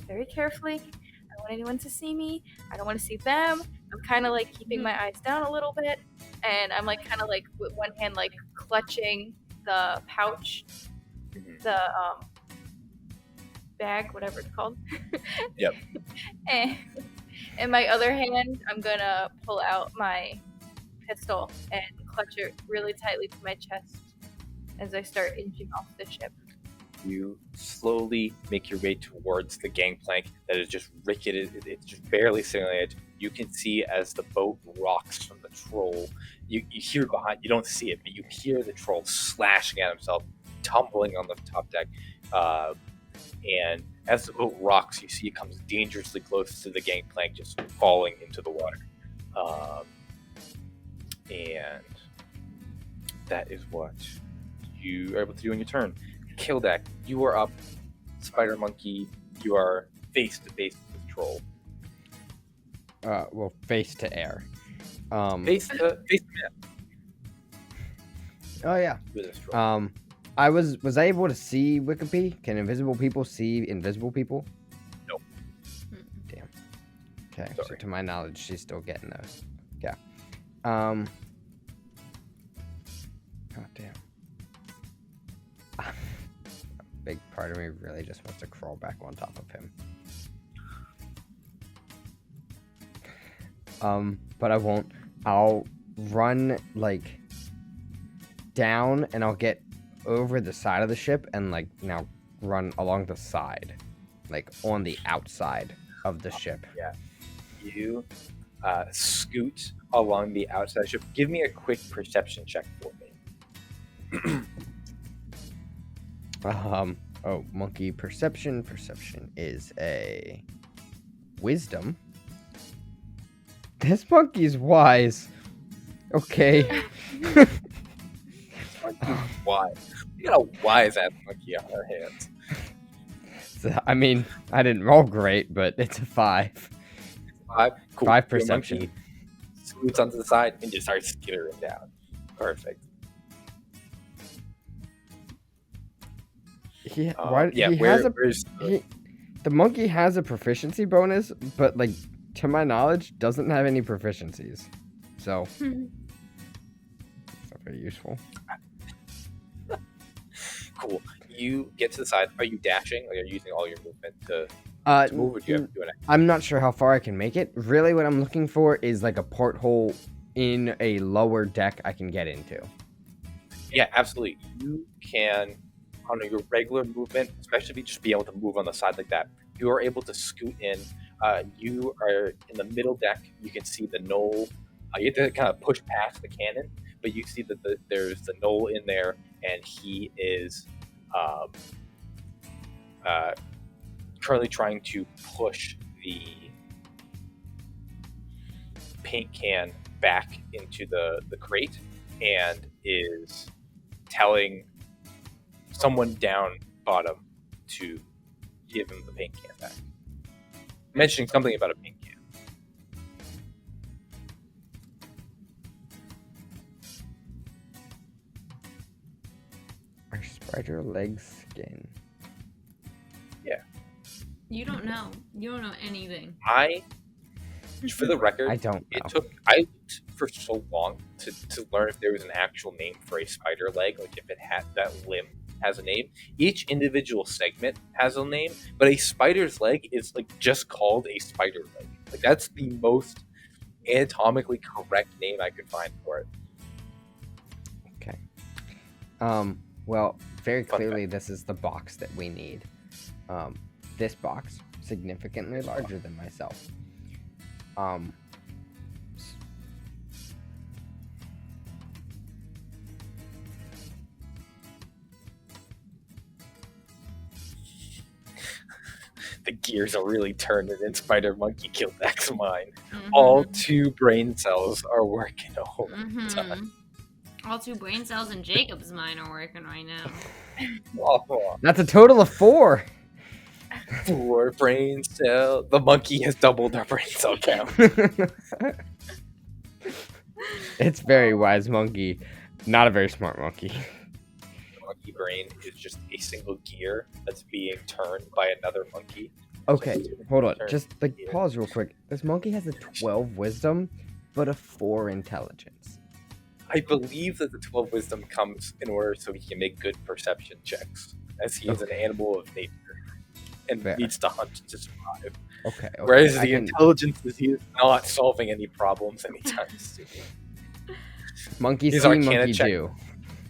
very carefully. I don't want anyone to see me. I don't want to see them. I'm kind of like keeping my eyes down a little bit, and I'm like kind of like with one hand like clutching the pouch, the bag, whatever it's called. Yep. And in my other hand, I'm gonna pull out my pistol and clutch it really tightly to my chest as I start inching off the ship. You slowly make your way towards the gangplank that is just ricketed. It's just barely sitting on the edge. You can see as the boat rocks from the troll. You hear behind. You don't see it, but you hear the troll slashing at himself, tumbling on the top deck. And as the boat rocks, you see it comes dangerously close to the gangplank, just falling into the water. And that is what you are able to do on your turn. Kildek, you are up. Spider Monkey, you are face to face with the troll. Well, face to air. Face to man. Oh yeah. With this troll. Was I able to see Wikipedia? Can invisible people see invisible people? No. Damn. Okay. Sorry. So to my knowledge, she's still getting those. Yeah. Oh damn. A big part of me really just wants to crawl back on top of him. But I won't. I'll run like down and I'll get over the side of the ship and like now run along the side, like on the outside of the ship. Yeah. You scoot along the outside of the ship. Give me a quick perception check for me. Oh, monkey perception. Perception is a wisdom. This monkey's wise. Okay. Wise. We got a wise ass monkey on our hands. So, I mean, I didn't roll great, but it's a 5. 5. Cool. 5 Your perception. monkey scoots onto the side and just starts skittering down. Perfect. The monkey has a proficiency bonus, but like to my knowledge, doesn't have any proficiencies. So it's not very useful. Cool. You get to the side. Are you dashing? Like, are you using all your movement to move? Or do you have to do an action? I'm not sure how far I can make it. Really, what I'm looking for is like a porthole in a lower deck I can get into. Yeah, absolutely. You can, on your regular movement, especially if you just be able to move on the side like that, you are able to scoot in. You are in the middle deck. You can see the knoll. You have to kind of push past the cannon, but you see that there's the knoll in there, and he is currently trying to push the paint can back into the crate, and is telling someone down bottom to give him the paint can back. Mentioning something about a paint can. Spider leg skin. You don't know. You don't know anything. For the record, I don't know. I looked for so long to learn if there was an actual name for a spider leg, like if it had that limb has a name. Each individual segment has a name, but a spider's leg is like just called a spider leg. Like that's the most anatomically correct name I could find for it. Okay. Well, very Fun clearly this is the box that we need. This box, significantly larger than myself. The gears are really turning in Spider Monkey Kildak's mind. Mhm. All 2 brain cells are working all the time. All 2 brain cells in Jacob's mind are working right now. Oh, That's a total of 4. 4 brain cells. The monkey has doubled our brain cell count. It's very wise monkey, not a very smart monkey. The monkey brain is just a single gear that's being turned by another monkey. Okay, hold on. Turn Just like gear. pause real quick. This monkey has a 12 wisdom, but a 4 intelligence. I believe that the 12 wisdom comes in order so he can make good perception checks, as he is an animal of nature and Fair. needs to hunt to survive. Okay. Whereas I the can- intelligence is he is not solving any problems anytime soon. monkey his see, Arcana monkey check. do.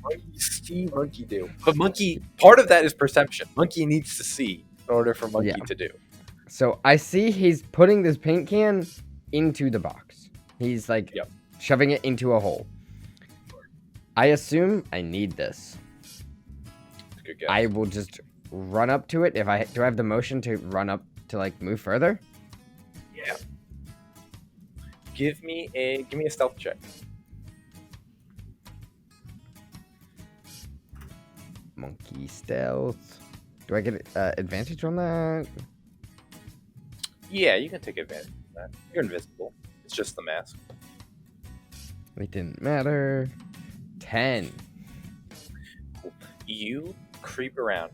Monkey see, monkey do. But monkey, part of that is perception. Monkey needs to see in order for monkey Yeah. to do. So I see he's putting this paint can into the box. He's like Yep. shoving it into a hole. I assume I need this. Good guess. I will just run up to it. Do I have the motion to run up to like move further? Yeah. Give me a stealth check. Monkey stealth. Do I get advantage on that? Yeah, you can take advantage of that. You're invisible. It's just the mask. It didn't matter. 10. You creep around.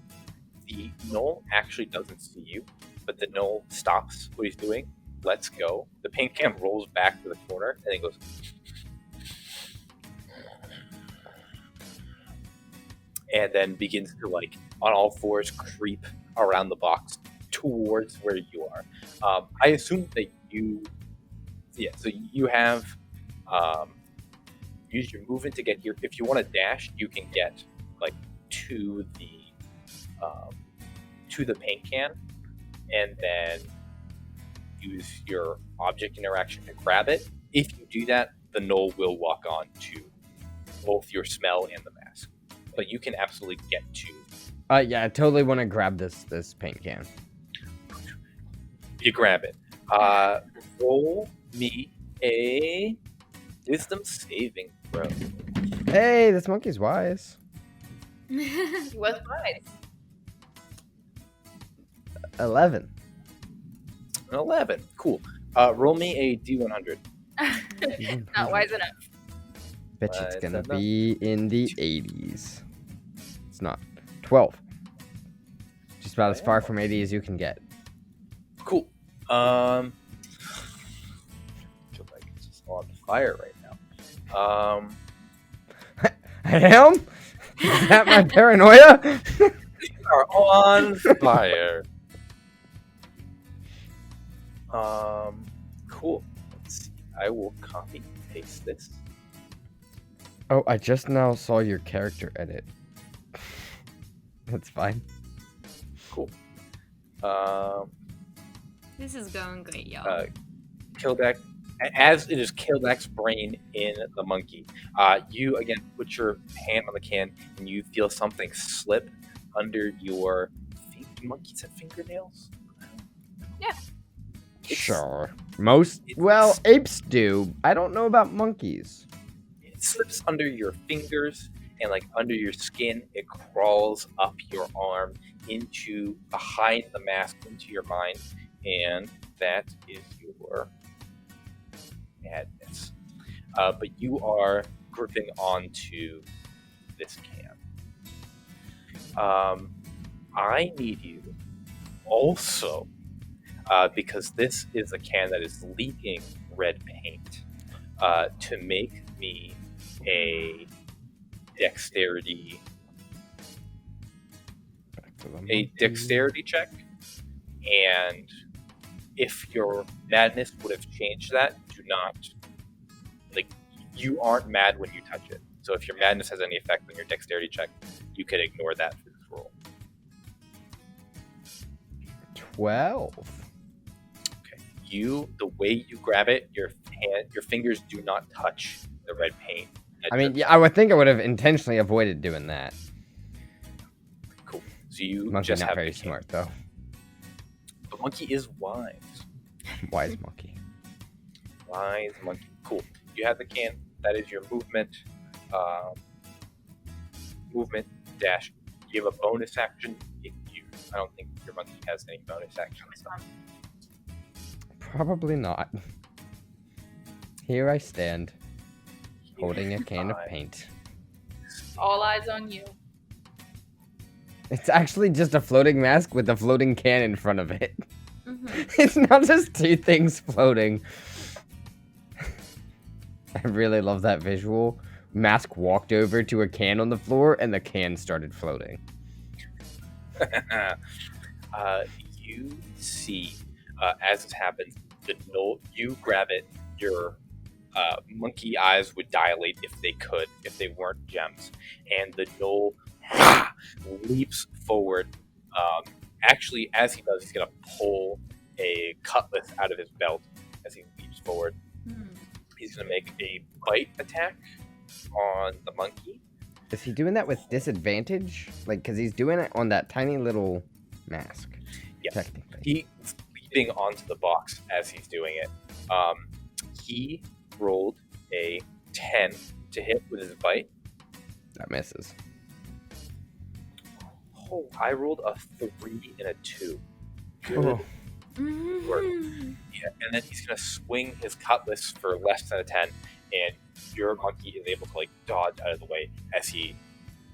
The gnoll actually doesn't see you, but the gnoll stops what he's doing, lets go. The paint can rolls back to the corner, and then goes. And then begins to, like, on all fours, creep around the box towards where you are. I assume that you. Yeah, so you have. Use your movement to get here. If you want to dash, you can get, like, to the paint can, and then use your object interaction to grab it. If you do that, the gnoll will walk on to both your smell and the mask. But you can absolutely get to. Yeah, I totally want to grab this paint can. You grab it. Roll me a wisdom saving throw. Hey, this monkey's wise. He was wise. 11. An 11. Cool. Roll me a D100. Not wise enough. Bet you it's Wise gonna enough. be in the 80s. It's not. 12. Just about as far from 80 as you can get. Cool. I feel like it's just on fire right now. I am? Is that my paranoia? You are on fire. Cool. Let's see. I will copy and paste this. Oh, I just now saw your character edit. That's fine. Cool. This is going great, y'all. Kildak, as it is Kildak's brain in the monkey, you again put your hand on the can and you feel something slip under your monkeys have fingernails. It's- Sure. it's- Apes do. I don't know about monkeys. It slips under your fingers and like under your skin. It crawls up your arm into behind the mask into your mind, and that is your madness. But you are gripping onto this can. I need you also, because this is a can that is leaking red paint, to make me a dexterity check. And if your madness would have changed that, do not, like, you aren't mad when you touch it. So if your madness has any effect on your dexterity check, you can ignore that for this roll. 12. Okay. The way you grab it, your fingers do not touch the red paint. I mean, yeah, I would think I would have intentionally avoided doing that. Cool. So you Monkey just not have very the can. smart though. The monkey is wise. Wise monkey. Wise monkey. Cool. You have the can. That is your movement. Movement dash. You have a bonus action. I don't think your monkey has any bonus actions. Probably not. Here I stand, holding a can of paint. All eyes on you. It's actually just a floating mask with a floating can in front of it. Mm-hmm. It's not just two things floating. I really love that visual. Mask walked over to a can on the floor and the can started floating. You see, as this happens, you grab it, your monkey eyes would dilate if they weren't gems, and the gnoll leaps forward. Actually, as he does, he's going to pull a cutlass out of his belt as he leaps forward. He's going to make a bite attack on the monkey. Is he doing that with disadvantage? Like, because he's doing it on that tiny little mask. Yeah. Technically. He's leaping onto the box as he's doing it. He rolled a 10 to hit with his bite. That misses. Oh, I rolled a 3 and a 2. Good Oh. work. Yeah, and then he's going to swing his cutlass for less than a 10, and your monkey is able to, like, dodge out of the way as he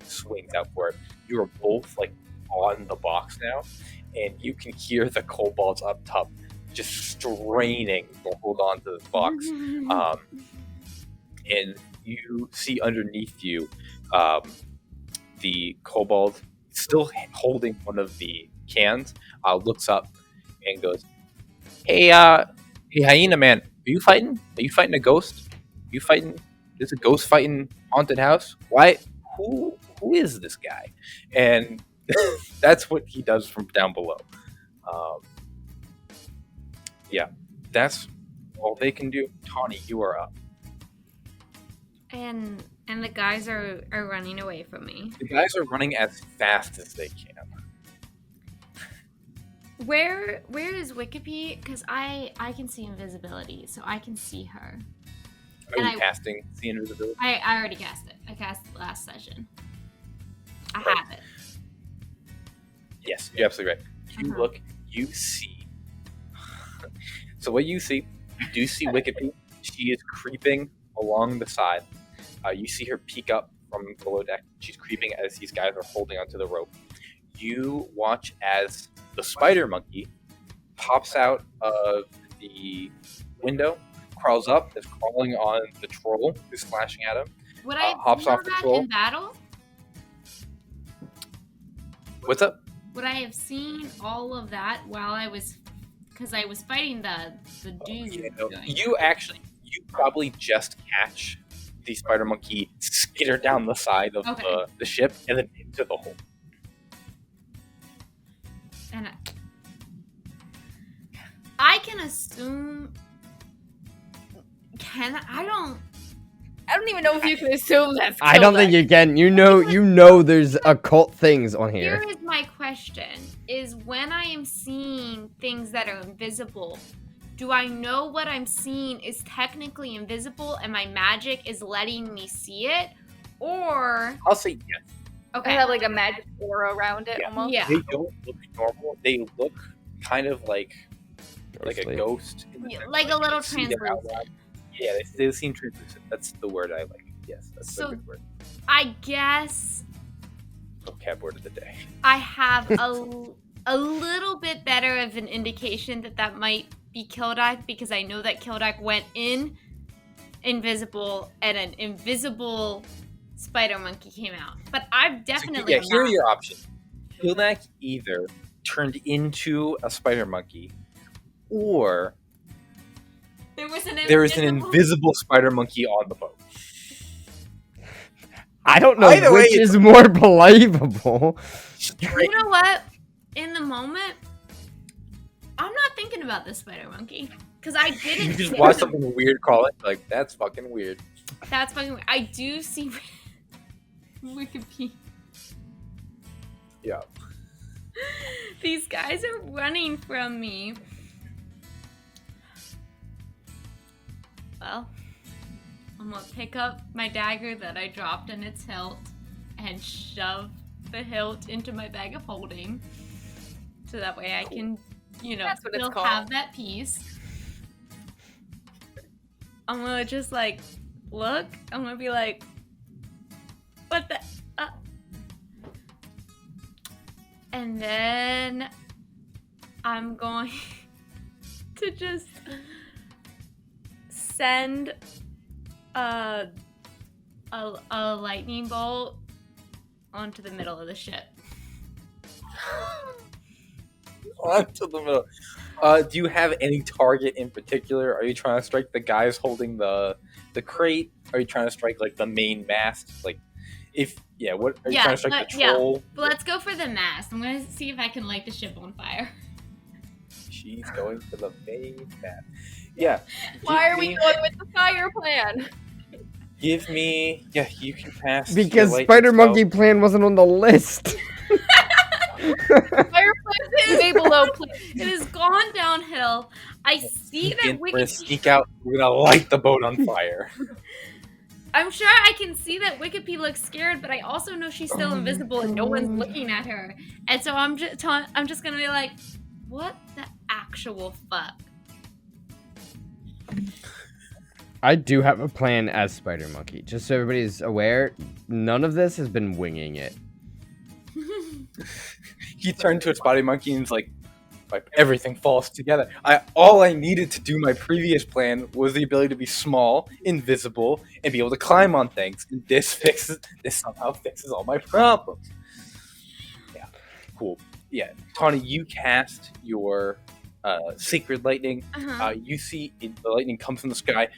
swings out for it. You are both, like, on the box now, and you can hear the kobolds up top just straining to hold on to this box. And you see underneath you the kobold, still holding one of the cans, looks up and goes, hey, hyena man, are you fighting? Are you fighting a ghost? You fighting? There's a ghost fighting haunted house? Why? Who is this guy? And that's what he does from down below. Yeah, that's all they can do. Tawny, you are up. And the guys are running away from me. The guys are running as fast as they can. Where is Wikipedia? Because I can see invisibility, so I can see her. Are you casting the invisibility? I already cast it. I cast it last session. I have it. Yes, you're absolutely right. You look, you see. So what you see, you do see Wikipedia. She is creeping along the side. You see her peek up from below deck. She's creeping as these guys are holding onto the rope. You watch as the spider monkey pops out of the window, crawls up, is crawling on the troll who's slashing at him. Would I hops off the troll. in battle? What's up? Would I have seen all of that while I was, because I was fighting the dude? You probably just catch the spider monkey skitter down the side of the ship and then into the hole. And I can assume. I don't even know if you can assume that's. I don't think you can. You know, there's occult things on here. Here is my question: is when I am seeing things that are invisible, do I know what I'm seeing is technically invisible and my magic is letting me see it, or? I'll say yes. Okay. They have like a magic aura around it, almost. Yeah. They don't look normal. They look kind of like a ghost. Like a little translucent. Yeah, they seem translucent. That's the word I like. Yes, that's the good word. I guess vocab word of the day. I have a little bit better of an indication that might be Kildak because I know that Kildak went in invisible and an invisible spider monkey came out. But I've definitely here are your options. Kildak either turned into a spider monkey, or there is an invisible spider monkey on the boat. I don't know Either way, which is more believable. You know what? In the moment, I'm not thinking about this spider monkey because I didn't. You just watch something weird crawl it, like that's fucking weird. That's fucking weird. I do see Wikipedia. Yeah. These guys are running from me. Well, I'm gonna pick up my dagger that I dropped in its hilt and shove the hilt into my bag of holding. So that way I can, still have that piece. I'm gonna just look. I'm gonna be like, what the? And then I'm going to just send a lightning bolt onto the middle of the ship. Onto the middle. Do you have any target in particular? Are you trying to strike the guys holding the crate? Are you trying to strike the main mast? What are you trying to strike the troll? But let's go for the mast. I'm gonna see if I can light the ship on fire. She's going for the main mast. Yeah. Why are we going with the fire plan? Give me. Yeah, you can pass. Because Spider Monkey plan wasn't on the list. Fire plan is way below plan. It has gone downhill. I see that we're gonna sneak out. We're gonna light the boat on fire. I'm sure I can see that Wikipedia looks scared, but I also know she's still invisible and no one's looking at her. And so I'm just gonna be like, what the actual fuck? I do have a plan as Spider Monkey. Just so everybody's aware, none of this has been winging it. He turned to a Spider Monkey and is like everything falls together. All I needed to do my previous plan was the ability to be small, invisible, and be able to climb on things. And this somehow fixes all my problems. Yeah, cool. Yeah, Tawny, you cast your Sacred Lightning. You see the lightning comes from the sky,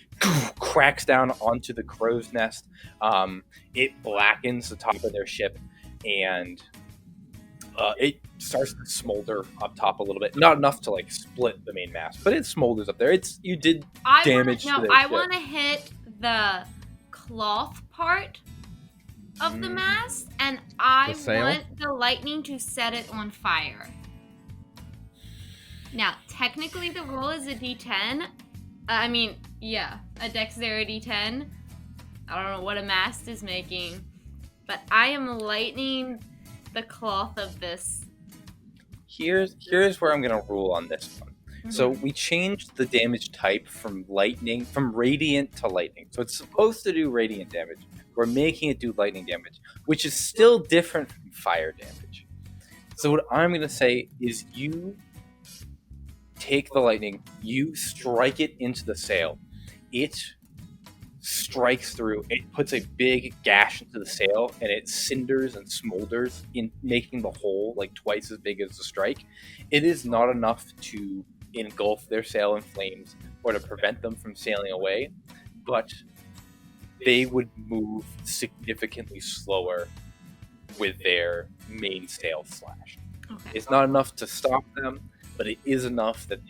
cracks down onto the crow's nest. It blackens the top of their ship, and it starts to smolder up top a little bit. Not enough to split the main mast, but it smolders up there. You did damage to their ship. I want to hit the cloth part of the mast, and I want the lightning to set it on fire. Now, technically, the roll is a D10. A dexterity 10. I don't know what a mast is making, but I am lightning the cloth of this. Here's where I'm gonna rule on this one. Mm-hmm. So we changed the damage type from radiant to lightning. So it's supposed to do radiant damage. We're making it do lightning damage, which is still different from fire damage. So what I'm gonna say is you take the lightning, you strike it into the sail. It strikes through, it puts a big gash into the sail, and it cinders and smolders, in making the hole twice as big as the strike. It is not enough to engulf their sail in flames or to prevent them from sailing away, but they would move significantly slower with their main sail slashed. Okay. It's not enough to stop them, but it is enough that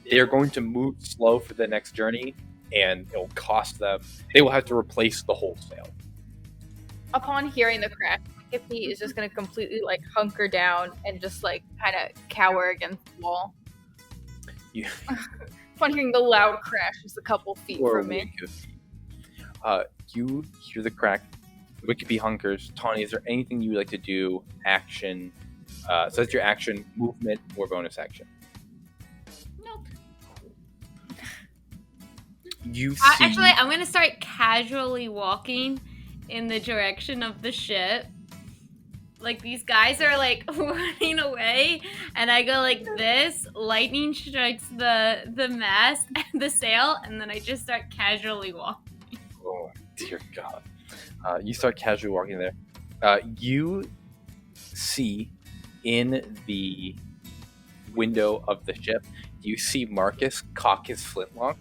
they're going to move slow for the next journey, and it'll cost them. They will have to replace the whole sail. Upon hearing the crash, Getty is just going to completely hunker down and just kind of cower against the wall. Upon hearing the loud crash just a couple feet from me. You hear the crack. Wikipedia hunkers. Tawny, is there anything you would like to do? Action. So that's your action, movement, or bonus action. Nope. You see... Actually, I'm going to start casually walking in the direction of the ship like these guys are like running away, and I go like this. Lightning strikes the mast and the sail, and then I just start casually walking. Oh dear God! You start casually walking there. You see in the window of the ship, you see Marcus cock his flintlock,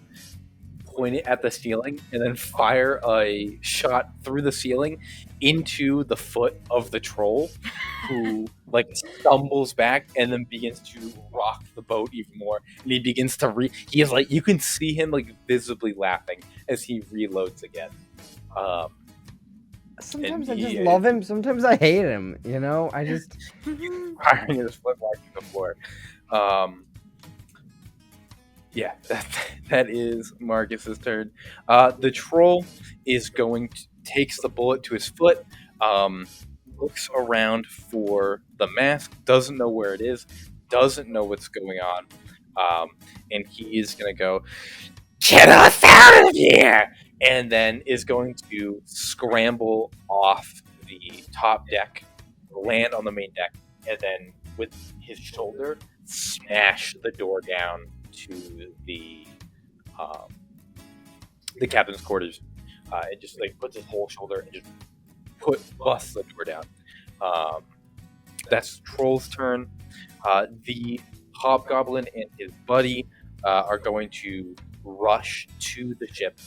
point it at the ceiling, and then fire a shot through the ceiling into the foot of the troll, who like stumbles back and then begins to rock the boat even more. And he begins to he is like, you can see him like visibly laughing as he reloads again. Sometimes I and just love him. Sometimes I hate him. You know, I just. Firing his flintlock to the floor. Yeah, that is Marcus's turn. The troll is going to takes the bullet to his foot, looks around for the mask, doesn't know where it is, doesn't know what's going on, and he is going to go, "Get us out of here!" And then is going to scramble off the top deck, land on the main deck, and then with his shoulder smash the door down to the captain's quarters. It just like puts his whole shoulder and just busts the door down. That's Troll's turn. The Hobgoblin and his buddy are going to rush to the ship.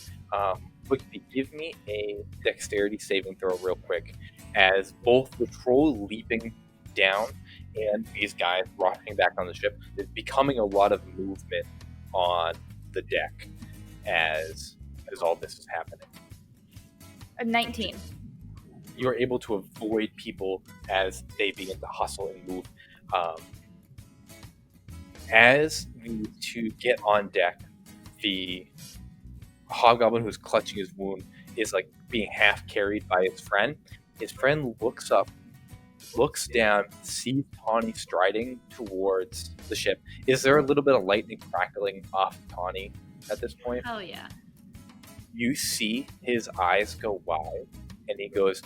Quickly, give me a dexterity saving throw real quick, as both the troll leaping down and these guys rushing back on the ship is becoming a lot of movement on the deck as all this is happening. A 19. You're able to avoid people as they begin to hustle and move. As the two get on deck, the Hobgoblin who's clutching his wound is like being half carried by his friend. His friend looks up, looks down, sees Tawny striding towards the ship. Is there a little bit of lightning crackling off Tawny at this point? Oh yeah. You see his eyes go wide, and he goes,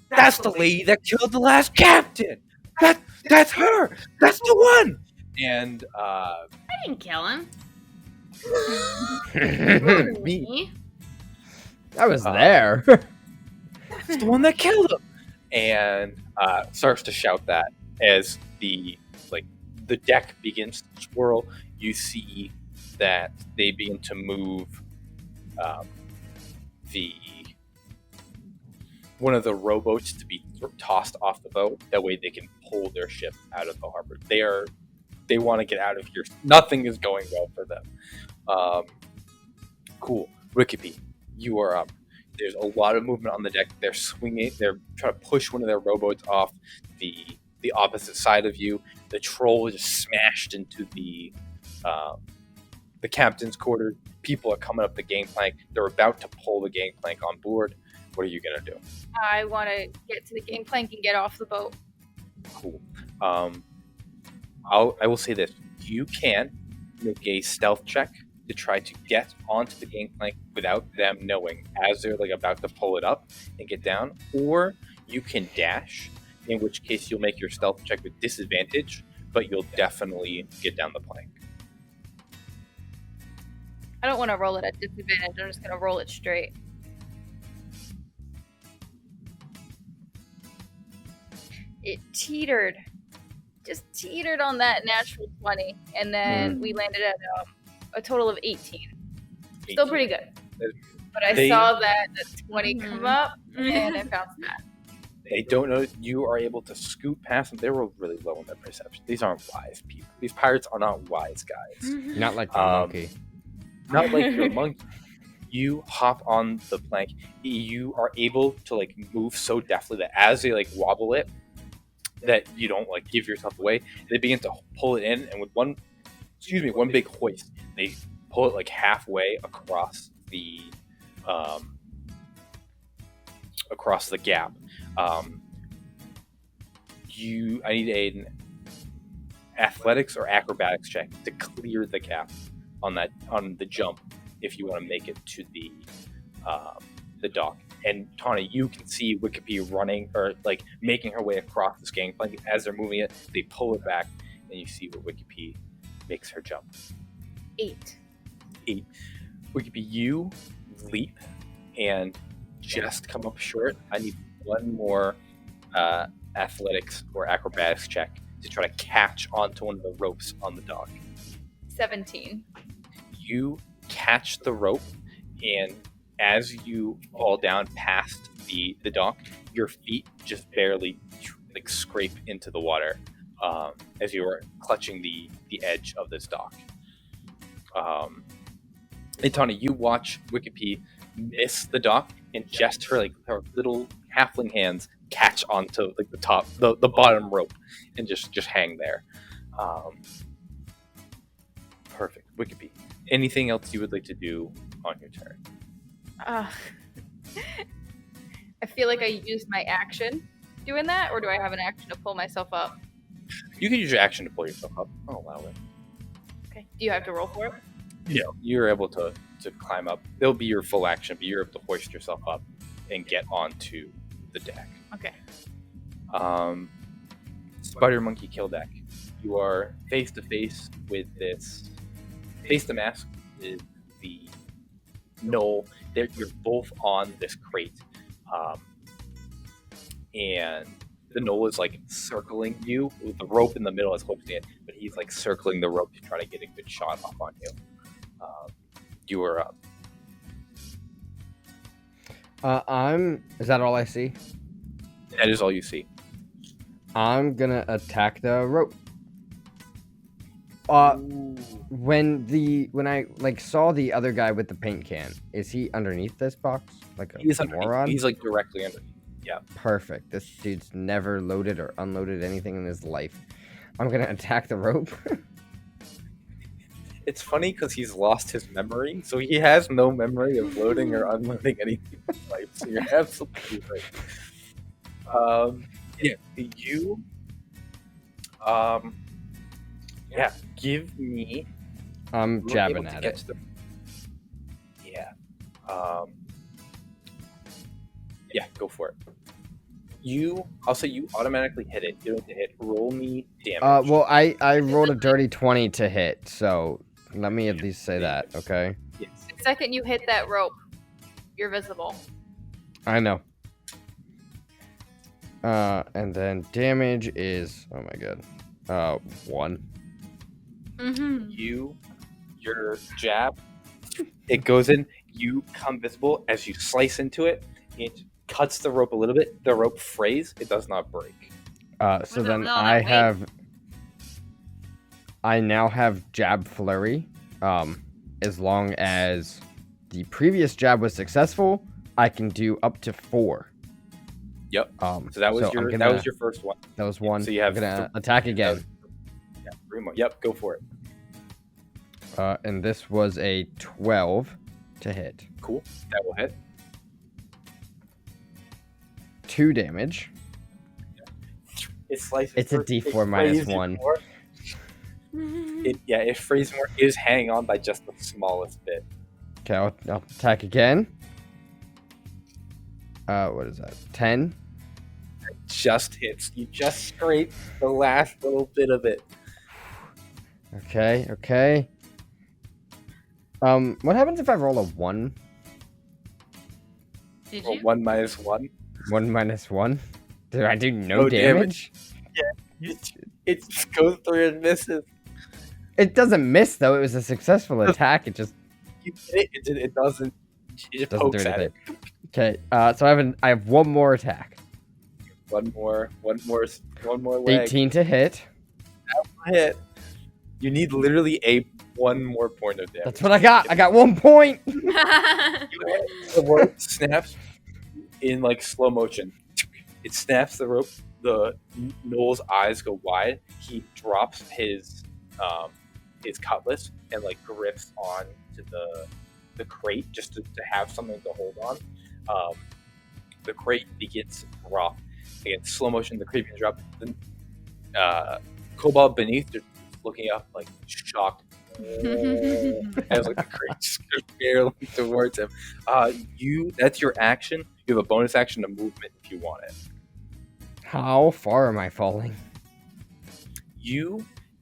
"That's the lady that killed the last captain! That's her! That's the one!" And I didn't kill him. me. I was there. That's the one that killed him! And starts to shout that as the deck begins to swirl. You see that they begin to move one of the rowboats to be tossed off the boat. That way they can pull their ship out of the harbor. They want to get out of here. Nothing is going well for them. Cool. Rickaby, you are up. There's a lot of movement on the deck. They're swinging. They're trying to push one of their rowboats off the opposite side of you. The troll is just smashed into the captain's quarters. People are coming up the gangplank. They're about to pull the gangplank on board. What are you gonna do? I want to get to the gangplank and get off the boat. Cool. I will say this: you can make a stealth check to try to get onto the gangplank without them knowing as they're about to pull it up and get down, or you can dash, in which case you'll make your stealth check with disadvantage, but you'll definitely get down the plank. I don't want to roll it at disadvantage. I'm just going to roll it straight. It just teetered on that natural 20, and then we landed at a total of 18. Still pretty good. But I saw that 20 come up, and I bounced back. They don't know you are able to scoot past them. They were really low in their perception. These aren't wise people. These pirates are not wise guys. Not like the monkey. Not like your monkey. You hop on the plank. You are able to move so deftly that as they wobble it, that you don't give yourself away. They begin to pull it in, and with one big hoist, they pull it halfway across the gap. I need an athletics or acrobatics check to clear the gap on the jump if you want to make it to the dock. And Tawna, you can see Wikipedia running or like making her way across this gangplank. As they're moving it, they pull it back, and you see where Wikipedia makes her jump. 8. Wikipedia, you leap and just come up short. I need one more athletics or acrobatics check to try to catch onto one of the ropes on the dock. 17. You catch the rope, and as you fall down past the dock, your feet just barely like scrape into the water as you are clutching the edge of this dock. And Tawna, you watch Wikipedia miss the dock, and just her little halfling hands catch onto like the bottom rope, and just hang there. Perfect. Wikipedia. Anything else you would like to do on your turn? I feel like I used my action doing that, or do I have an action to pull myself up? You can use your action to pull yourself up. I'll allow it. Okay. Do you have to roll for it? Yeah. You're able to climb up. It'll be your full action, but you're able to hoist yourself up and get onto the deck. Okay. Spider Monkey Kill Deck. You are face to face with this. Face the mask is the knoll. You're both on this crate, and the knoll is like circling you with the rope in the middle as holding it, but he's like circling the rope to try to get a good shot off on you. You are up. Is that all I see? That is all you see. I'm gonna attack the rope. When I like saw the other guy with the paint can, is he underneath this box? Like a He's moron? He's like directly underneath. Yeah. Perfect. This dude's never loaded or unloaded anything in his life. I'm gonna attack the rope. It's funny because he's lost his memory, so he has no memory of loading or unloading anything in his life. So you're absolutely right. You. Give me. I'm jabbing at it. Go for it. I'll say you automatically hit it. You don't have to hit. Roll me damage. Well, I rolled a dirty 20 to hit, so let me at least say that, okay? Yes. The second you hit that rope, you're visible. I know. And then damage is, oh my god, 1. Mm-hmm. Your jab, it goes in, you come visible. As you slice into it, it cuts the rope a little bit. The rope frays, it does not break. So then I now have jab flurry. As long as the previous jab was successful, I can do up to 4. Yep. So that was your first one. That was 1. So you have I'm gonna attack again. Yeah, 3 more. Yep, go for it. And this was a 12 to hit. Cool. That will hit. 2 damage. It slices. It's a D4 minus 1. It frays more. It is hanging on by just the smallest bit. Okay, I'll attack again. What is that? 10? It just hits. You just scrape the last little bit of it. Okay. What happens if I roll a 1? Did Well, you? 1 minus 1. 1 minus 1? Did I do no damage? It just goes through and misses. It doesn't miss though. It was a successful attack. It just You hit it. It doesn't. It just doesn't do pokes at it. anything. Okay. So I have one more attack. One more leg. 18 to hit. Hit. You need literally one more point of damage. That's what I got. I got 1 point. The rope snaps in like slow motion. It snaps the rope. The Noel's eyes go wide. He drops his cutlass and like grips on to the crate just to have something to hold on. The crate begins to drop. Again, slow motion. The crate begins to drop. The Cobalt beneath just looking up like shocked. As like the crate just goes barely towards him. That's your action. You have a bonus action to movement if you want it. How far am I falling?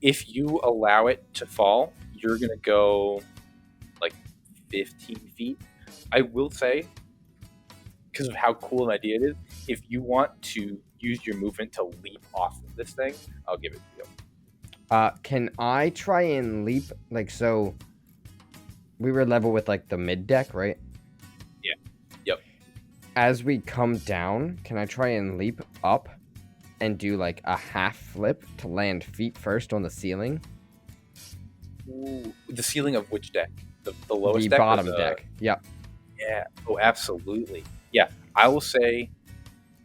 If you allow it to fall, you're gonna go like 15 feet. I will say, because of how cool an idea it is, if you want to use your movement to leap off of this thing, I'll give it to you. Can I try and leap? Like, so we were level with like the mid deck, right? Yeah. Yep. As we come down, can I try and leap up and do like a half flip to land feet first on the ceiling? Ooh, the ceiling of which deck? The lowest The deck? bottom deck. Yep. Yeah. Oh, absolutely. Yeah. I will say,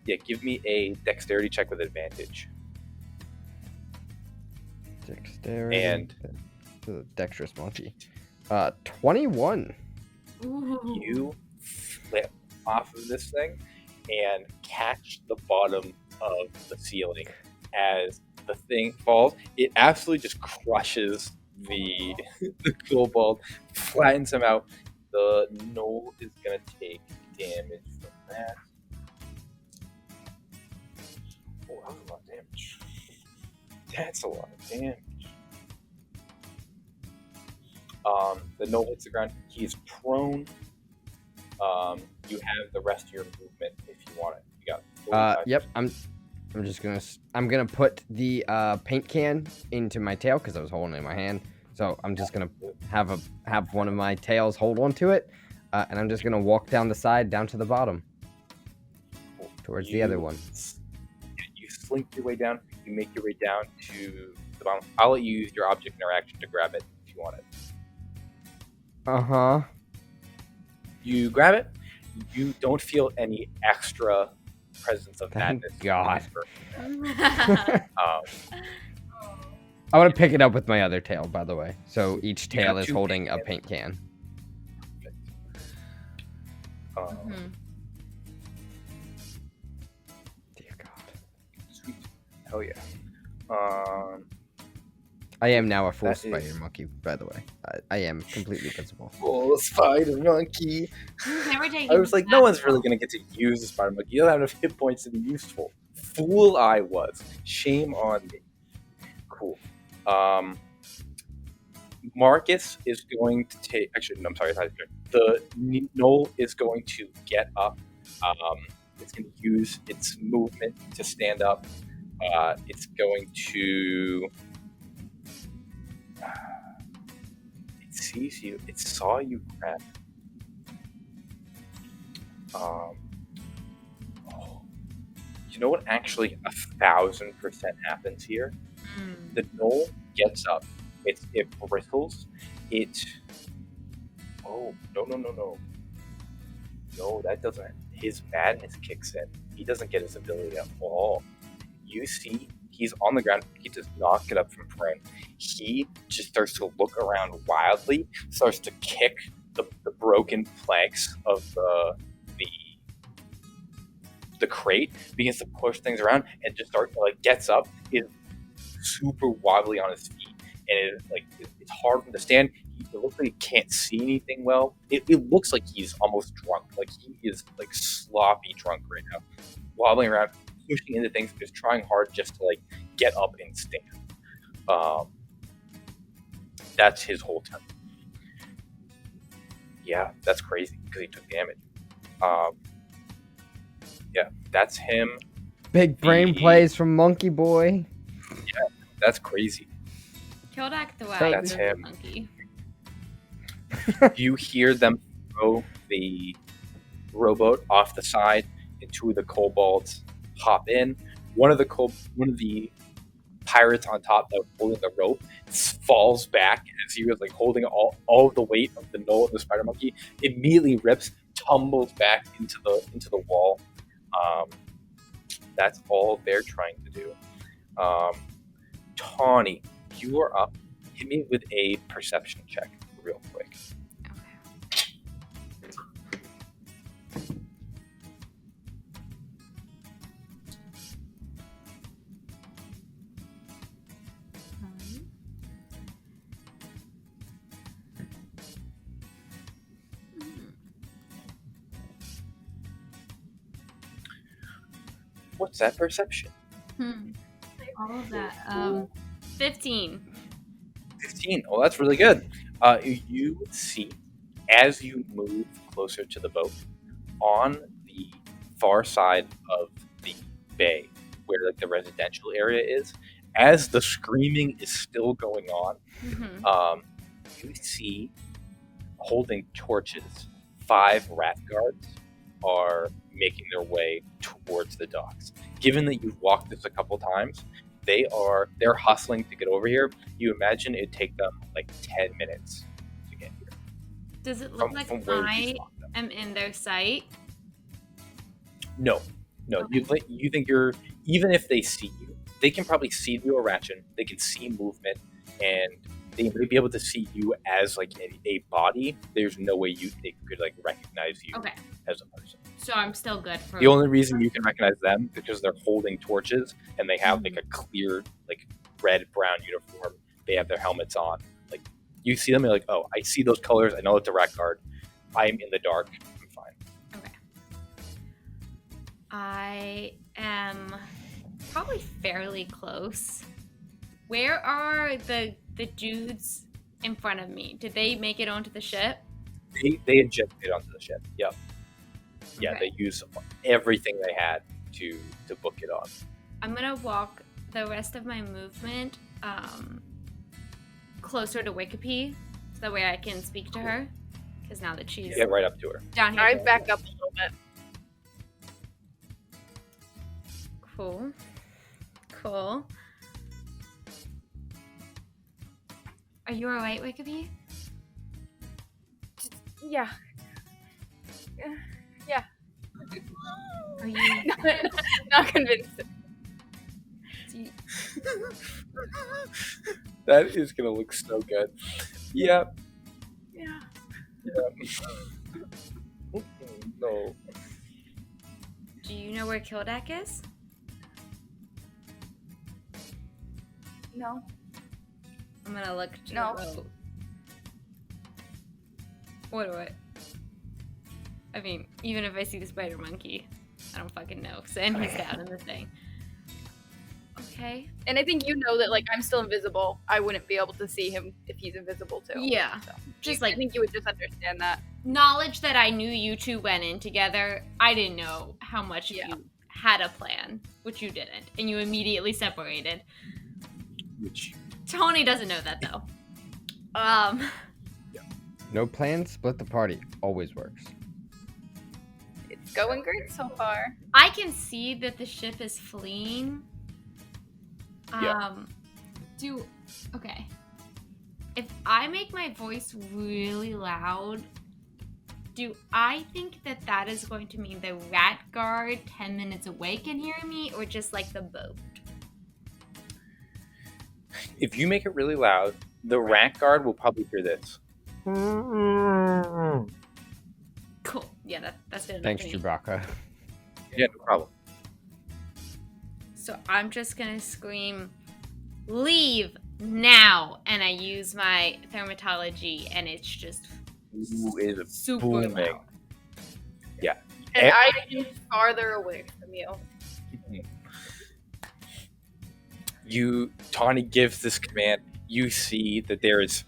yeah, give me a dexterity check with advantage. Dexterity. And the dexterous monkey. 21. Ooh. you flip off of this thing and catch the bottom of the ceiling as the thing falls. It absolutely just crushes the kobold, flattens him out. The gnoll is gonna take damage from that. Oh, that's a lot of damage. That's a lot of damage. The gnoll hits the ground. He's prone. You have the rest of your movement if you want it. You got 45. Yep. I'm gonna put the paint can into my tail because I was holding it in my hand. So I'm just gonna have one of my tails hold onto it, and I'm just gonna walk down the side down to the bottom, towards the other one. You slink your way down. You make your way down to the bottom. I'll let you use your object interaction to grab it if you want it. Uh-huh. You grab it. You don't feel any extra presence of Thank madness. God. Um, I want to pick it up with my other tail, by the way. So each You tail got is two holding paint a paint can. Mhm. Dear God. Sweet. Hell yeah. I am now a full That spider is- monkey, by the way. I am completely visible. Oh, spider monkey. Never taken I was like, no that one's really long. gonna get to use the spider monkey. You don't have enough hit points to be useful. Fool I was. Shame on me. Cool. Marcus is going to take. Actually, no, I'm sorry. The gnoll is going to get up. It's going to use its movement to stand up. It's going to. It sees you. It saw you grab. You know what? Actually, 1,000% happens here. Mm. The gnoll gets up. It bristles. It. Oh, no. No, that doesn't. His madness kicks in. He doesn't get his ability at all. You see, he's on the ground. He does not get up from prone. He just starts to look around wildly, starts to kick the broken planks of the crate, begins to push things around, and just gets up, is super wobbly on his feet, and it's hard for him to stand. It looks like he can't see anything well. It looks like he's almost drunk. Like he is sloppy drunk right now, wobbling around, pushing into things, just trying hard just to get up and stand. That's his whole turn. Yeah, that's crazy because he took damage. Yeah, that's him. Big brain plays from Monkey Boy. That's crazy. Kildak threw out That's the him. monkey. You hear them throw the rowboat off the side, and two of the kobolds hop in. One of the pirates on top that was holding the rope falls back as he was holding all of the weight of the gnoll and the spider monkey. Immediately rips, tumbles back into the wall. That's all they're trying to do. Tawny, you are up. Hit me with a perception check real quick. What's that perception? All of that. 15. 15. Oh, that's really good. You see, as you move closer to the boat, on the far side of the bay, where like the residential area is, as the screaming is still going on, you see, holding torches, 5 rat guards are making their way towards the docks. Given that you've walked this a couple times, they're hustling to get over here. You imagine it'd take them like 10 minutes to get here. Does it look like I am in their sight? No. Okay. You think you're, even if they see you, they can probably see the Oor Rachen, they can see movement, and they may be able to see you as like a body. There's no way they could like recognize you as a person. So I'm still good for... The only reason you can recognize them is because they're holding torches and they have like a clear like red-brown uniform. They have their helmets on. Like you see them, you're like, oh, I see those colors. I know it's a rat guard. I'm in the dark. I'm fine. Okay. I am probably fairly close. Where are the dudes in front of me? Did they make it onto the ship? They ejected onto the ship. Yep. Yeah, Okay. they used everything they had to book it on. I'm gonna walk the rest of my movement closer to Wikipedia, so that way I can speak to her. Because now that she's Get right up to her. down here. I back up a little bit. Cool. Are you alright, Wikipedia? Yeah. Yeah. Are you? Not convinced. That is gonna look so good. Yeah. Yeah. No. Do you know where Kildak is? No. I'm gonna look to No. the boat. What do I mean, even if I see the spider monkey, I don't fucking know. And he's down in the thing. Okay. And I think you know that, like, I'm still invisible. I wouldn't be able to see him if he's invisible, too. Yeah. So, Just I like think you would just understand that. knowledge that I knew you two went in together. I didn't know how much of you had a plan, which you didn't. And you immediately separated. Which Tony doesn't know that, though. No plan, split the party. Always works. It's going great so far. I can see that the ship is fleeing. Okay. If I make my voice really loud, do I think that is going to mean the rat guard 10 minutes away can hear me, or just like the boat? if you make it really loud, the rat guard will probably hear this. Cool. Yeah, that's good enough. Thanks, for me. Chewbacca. Yeah, no problem. So I'm just gonna scream, "Leave now!" And I use my thermatology, and it's just Ooh, it is super booming. loud. Yeah. And I'm farther away from you. Tawny gives this command. You see that there is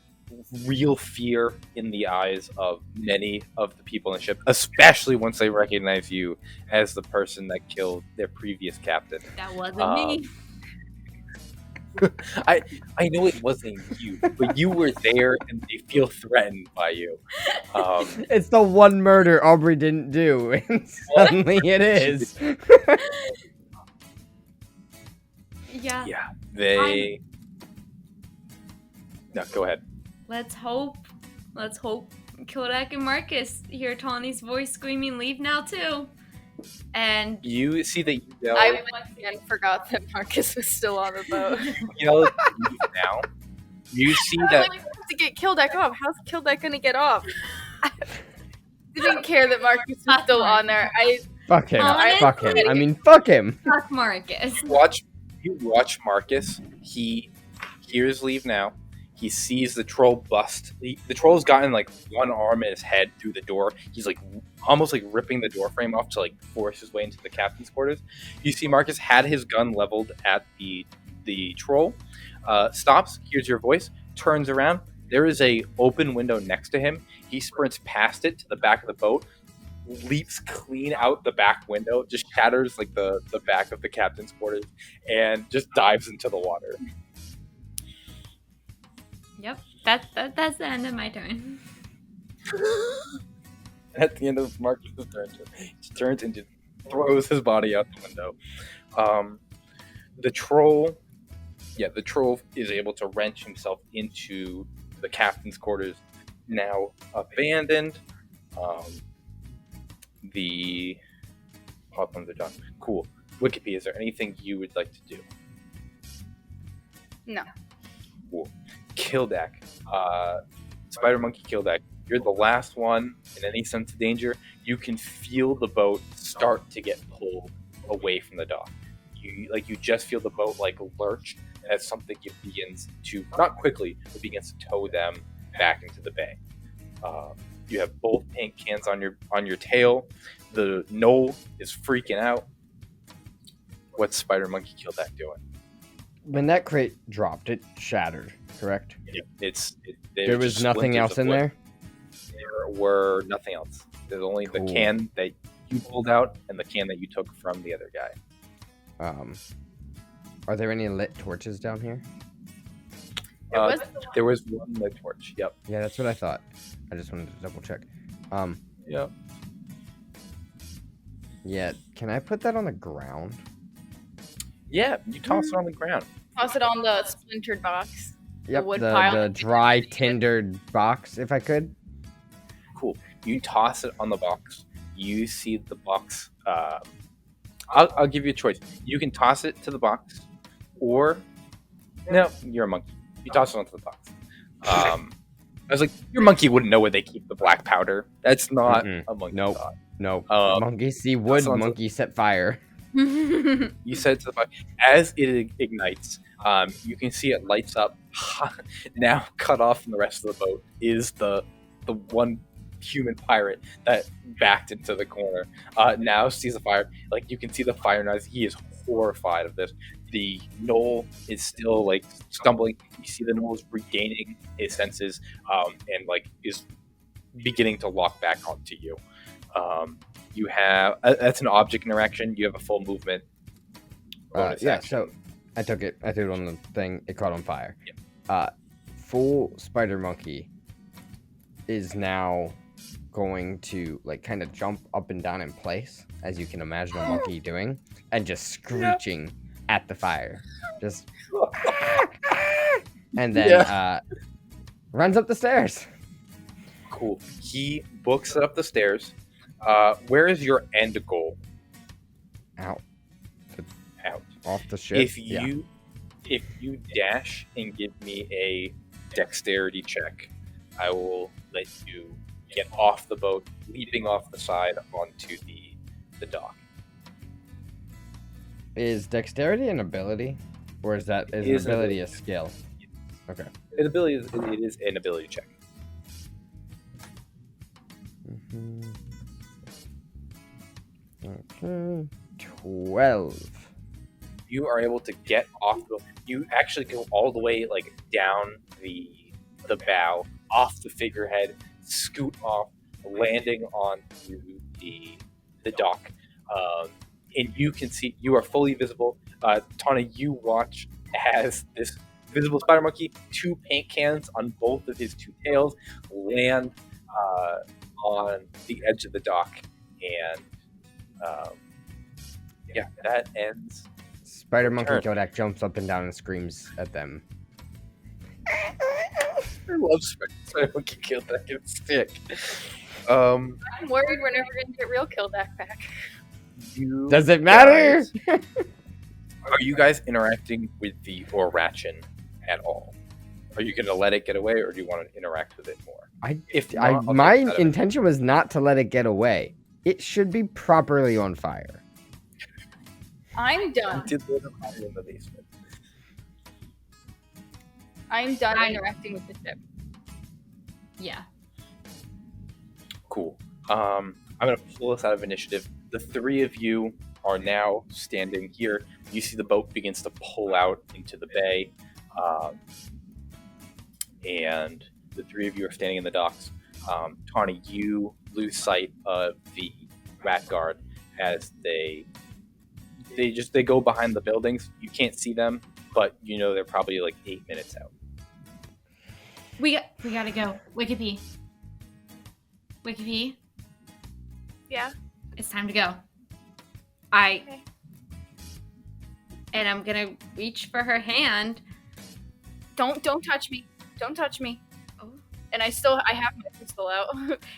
real fear in the eyes of many of the people on the ship, especially once they recognize you as the person that killed their previous captain. That wasn't me. I know it wasn't you, but you were there and they feel threatened by you. It's the one murder Aubrey didn't do, and suddenly it is. Yeah. Yeah, they... No, go ahead. Let's hope Kodak and Marcus hear Tawny's voice screaming, "Leave now!" too. And You see that you yell, I once again forgot that Marcus was still on the boat. leave now. You see I'm that... like, we have to get Kildek off. How's Kildek gonna get off? I didn't care that Marcus was still on there. Fuck him. Honestly- Fuck him. I mean, fuck him. fuck Marcus. You watch Marcus. He hears leave now. He sees the troll bust. The troll's gotten like one arm and his head through the door. He's like almost like ripping the door frame off to like force his way into the captain's quarters. You see Marcus had his gun leveled at the troll. Stops, hears your voice, turns around. There is a open window next to him. He sprints past it to the back of the boat, leaps clean out the back window, just shatters like the back of the captain's quarters, and just dives into the water. Yep, that's the end of my turn. At the end of Marcus's turn, he turns and just throws his body out the window. The troll is able to wrench himself into the captain's quarters, now abandoned. The hop on the dock. Cool. Wikipedia, is there anything you would like to do? No. Cool. Kildak. Spider Monkey Kildak. You're the last one in any sense of danger. You can feel the boat start to get pulled away from the dock. You just feel the boat like lurch as something begins to, not quickly, but begins to tow them back into the bay. You have both paint cans on your tail. The knoll is freaking out. What's Spider Monkey Kildak doing? When that crate dropped, it shattered, correct? There was nothing else in there? There were nothing else. There's only the can that you pulled out and the can that you took from the other guy. Are there any lit torches down here? There was one lit torch. Yep. Yeah, that's what I thought. I just wanted to double check. Yep. Yeah, can I put that on the ground? Yeah, you toss it on the ground. Toss it on the splintered box. Yep, wood pile. the dry, tindered box, if I could. Cool. You toss it on the box. You see the box. I'll give you a choice. You can toss it to the box, or no, you're a monkey. You toss it onto the box. I was like, your monkey wouldn't know where they keep the black powder. That's not a monkey. Nope. Thought. No. Monkey see wood, monkey set fire. You set it to the fire. As it ignites, you can see it lights up. Now cut off from the rest of the boat is the one human pirate that backed into the corner. Now sees the fire. Like, you can see the fire noise. He is horrified of this. The knoll is still like stumbling. You see the knoll is regaining his senses, and like is beginning to lock back onto you. You have that's an object interaction. You have a full movement. Yeah, so I took it. I threw it on the thing. It caught on fire. Yep. Full spider monkey is now going to like kind of jump up and down in place, as you can imagine a monkey doing, and just screeching at the fire, just and then runs up the stairs. Cool. He books it up the stairs. Where is your end goal? Out. Out. Off the ship. If you dash and give me a dexterity check, I will let you get off the boat, leaping off the side onto the dock. Is dexterity an ability, or is an ability a skill? Okay. It is an ability check. Okay. 12. You are able to get off the. You actually go all the way like down the bow, off the figurehead, scoot off, landing onto the dock, and you can see you are fully visible. Tana, you watch as this visible spider monkey, 2 paint cans on both of his 2 tails, land on the edge of the dock, and that ends. Spider monkey Kodak jumps up and down and screams at them. I love Spider Monkey Kildak. It's sick. I'm worried we're never going to get real Kildak back. Does it matter? Are you guys interacting with the Oor Rachen at all? Are you going to let it get away, or do you want to interact with it more? My intention was not to let it get away. It should be properly on fire. I'm done. Did live in the basement. I'm done I- interacting with the ship. Yeah. Cool. I'm gonna pull us out of initiative. The three of you are now standing here. You see the boat begins to pull out into the bay, and the three of you are standing in the docks. Tawny, you lose sight of the rat guard as they go behind the buildings. You can't see them, but you know they're probably like 8 minutes out. We gotta go. Wikipedia. Yeah. It's time to go. And Okay. I'm gonna reach for her hand. Don't touch me. Don't touch me. Oh. And I have my pistol out,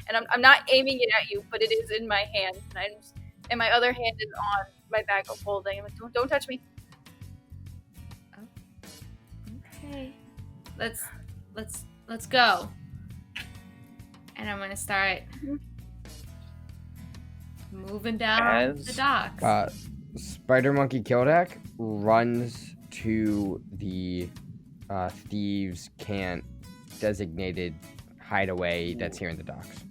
and I'm not aiming it at you, but it is in my hand, and my other hand is on my bag of holding. I'm like, don't touch me. Okay. Let's go. And I'm gonna start moving down the docks. Spider Monkey Kildak runs to the thieves' can't designated hideaway that's here in the docks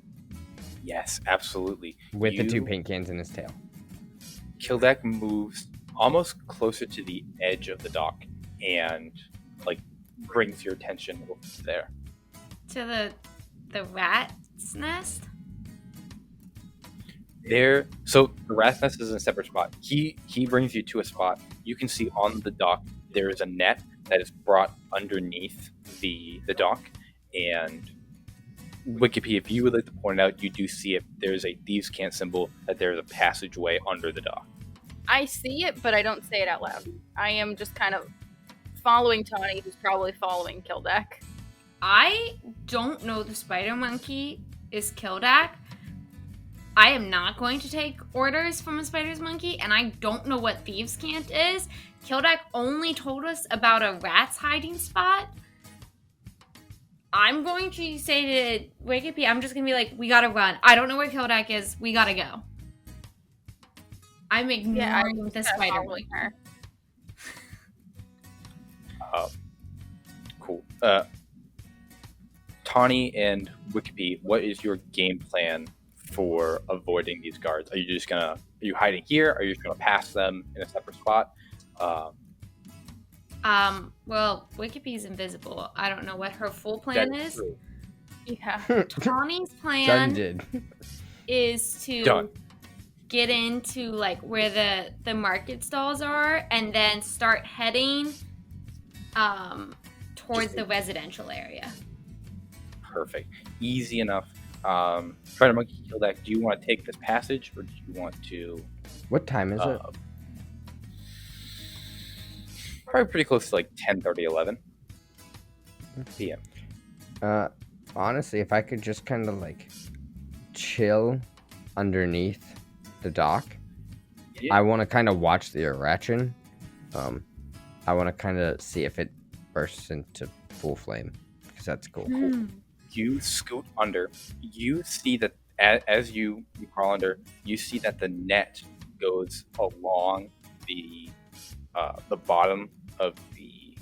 Yes, absolutely. with the two You- paint cans in his tail. Kildek moves almost closer to the edge of the dock and like brings your attention over to there. To the rat's nest? There, so the rat's nest is in a separate spot. He brings you to a spot. You can see on the dock there is a net that is brought underneath the dock, and Wikipedia, if you would like to point out, you do see it. There's a thieves' cant symbol that there is a passageway under the dock. I see it, but I don't say it out loud. I am just kind of following Tawny, who's probably following Kildek. I don't know the spider monkey is Kildak. I am not going to take orders from a spider's monkey, and I don't know what thieves' cant is. Kildak only told us about a rat's hiding spot. I'm going to say to Wikipedia, I'm just going to be like, we gotta run. I don't know where Kildak is. We gotta go. I'm ignoring the spider following monkey. her. Cool. Tawny and Wikipedia, what is your game plan for avoiding these guards? Are you hiding here? Are you just gonna pass them in a separate spot? Well, Wikipedia's invisible. I don't know what her full plan That's is. true. Yeah. Tawny's Done plan did. is to Done. get into like where the market stalls are and then start heading towards the residential area. Perfect. Easy enough. Spider Monkey Kildek, do you want to take this passage or do you want to What time is it? probably pretty close to like 10:30, 11 p.m. Honestly, if I could just kind of like chill underneath the dock, Yeah. I want to kind of watch the Oor Rachen. I want to kind of see if it bursts into full flame because that's cool. You scoot under. You see that as you crawl under, you see that the net goes along the bottom of the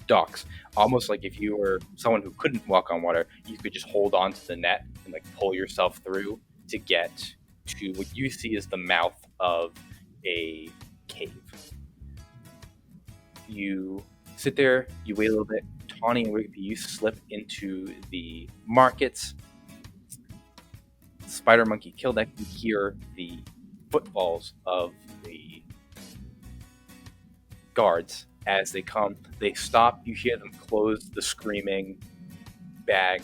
docks, almost like if you were someone who couldn't walk on water, you could just hold on to the net and like pull yourself through to get to what you see is the mouth of a cave. You sit there, you wait a little bit. Tawny and Wiggby, you slip into the markets. Spider Monkey Kildek, you hear the footfalls of the guards as they come. They stop. You hear them close the screaming bag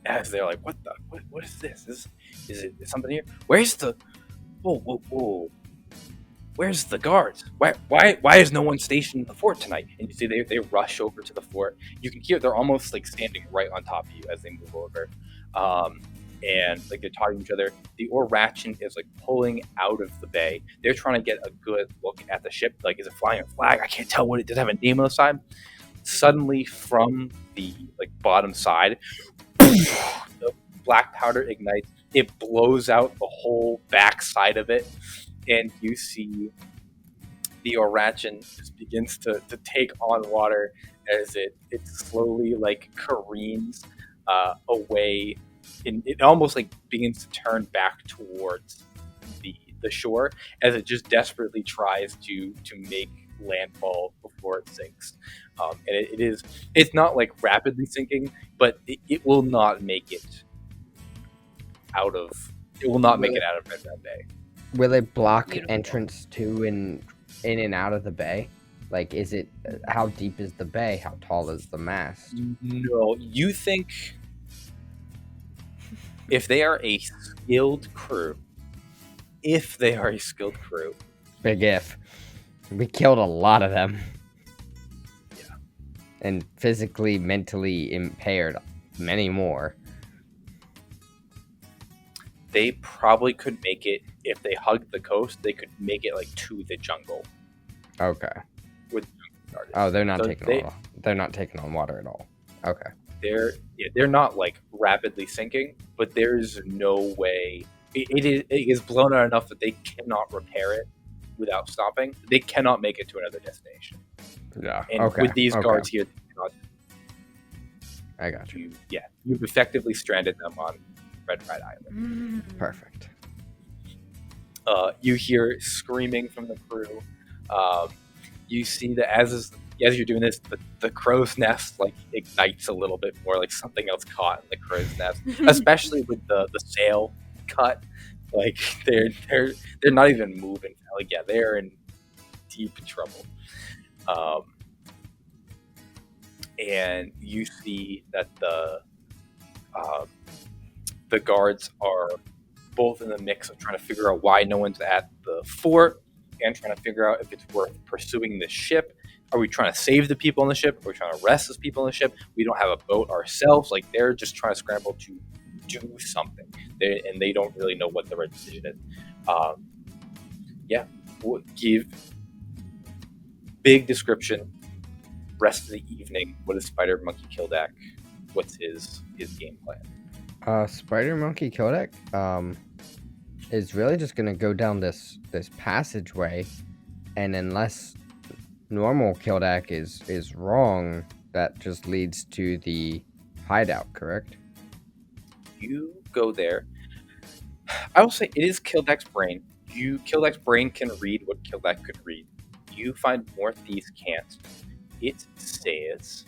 as they're like, what is this? Is it something here? Where's the whoa. Where's the guards? Why is no one stationed in the fort tonight? And you see they rush over to the fort. You can hear they're almost like standing right on top of you as they move over. And like they're talking to each other. The Oor Rachen is like pulling out of the bay. They're trying to get a good look at the ship. Like, is it flying a flag? I can't tell what it does. Have a name on the side. Suddenly, from the like bottom side, the black powder ignites. It blows out the whole back side of it, and you see the Oor Rachen just begins to take on water as it slowly like careens away, and it almost like begins to turn back towards the shore as it just desperately tries to make landfall before it sinks. And it's not like rapidly sinking, but it will not make it out of Red Red Bay. Will it block Beautiful. entrance to and in and out of the bay? Like, is it how deep is the bay? How tall is the mast? No, you think if they are a skilled crew, Big if. We killed a lot of them. Yeah. And physically, mentally impaired many more. they probably could make it if they hugged the coast. They could make it like to the jungle. Okay. With the jungle started. Oh, they're not So they're not taking on water at all. Okay. They're not like rapidly sinking, but there's no way it is blown out enough that they cannot repair it without stopping. They cannot make it to another destination. Yeah. And okay. with these okay. guards here, they cannot, I got you. you've effectively stranded them on Red Pride Island. Perfect. You hear screaming from the crew. You see that as you're doing this, the crow's nest like ignites a little bit more, like something else caught in the crow's nest, especially with the sail cut. Like they're not even moving. Like they're in deep trouble. And you see that the guards are both in the mix of trying to figure out why no one's at the fort and trying to figure out if it's worth pursuing the ship. Are we trying to save the people on the ship? Are we trying to arrest those people on the ship? We don't have a boat ourselves. Like they're just trying to scramble to do something, and they don't really know what the right decision is. We'll give big description. Rest of the evening. What is Spider Monkey Kildak? What's his game plan? Spider Monkey Kodak is really just gonna go down this passageway, and unless normal Kildak is wrong, that just leads to the hideout, correct? You go there. I will say it is Kildak's brain. Kildak's brain can read what Kildak could read. You find more thieves can't. It says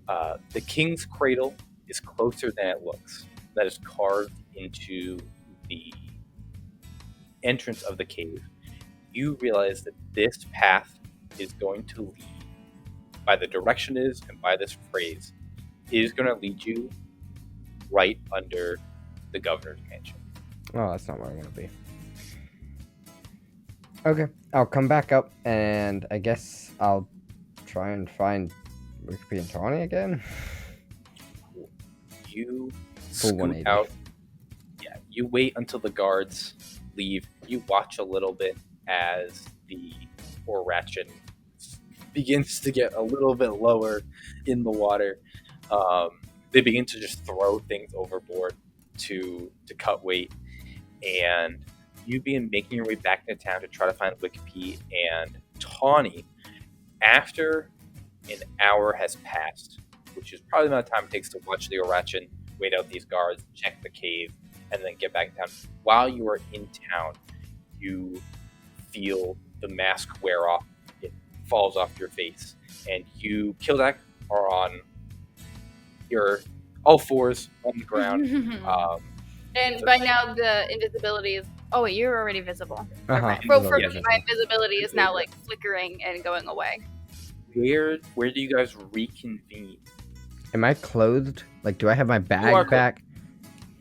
the King's Cradle is closer than it looks. That is carved into the entrance of the cave. You realize that this path is going to lead, by the direction it is and by this phrase, it is going to lead you right under the governor's mansion. Oh, that's not where I want to be. Okay, I'll come back up, and I guess I'll try and find Wikipedia and Tawny again. You Full scoot 180. out. Yeah, you wait until the guards leave. You watch a little bit as the Oor Rachen begins to get a little bit lower in the water. They begin to just throw things overboard to cut weight, and you begin making your way back into town to try to find Wikipedia and Tawny. After an hour has passed, which is probably the amount of time it takes to watch the Oor Rachen, wait out these guards, check the cave, and then get back in town. While you are in town, you feel the mask wear off. It falls off your face, and you, Kildak, are on your all fours on the ground. And by now the invisibility is... Oh wait, you're already visible. Uh-huh. Well, for Yeah. me, my invisibility is now like flickering and going away. Where do you guys reconvene? Am I clothed? Like, do I have my are bag clothed. back?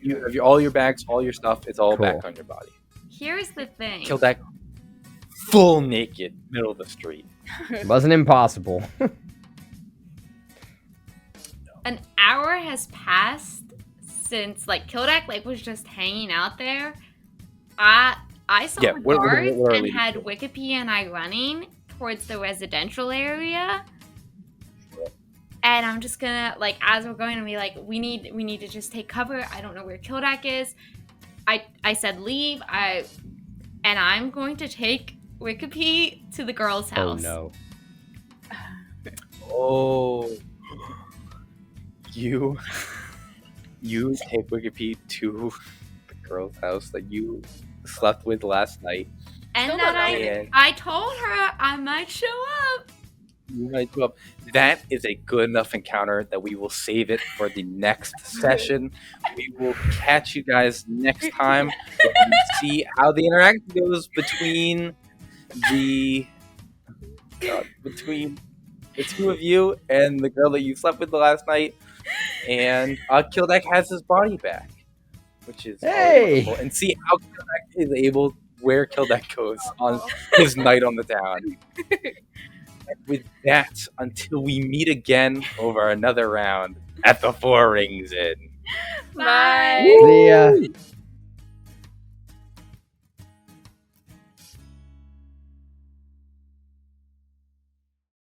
You have all your bags, all your stuff. It's all Cool. back on your body. Here's the thing. Kildak, full naked, middle of the street. Wasn't impossible. An hour has passed since Kildak was just hanging out there. I saw Yeah, the what are guards we and leading had to? Wikipedia and I running towards the residential area. And I'm just gonna as we're going to be we need to just take cover. I don't know where Kildak is. I said leave. I'm going to take Wikipedia to the girl's Oh house. no. Oh, you take Wikipedia to the girl's house that you slept with last night. And Still that don't know. And I told her I might show up. you might go up. That is a good enough encounter that we will save it for the next session. We will catch you guys next time and see how the interaction goes between the two of you and the girl that you slept with the last night. And Kildek has his body back, which is Hey! wonderful. And see how Kildek is able, where Kildek goes on his night on the town. With that, until we meet again over another round at the Four Rings Inn. Bye. See ya.